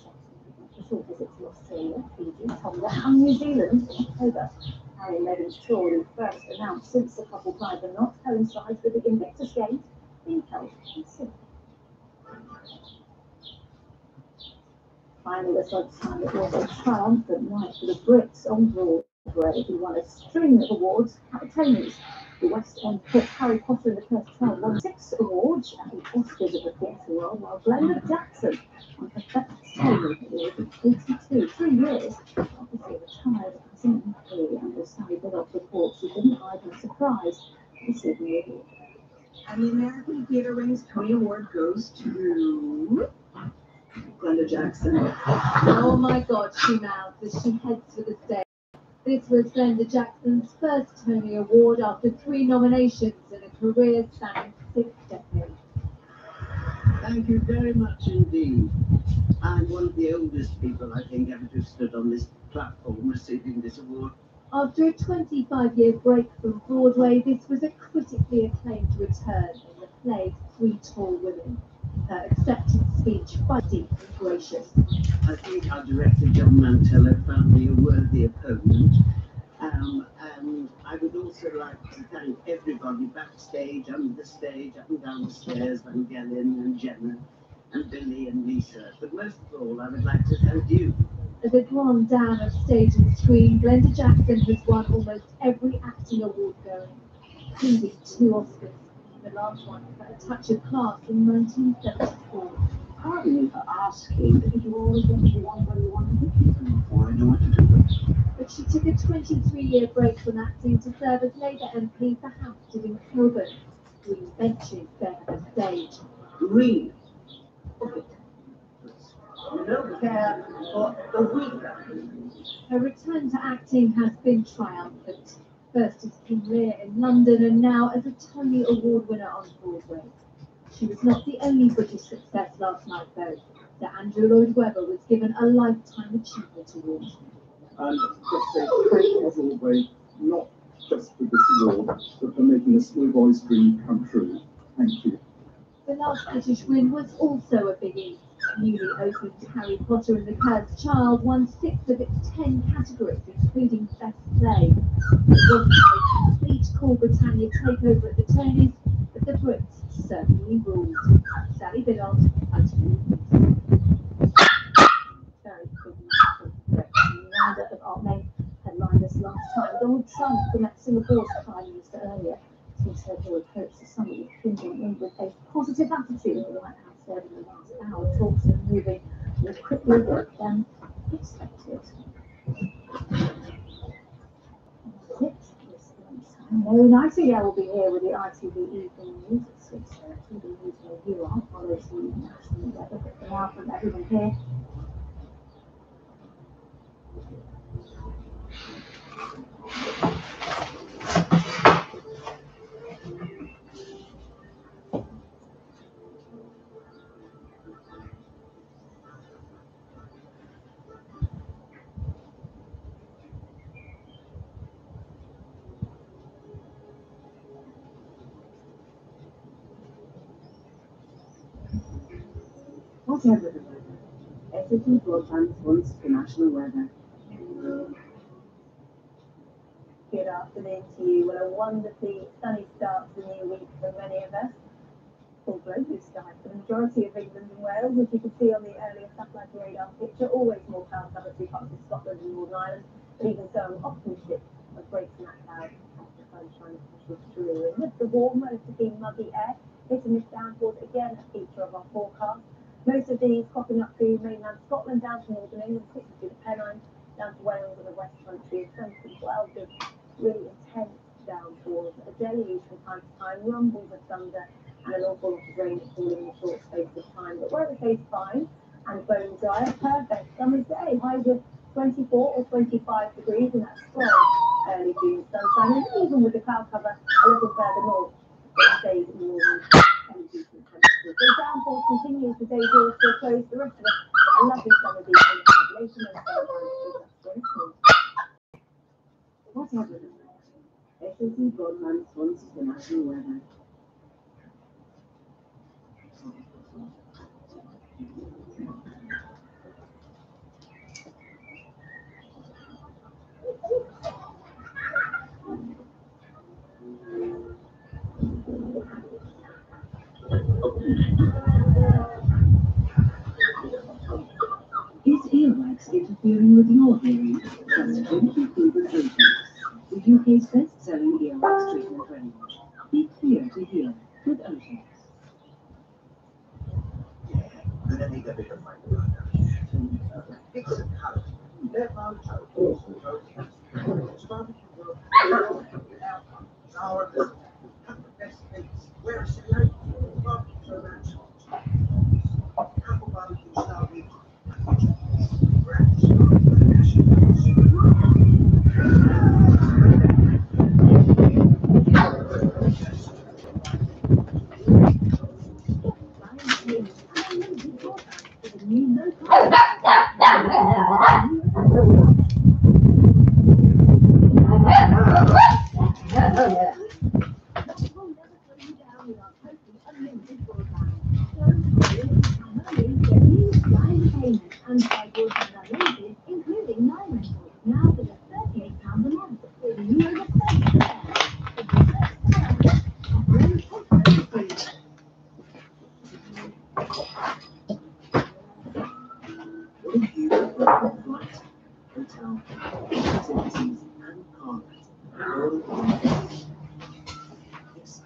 a short visit to Australia, Fiji, Tonga and New Zealand in October. Harry and Meghan's tour, who first announced since the couple tied the knot, coincides with the Invictus Games being held in Sydney. Finally, this time it was a triumphant night for the Brits on Broadway, who won a string of awards at the Tonys. The West End hit Harry Potter and the Cursed Child won 6 awards at the Oscars of the theatre world, while Glenda Jackson won her first Tony at the age of 82, 3 years after she retired as an MP, and as Sally Biddulph reports, she didn't hide her surprise at the Sydney Award. And the American Theatre Wing's Tony Award goes to Glenda Jackson. Oh my God, she mouthed as she heads for the stage. This was Glenda Jackson's first Tony Award after 3 nominations in a career spanning 6 decades. Thank you very much indeed. I'm one of the oldest people, I think, ever to stood on this platform receiving this award. After a 25-year break from Broadway, this was a critically acclaimed return in the play 3 Tall Women. Her acceptance speech feisty and gracious. I think our director, John Mantello, found me a worthy opponent. And I would also would like to thank everybody backstage, under the stage, up and down the stairs, Vangelis and Gemma and Billy and Lisa. But most of all, I would like to thank you. As a grand dame of stage and screen, Glenda Jackson has won almost every acting award going, including 2 Oscars. The last one for A Touch of Class in 1974. Pardon me for asking, did you always want to be one when you wanted to be? Before I knew what to do. But she took a 23-year break from acting to serve as Labour MP for Hampstead and Kilburn. Green benches there at the stage. Green. Okay. You don't care for the weaker. Her return to acting has been triumphant. First as King Lear in London and now as a Tony Award winner on Broadway. She was not the only British success last night though. Sir Andrew Lloyd Webber was given a Lifetime Achievement Award. And just say thank you as always, not just for this award, but for making a small boy's dream come true. Thank you. The last British win was also a biggie. Newly opened Harry Potter and the Cursed Child won 6 of its 10 categories, including Best Play. It wasn't a complete Cool Britannia takeover at the Tonys, but the Brits certainly ruled. Sally Biddle, very good roundup of art men headlined us last time. Donald Trump, who met Singapore's Prime Minister earlier, he said he would hope the summit would continue with a positive attitude. The White House said in the last hour talks are moving more quickly than expected. Mary Nightingale will be here with the ITV Evening News at 6:30. The news where you are follows the national weather, but for now, from everyone here. Whatever the weather, SAP Broadband wants the national weather. Good afternoon to you. Well, a wonderfully sunny start to the new week for many of us. Full blue sky for the majority of England and Wales, as you can see on the earlier satellite radar picture. Always more cloud cover through parts of Scotland and Northern Ireland, but even so, I'm optimistic of breaks in that cloud as the sunshine pushes through. And with the warm, relatively muggy air, hit and miss downpours again a feature of our forecast. Most of these cropping up through mainland Scotland, down to northern England, quickly through the Pennines, down to Wales and the West Country, and some as well, with really intense downpours, a deluge from time to time, rumbles of thunder, and an awful lot of rain falling in a short space of time. But weather stays fine and bone dry, a perfect summer's day, highs of 24 or 25 degrees, and that's strong early June sunshine, and even with the cloud cover a little further north, it stays more than 10 decent temperatures. The downpours continue as the day draws to a close. The rest of it, a lovely summer evening, later no sunshine, very small. Whatever the weather, SAP Broadband wants the national weather. Is earwax interfering with your hearing? Trust clinically proven Rosepups, the UK's best-selling earwax treatment range. Be clear to hear with Rosepups. Gonna need a bit of my blood. Fix it out. Let out totals. Started to work. Our business. Best things. Where's the light? Well, so that's couple barbecue style meat. Including 9 rentals, now for just £38 a month.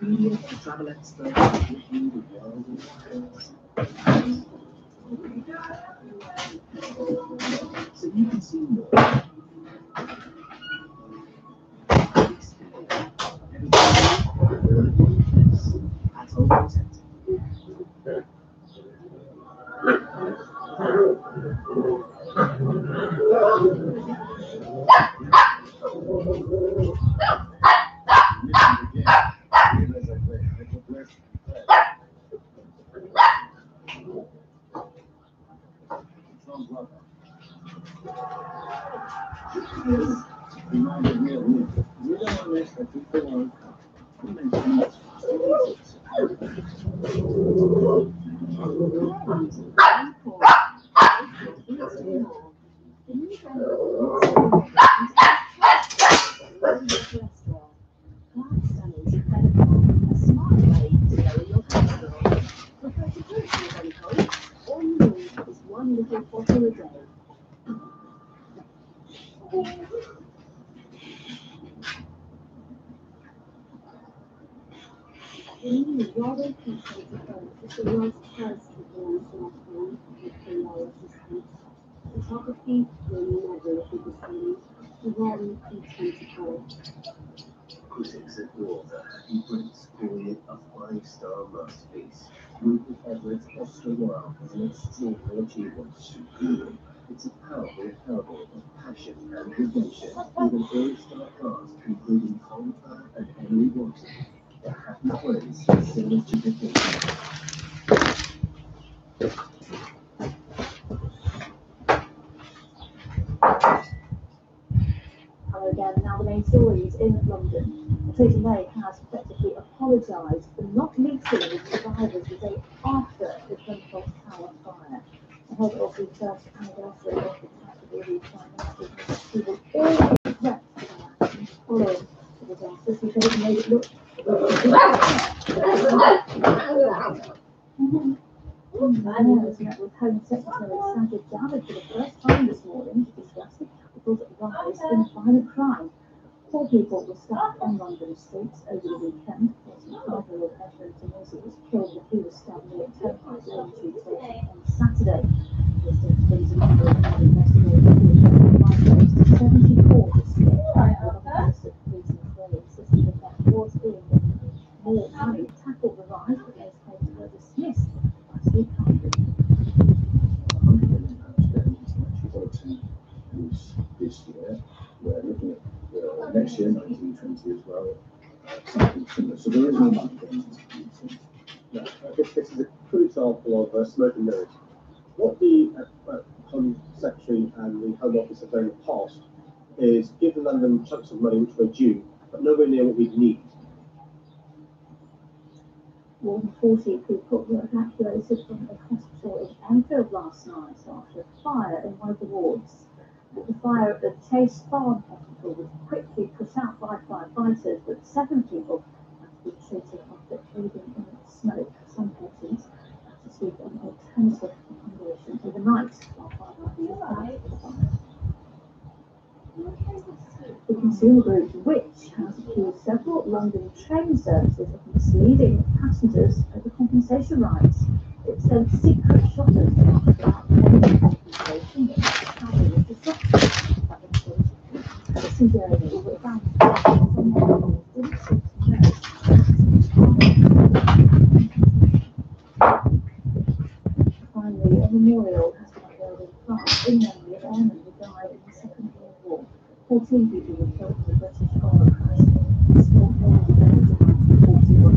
Expedia for travel experts give you the world of wonders. So you can see more. That's all content. One little bottle a day. Rather appreciate the phone is the world's first performance smartphone with AI assistance. Photography will never be the same. Very intensified. Critics adore the Happy Prince, calling it a five-star masterpiece. Rupert Everett's Oscar Wilde was an extraordinary achievement. Superb. It's a powerful parable of passion and redemption, with an all-star cast including Colin Farrell and Emily Watson. The Happy Prince is similar to the film. Hello again. Now the main story is in London. Theresa May has effectively apologised for not meeting with survivors the day after the Grenfell Tower fire. Ahead of the first anniversary of the tragedy, the Prime Minister he will all regret the action following the disaster. She said it made it look Mayors met with Home Secretary Sajid Javid for the first time this morning to discuss the capital's rise in violent crime. 4 people were stabbed on London streets over the weekend. 45-year-old Edmund Tunisia was killed when he was stabbed near Turnpike Lane Tube Station on Saturday. This brings a number of more investigators to 74 this year. The Minister for Police and Crime insisted that that was being more money to tackle the rise, but those claims were dismissed by State Council. £100 million going into actually policy this year. We're looking at next year, 1920 as well, something similar. So there is more money going into policing. No, this is a true example of smoke and mirrors. What the Home Secretary and the Home Office have done in the past is given London chunks of money which were due, but nowhere near what we need. More than 40 people were evacuated from a hospital in Enfield last night after a fire in one of the wards. The fire at the Chase Farm Hospital was quickly put out by firefighters, but 7 people had to be treated after breathing in smoke. Some patients had to sleep on alternative accommodation overnight while firefighters fight the fire. The consumer group Which has accused several London train services of misleading passengers over compensation rights. It sent secret shoppers without paying compensation when travel was disrupted. That includes passenger who were found didn't seem to know. Finally, a memorial has been held in France in memory of airmen who died in the Second World War. 14 people were killed in the British bomber crash. The small village of 41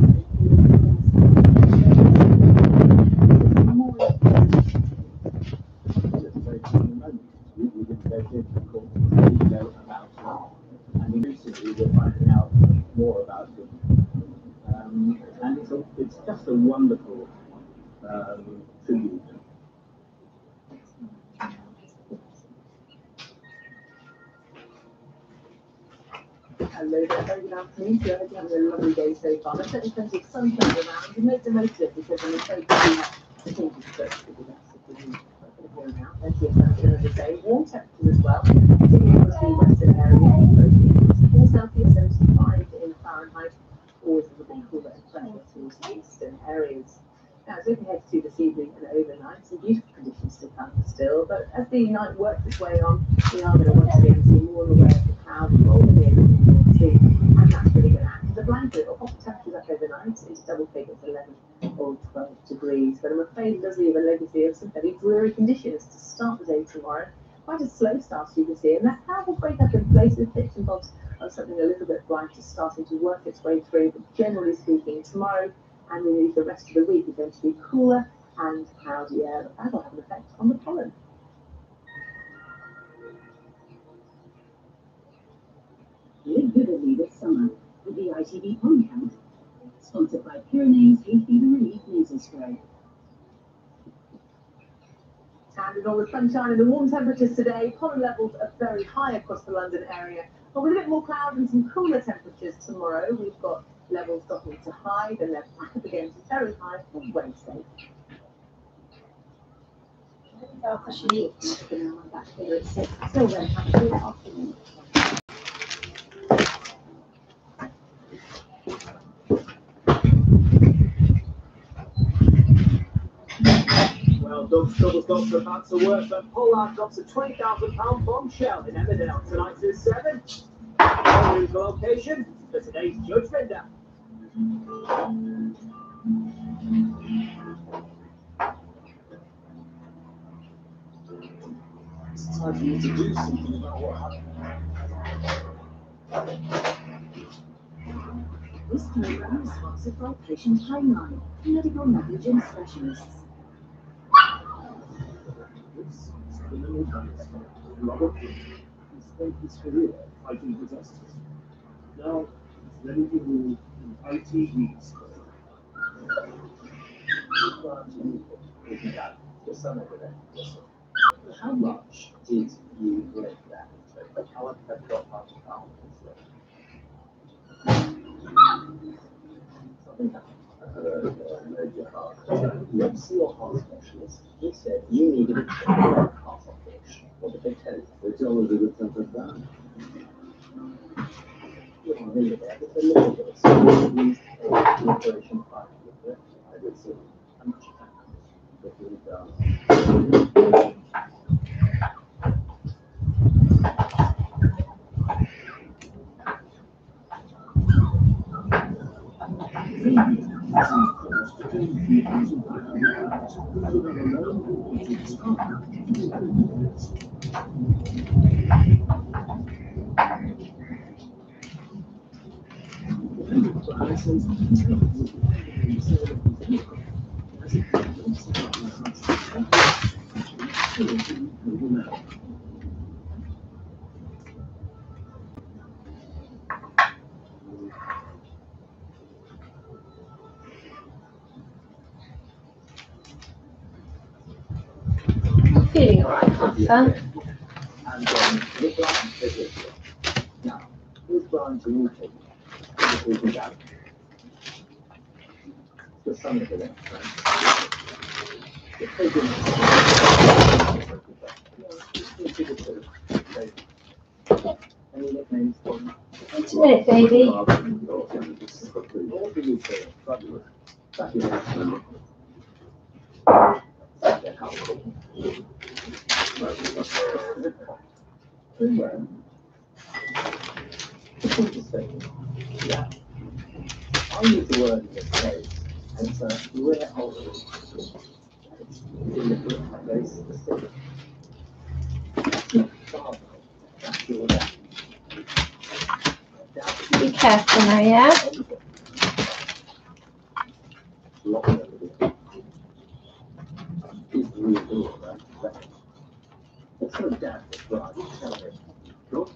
It's a very common moment. We've investigated, of course, we know about it, and increasingly we're finding out more about it. And it's just a wonderful tribute. Hello there, very good afternoon to you. I hope you're having a lovely day so far. There's certainly plenty of sunshine around, and make the most of it because I'm afraid we have the changes to the rest of the week. Here now, plenty of sunshine as I say, warm temperatures as well, particularly across the western area. 4 Celsius, 75 in Fahrenheit. always a little bit cooler and fresher towards the eastern areas. Now, as we head to this evening and overnight, some beautiful conditions to come still, but as the night works its way on, we are going to once again see more and more of the clouds rolling in the North Sea, and that's really going to act as a blanket. We'll pop the temperatures up overnight into double figures, 11 or 12 degrees, but I'm afraid it does leave a legacy of some very dreary conditions to start the day tomorrow. Quite a slow start, as you can see, and that cloud will break up in places, bits and bobs of something a little bit brighter starting to work its way through, but generally speaking, tomorrow and indeed the rest of the week is going to be cooler and cloudier. That will have an effect on the pollen. Live vividly this summer with the ITV Pollen Count, sponsored by Pyrenees Hay Fever Relief Nasal Spray. And with all the sunshine and the warm temperatures today, pollen levels are very high across the London area. But with a bit more cloud and some cooler temperatures tomorrow, we've got levels dropping to high, then they're back up again to very high on Wednesday. Back here at 6. Still very happy this afternoon. Well, Doug's double stocks are about to work, but Pollard drops a £20,000 bombshell in Emmerdale tonight at 7. The location for today's judgment day. It's time for you to do something about what happened. This program is sponsored by Patient Hotline, medical negligence specialists. This is criminal gangster, Robert King, who spent his career fighting disasters. Now, he's ready to rule in ITV's The son of it. How much Did you break that? How much have got £1,000? Something happened. Major heart. Went to your heart specialist. He said you needed a heart operation. What did they tell you? they tell us a good tempered down. You're on a millionaire. It's a little bit. So you used the operation 5 years. I did so. How much of that? $50,000. Feeling alright, son. And Nick Ryan says this. Now, who's Brian to you take? Who's his dad? The son of the left, right? The taking any nicknames for him? Wait a minute, baby. What do you say? Fabulous. Fabulous. Yeah. I use the word in this case, and it's a rare alteration. It's in the book, very specific. That's not father, that's your dad. Be careful now, yeah? What's your dad right? Tell me. Good.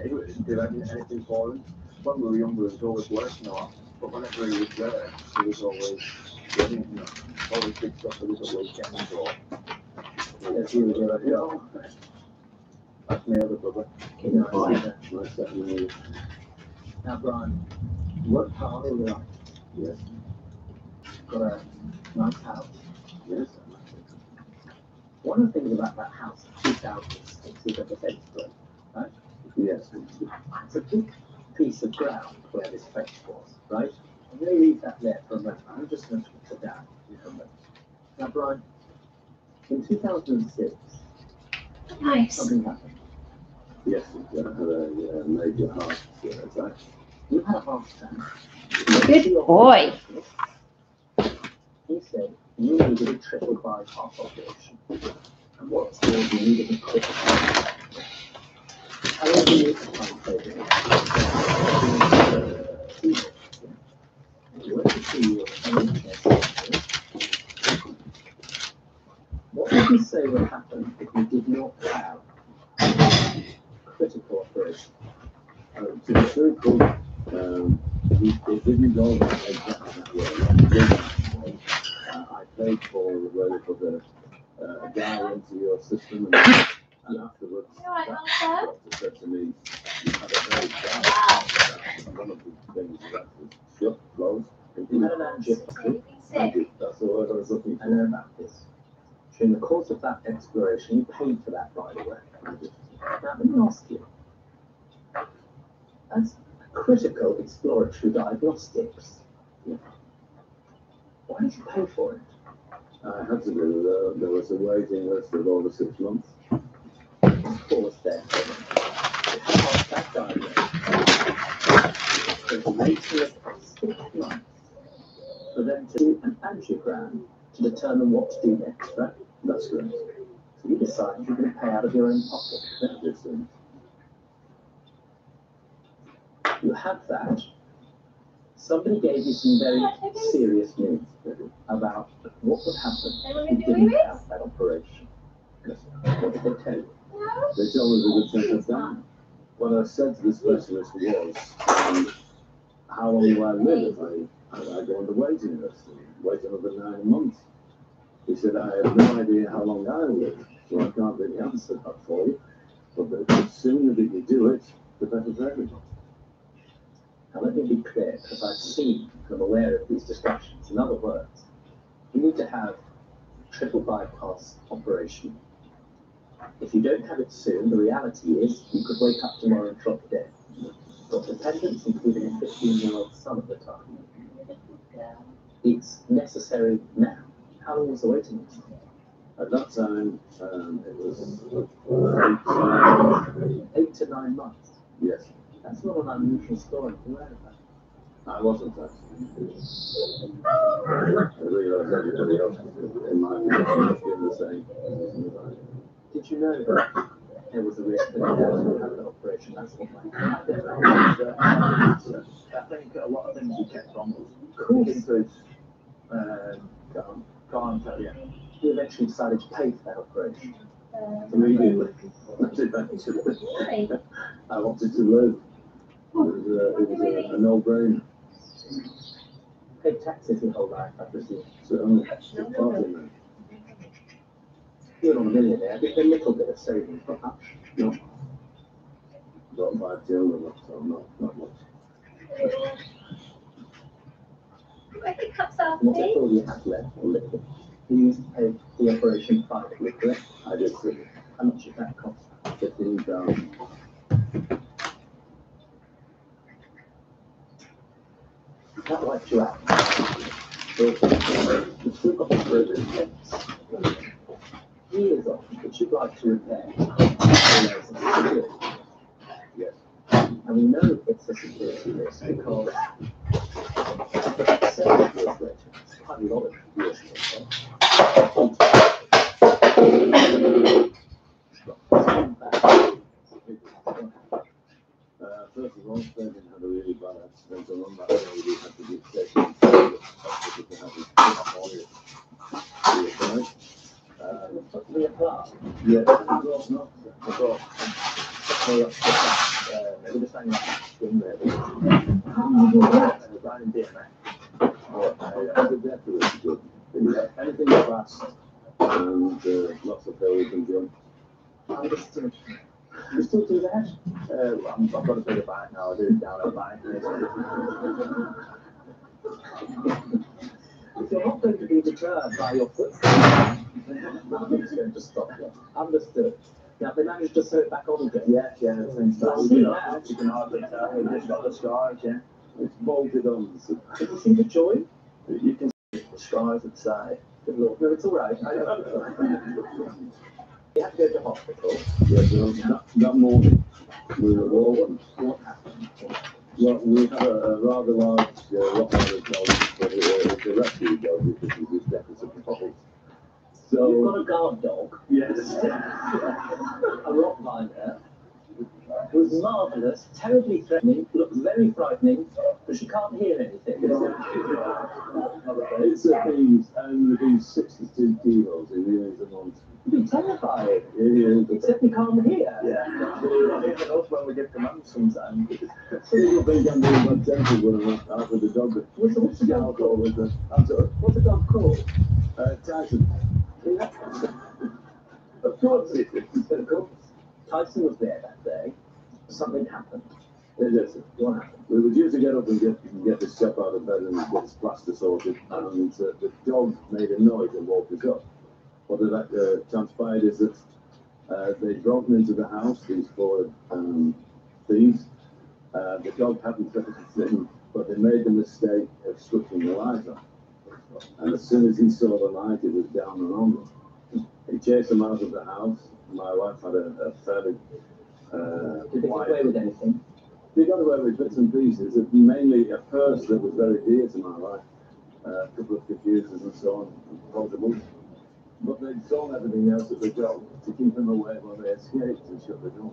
He didn't do anything for him. When we were younger, it was always working a lot. But whenever he was there, he was always getting, always big stuff. There was a weekend or. Yes, he was there. Yeah. That's my other brother. Now, Brian, you worked hard all your life. Yes. Got a nice house. Yes. One of the things about that house, 2006, is that the fence broke, right? Yes. It's a big piece of ground where this fence was, right? I'm going to leave that there for a moment. I'm just going to talk to Dan for a moment. Now, Brian, in 2006, Nice. something happened. Yes, I had a major heart attack. You had a heart attack. Good boy. He said you needed a triple bypass operation. And what's more, you needed a quick heart. How long do you need to time taking? You went to see your NHS. What would you say would happen if you did not have critical operation? To be truthful, it didn't go exactly that way. I paid for the way for the dial into your system, and afterwards, the doctor said to me, "You had a very bad." One of the things that was shut, closed. You had an angioplasty. That's all I was looking for. I know about this. During the course of that exploration, you paid for that, by the way. Now, let me ask you. As critical exploratory diagnostics, why did you pay for it? I had to do. There was a waiting list of over 6 months. Pause there. That diagnosis. There's a waiting list of 6 months for them to do an angiogram to determine what to do next, right? That's correct. So you decide you're going to pay out of your own pocket. That makes sense. You have that. Somebody gave you some very serious news about what would happen if you didn't have that operation. What did they tell you? They told me they would take us down. What I said to the specialist was, how long do I live if I go on the waiting list and wait another 9 months? He said, I have no idea how long I live, so I can't really answer that for you. But the sooner that you do it, the better for everyone. Now let me be clear, because I've seen and I'm aware of these discussions. In other words, you need to have a triple bypass operation. If you don't have it soon, the reality is you could wake up tomorrow and drop dead. Got dependents, including a 15-year-old son at the time. It's necessary now. How long was the waiting list? At that time, it was 8 to 9 months. Yes. That's not an unusual story. Where is that? I wasn't actually. I realised everybody else in my position was doing the same. Did you know that there was a risk that you would have an operation? That's what I think a lot of things you kept on includes can't tell you. You eventually decided to pay for that operation. Immediately. I did that. I wanted to live. It was a no-brainer. Paid taxes your whole life, I presume. So, you're not a millionaire, but a little bit of savings, not much. No. Got 5 children, so not much. What's all you have left for liquid? You used to pay the operation privately, correct? I did see. How much did that cost? 15,000. That wiped you out. So, you've still got the broken fence. Years on, which you'd like to repair. Yes. And we know it's a security risk because it's quite a lot of risk. First of all, they didn't have a really bad accident on that day. We had to be taken to the hospital to have it reapplied. Yeah, it was not. Maybe the same swim there. Brian did, man. I did that really good. Anything fast and lots of hills and jump. Understood. You still do that? I've got a bigger bike now. I do it down at bike. If you're not going to be deterred by your footsteps, nothing's going to stop you. Understood. Now they managed to sew it back on again. Yeah, things like See now. you can hardly tell. We've just got the scars, yeah. It's bolted on. Did you see the joy? You can see the scars at the side. Good Lord, no, it's all right. You have to go to hospital. Yes, that morning we were all. What happened? Well, we had a rather large Rottweiler dog, but it's a rescue dog because he was deficit of bottles. So you've got a guard dog. Yes. A Rottweiler. Was marvellous, terribly threatening, looked very frightening, but she can't hear anything. It's a beast, and the beast 62 kilos. It really is a monster. It'd be terrifying. It is. Except we can't hear. Yeah. That's when we get commands sometimes. People think I'm being bad tempered when I'm out with the dog. What's the dog called? What's the dog called? Tyson. Of course it is. Of course. Tyson was there that day. Something happened. Yes, what happened? We were due to get up and get this chap out of bed and get his plaster sorted, and the dog made a noise and woke us up. What had transpired is that they'd broken into the house, these four thieves. The dog hadn't got anything, but they made the mistake of switching the light on. And as soon as he saw the light, it was down and on them. He chased them out of the house. My wife had a fairly did they get away with anything? They got away with bits and pieces, mainly a purse that was very dear to my wife, a couple of computers and so on, portables. But they'd thrown everything else at the dog to keep them away while they escaped and shut the door.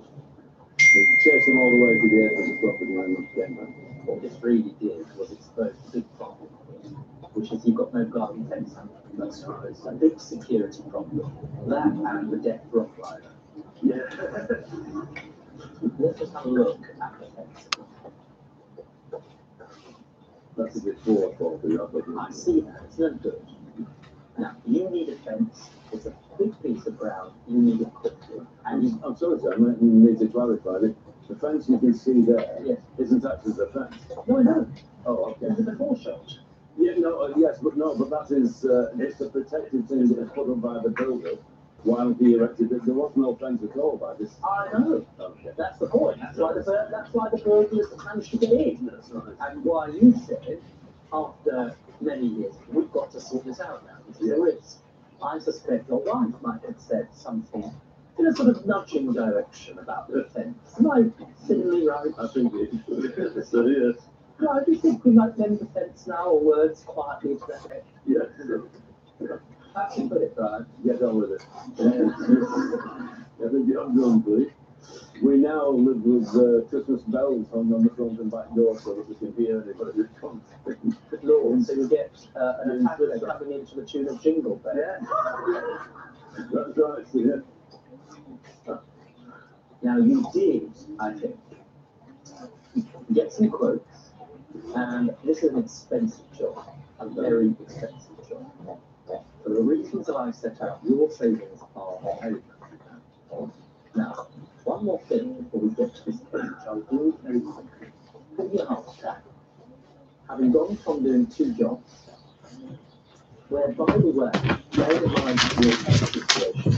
They chased them all the way to the edge of the property and they came back. What this really did was expose the big problem, which is you've got no garden fence. That's right. It's a big security problem. That and the deaf Rottweiler. Yeah. Let's just have a look at the fence. That's a bit for you. I see that. It's no good. Now, you need a fence. It's a big piece of ground. You need it quickly. And I'm sorry, sir. I need to clarify that the fence you can see there isn't actually the fence. No, no. Oh, okay. It's a before shot. Yeah, no, yes, but that is, it's a protective thing that was put up by the builder while he erected it. There was no fence at all by this. I know. Okay. That's the point. That's why the burglars managed to get in. That's right. And why you said, after many years, we've got to sort this out now, because there is. I suspect your wife might have said something in a sort of nudging direction about the fence. Am I silly, right? I think it is. So, yes. No, do you think we might mend the fence now, or words quietly to that effect? Yeah. Actually put it right. Get on with it. I think you're done, please. We now live with Christmas bells hung on the front and back door so that we can hear anybody that comes. Lord, so you get an attacker coming into the tune of Jingle Bell. Yeah. That's right, yeah. Now you did, I think, get some quotes, and this is an expensive job, a very expensive job. For the reasons that I set out, your savings are very much. Now, one more thing before we get to this page, I'll do very quickly. Put your heart down. Having gone from doing two jobs, where, by the way, bear in mind your situation,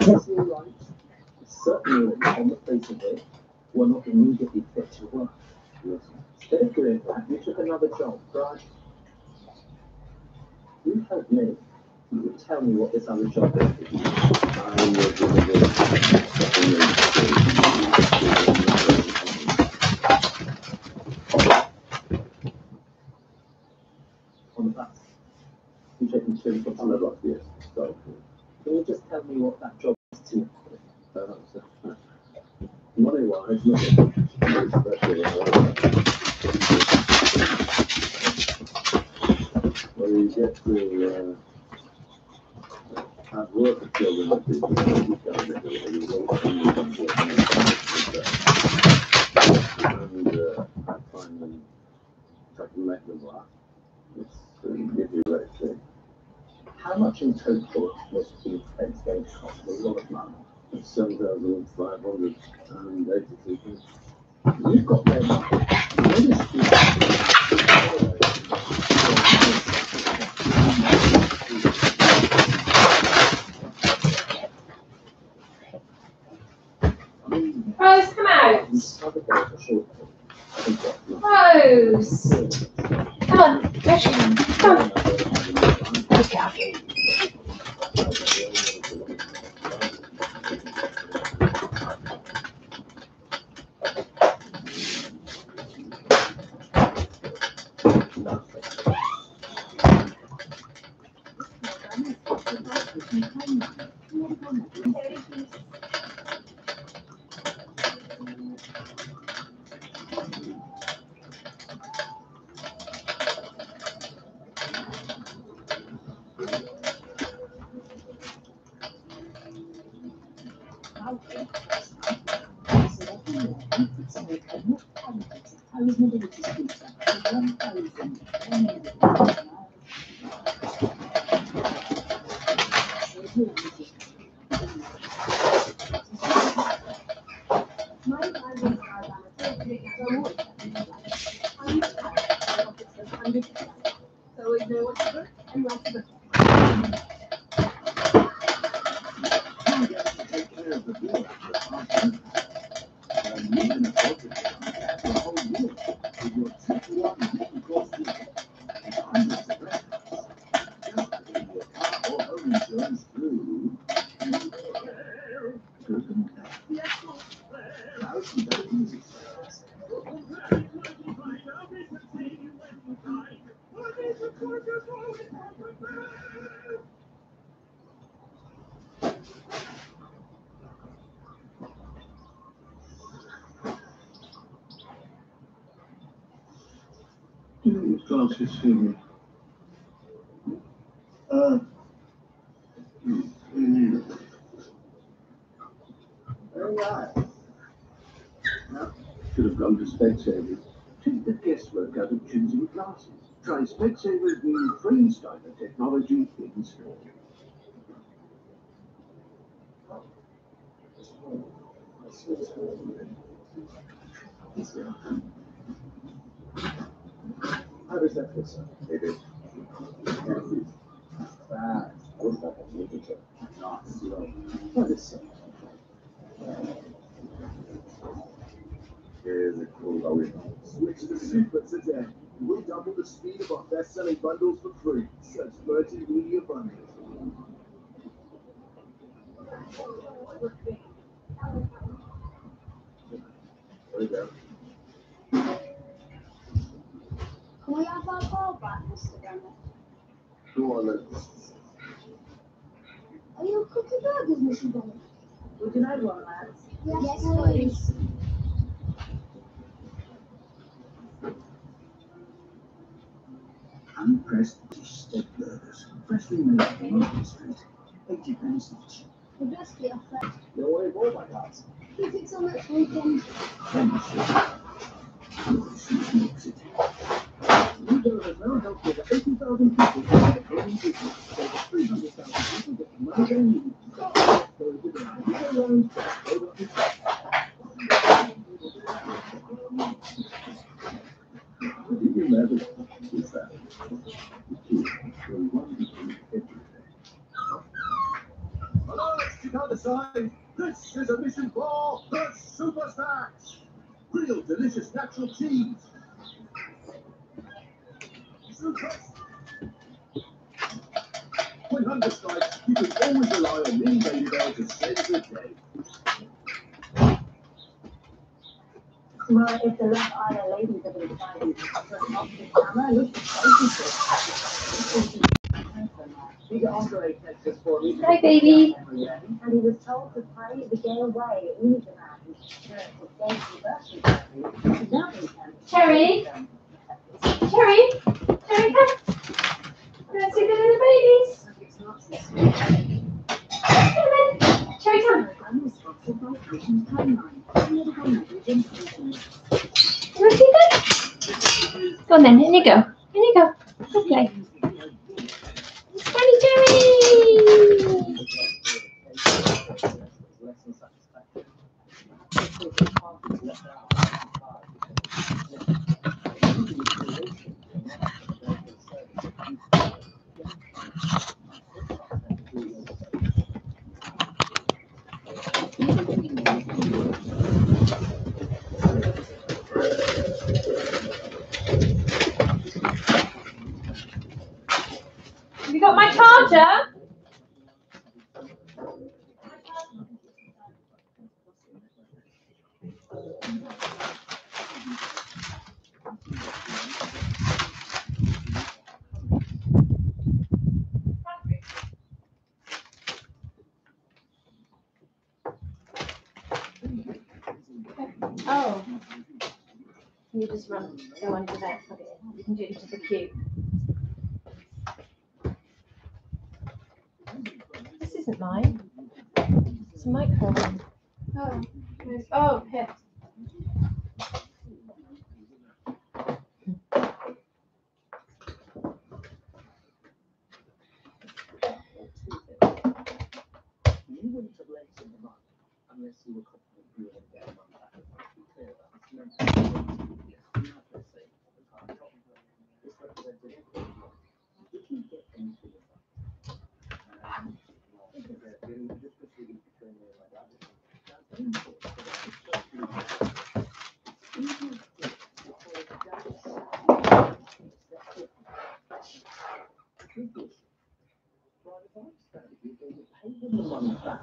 personal rights, certainly on the face of it, were not immediately fit to work. Instead of doing that, you took another job, right? You helped me. You would tell me what this other job is. On the bus. You take me to on the bus, yes. So, can you just tell me what that job is to you? Money-wise, nothing well, you get to have work with children with people and I find them, try to make them laugh. It's give you a great thing. How much in total was the expense going to cost? A lot of money. 7,582 pounds. You've got their money. Rose! Come on, Rich, come on. Good girl. Do you know what glasses for me? Very nice. Now, should have gone to Specsavers. Take the guesswork out of choosing glasses. Try Specsavers' new Free-Styler technology in store. How does that feel, sir? It is. Fast. What about the literature? Not slow. What is it? Here's a cool going. Switch to Super today. We'll double the speed of our best-selling bundles for free. Search Virgin Media Bundles. There we go. Can we have our ball back, Mr. Bennett? Go on, let's. Are you cooking burgers, Mr. Bennett? Would you like one, lads? Yes, please. Unpressed steak burgers. Freshly made from Market Street. 80 pence each. The biscuit off that. You want more, my guys? Is it so much weekend? New donors now help over 80,000 people to their own business. Over 300,000 people get the money they need. So if you're going to get around, go up your What did you never do that? The kids will wonderful everything. Alert! Check out the sign. This is a mission for the Super Snacks. Real delicious natural cheese. When hunger strikes, you can always rely on Mini Baby Bell to save the day. Well, if the left eye ladies are going to find you, turn off the camera, look at the Andre texted us for me. Hi, baby. And he was told to pray the gay away. We need to have his church to thank the birthday party. Cherry? Cherry? Cherry, come. Let's see the little babies. Come on. Cherry, come. You want to see that? Go on then, in you go. In you go. Go play. Smelly Cherry! Oh. You just go under there. You can do it to the cube. This isn't mine. It's a microphone. Oh. Oh, here. You wouldn't have lent him the money unless you were confident you were going to get the money back. To be clear about this, you this represented if you get anything of that. Just proceeding between me and my dad. That's very important. You can pay them the money back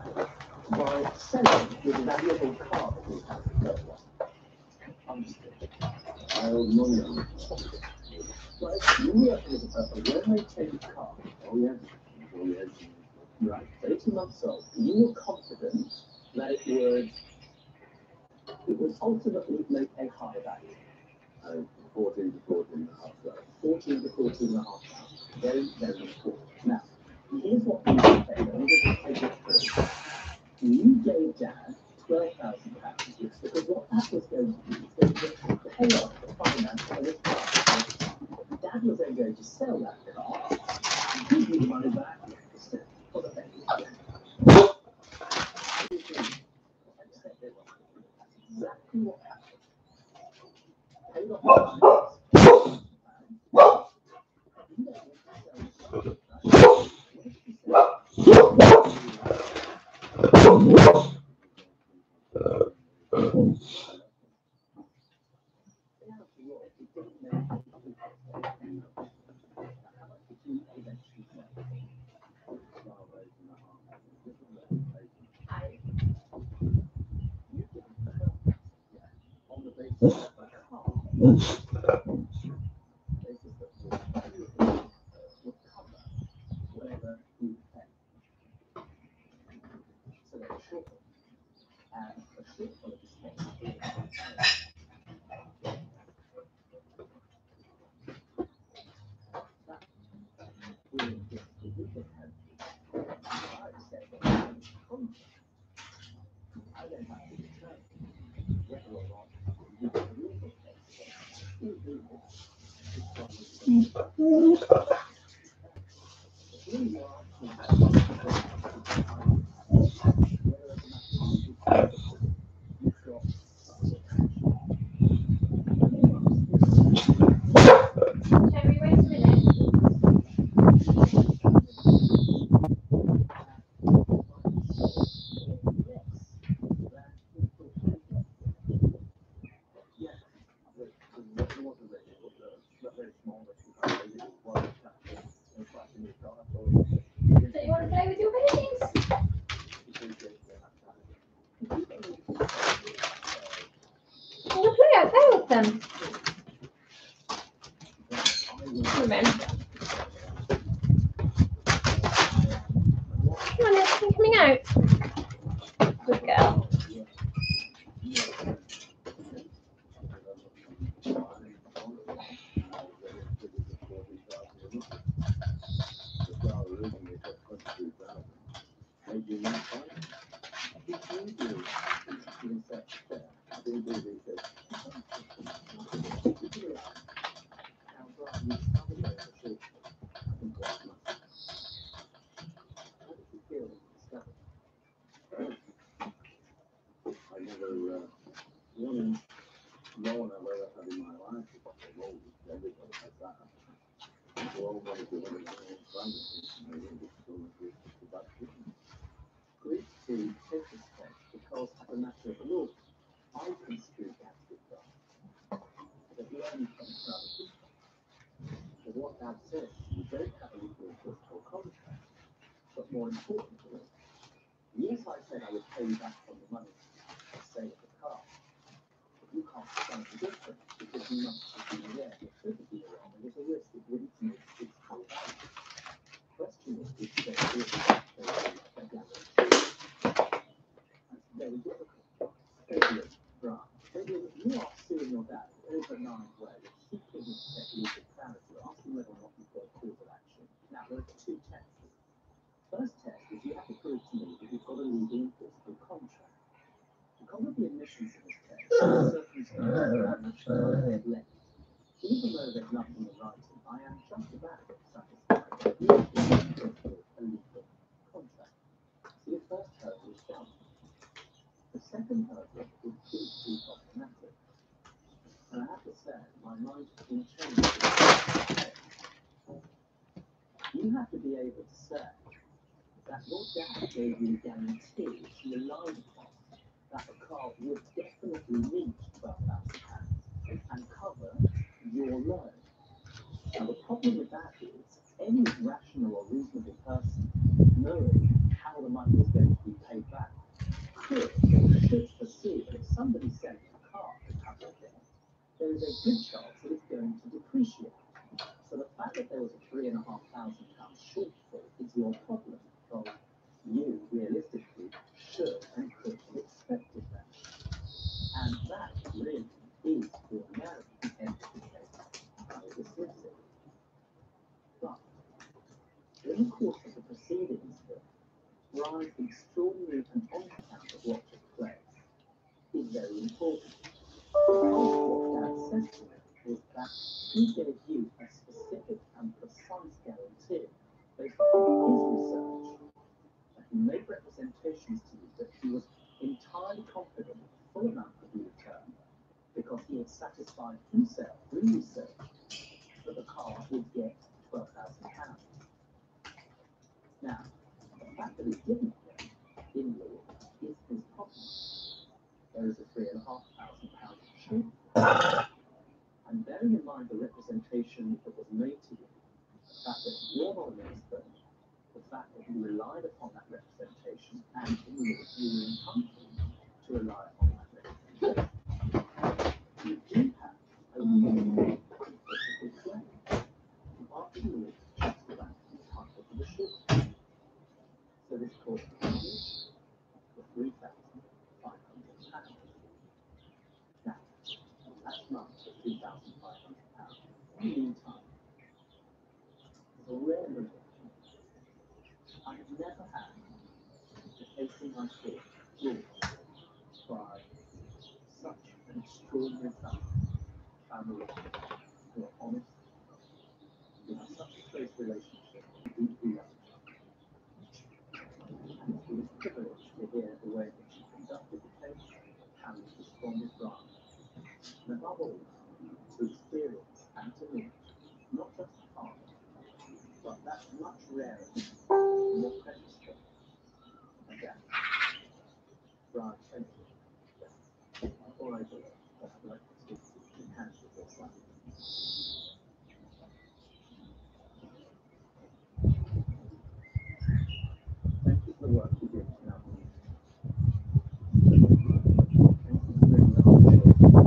by selling the valuable car that you have to go. Understood. I'll know you. Right, you reckon as a purpose, when they take the car, oh yes, right, 18 months old, you were confident that it would ultimately make a higher value. 14 to 14 and a half. 14 to 14 and a half. Very, very important. Now, here's what you can take. I'm going to take it through. You gave Dad £12,000, because what that was going to do is going to pay off the finance for this car. Dad was then going to sell that car and give you the money back for the penny. Exactly what happened. Paid off the You are suing your dad over 9 ways. He couldn't get legal clarity. Asking whether or not you've got a cause of action. Now, there are 2 tests. First test is you have to prove to me that you've got a legal enforceable contract. Because of the admissions in this test, circumstances are much less. Even though there's nothing in writing, I am just about satisfied that you have a legal contract. So your first hurdle is done. The second hurdle would be problematic. And I have to say, my mind has been changed. You have to be able to say that your dad gave you a guarantee she relied upon that the car would definitely reach £12,000 and cover your loan. Now the problem with that is any rational or reasonable person knowing how the money is going to be paid back could or should foresee that if somebody sent a car to cover debt, there is a good chance that it's going to depreciate. So the fact that there was a £3,500 shortfall is your problem, because you realistically should and could have expected that. And that really is ordinary the end of the case. I will dismiss it. But in the course of the proceedings here, Brian's extraordinary and honest account of what took place is very important. Because what Dad says to me is that he gave you a specific and precise guarantee based on his research. That he made representations to you that he was entirely confident that the full amount could be returned because he had satisfied himself through research that the car would get £12,000. Now, the fact that it didn't get in law is his problem. There is a £3,500 shortfall. And bearing in mind the representation that was made to you, the fact that you're not an expert, the fact that you relied upon that representation, and in which you were encouraged to rely upon that representation, you do have a legal enforceable claim. You are in law just about entitled to the shortfall. So this court convicts for £3,500. Now, that's not for £3,500. In the meantime, there's a rare religion. I have never had the case in my court ruled by such an extraordinary family who are honest, who have such a close relationship, and deeply love each other. And it was a privilege to hear the way that she conducted the case, how she responded Brian, and above all, to experience and to meet not just a father, but that's much rarer, more precious thing. And that, Brian, thank you. Before I do it, I'd like to speak to the hands of your son. Thank you for the work you did in our community. Thank you for bringing the whole show together.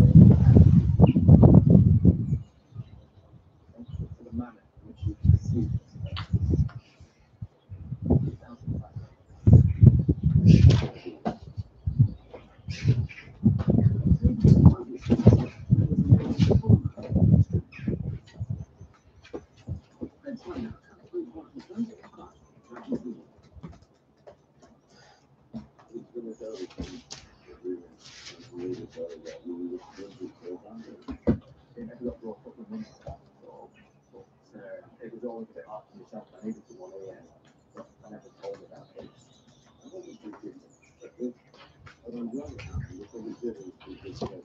Thank you for the manner in which you perceived this case. 2005. It was always a bit hard for myself. I needed to want to but I never told about it. I wasn't too good, but if I don't know how, you probably do it to this level.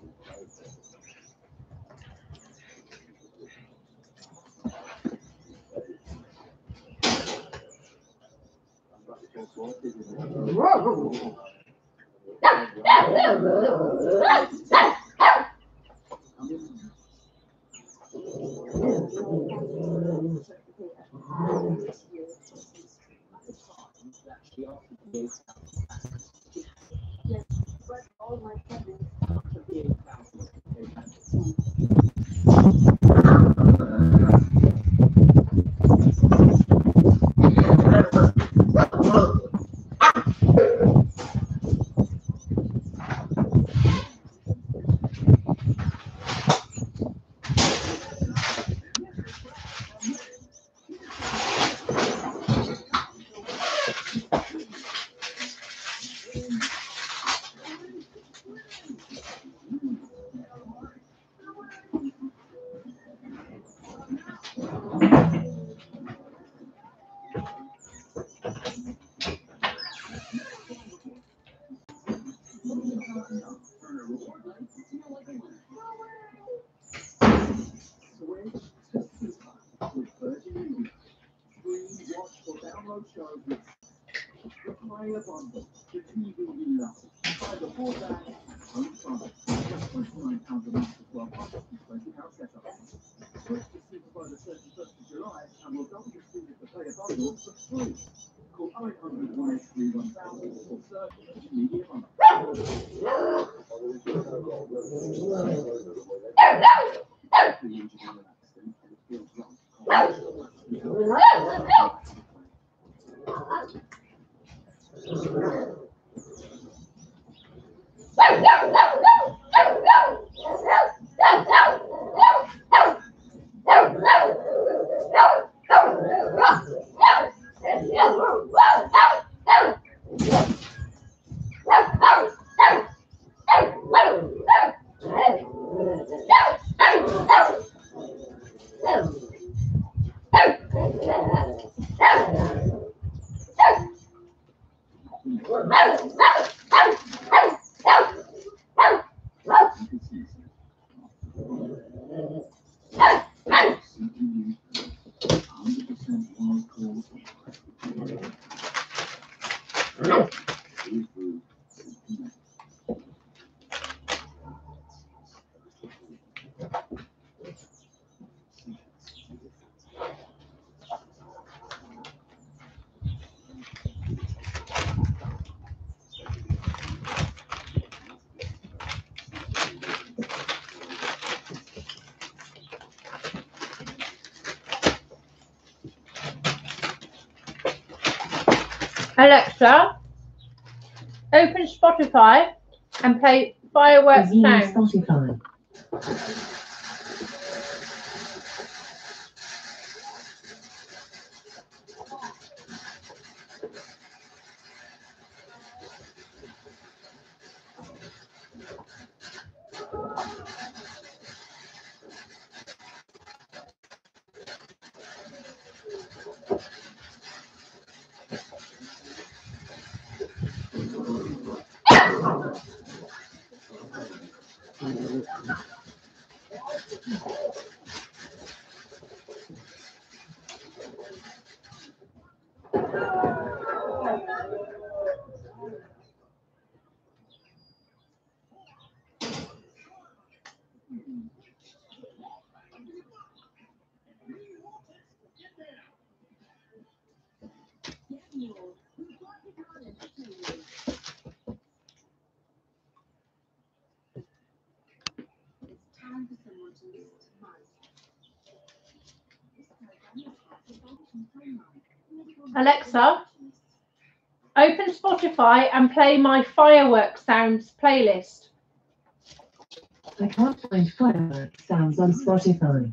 Yes, but all my friends to be 8,000. player bundle, the TV you love. Buy the broadband and home phone. Just £29 a month for 12 months and £20 setup. Switch to Super by the 31st of July and we'll double your speed of the player bundle for free. Call 0800 183 1000 or search for Media Bundle. Alexa, open Spotify and play Fireworks Sound. Spotify. Alexa, open Spotify and play my Fireworks Sounds playlist. I can't find Fireworks Sounds on Spotify.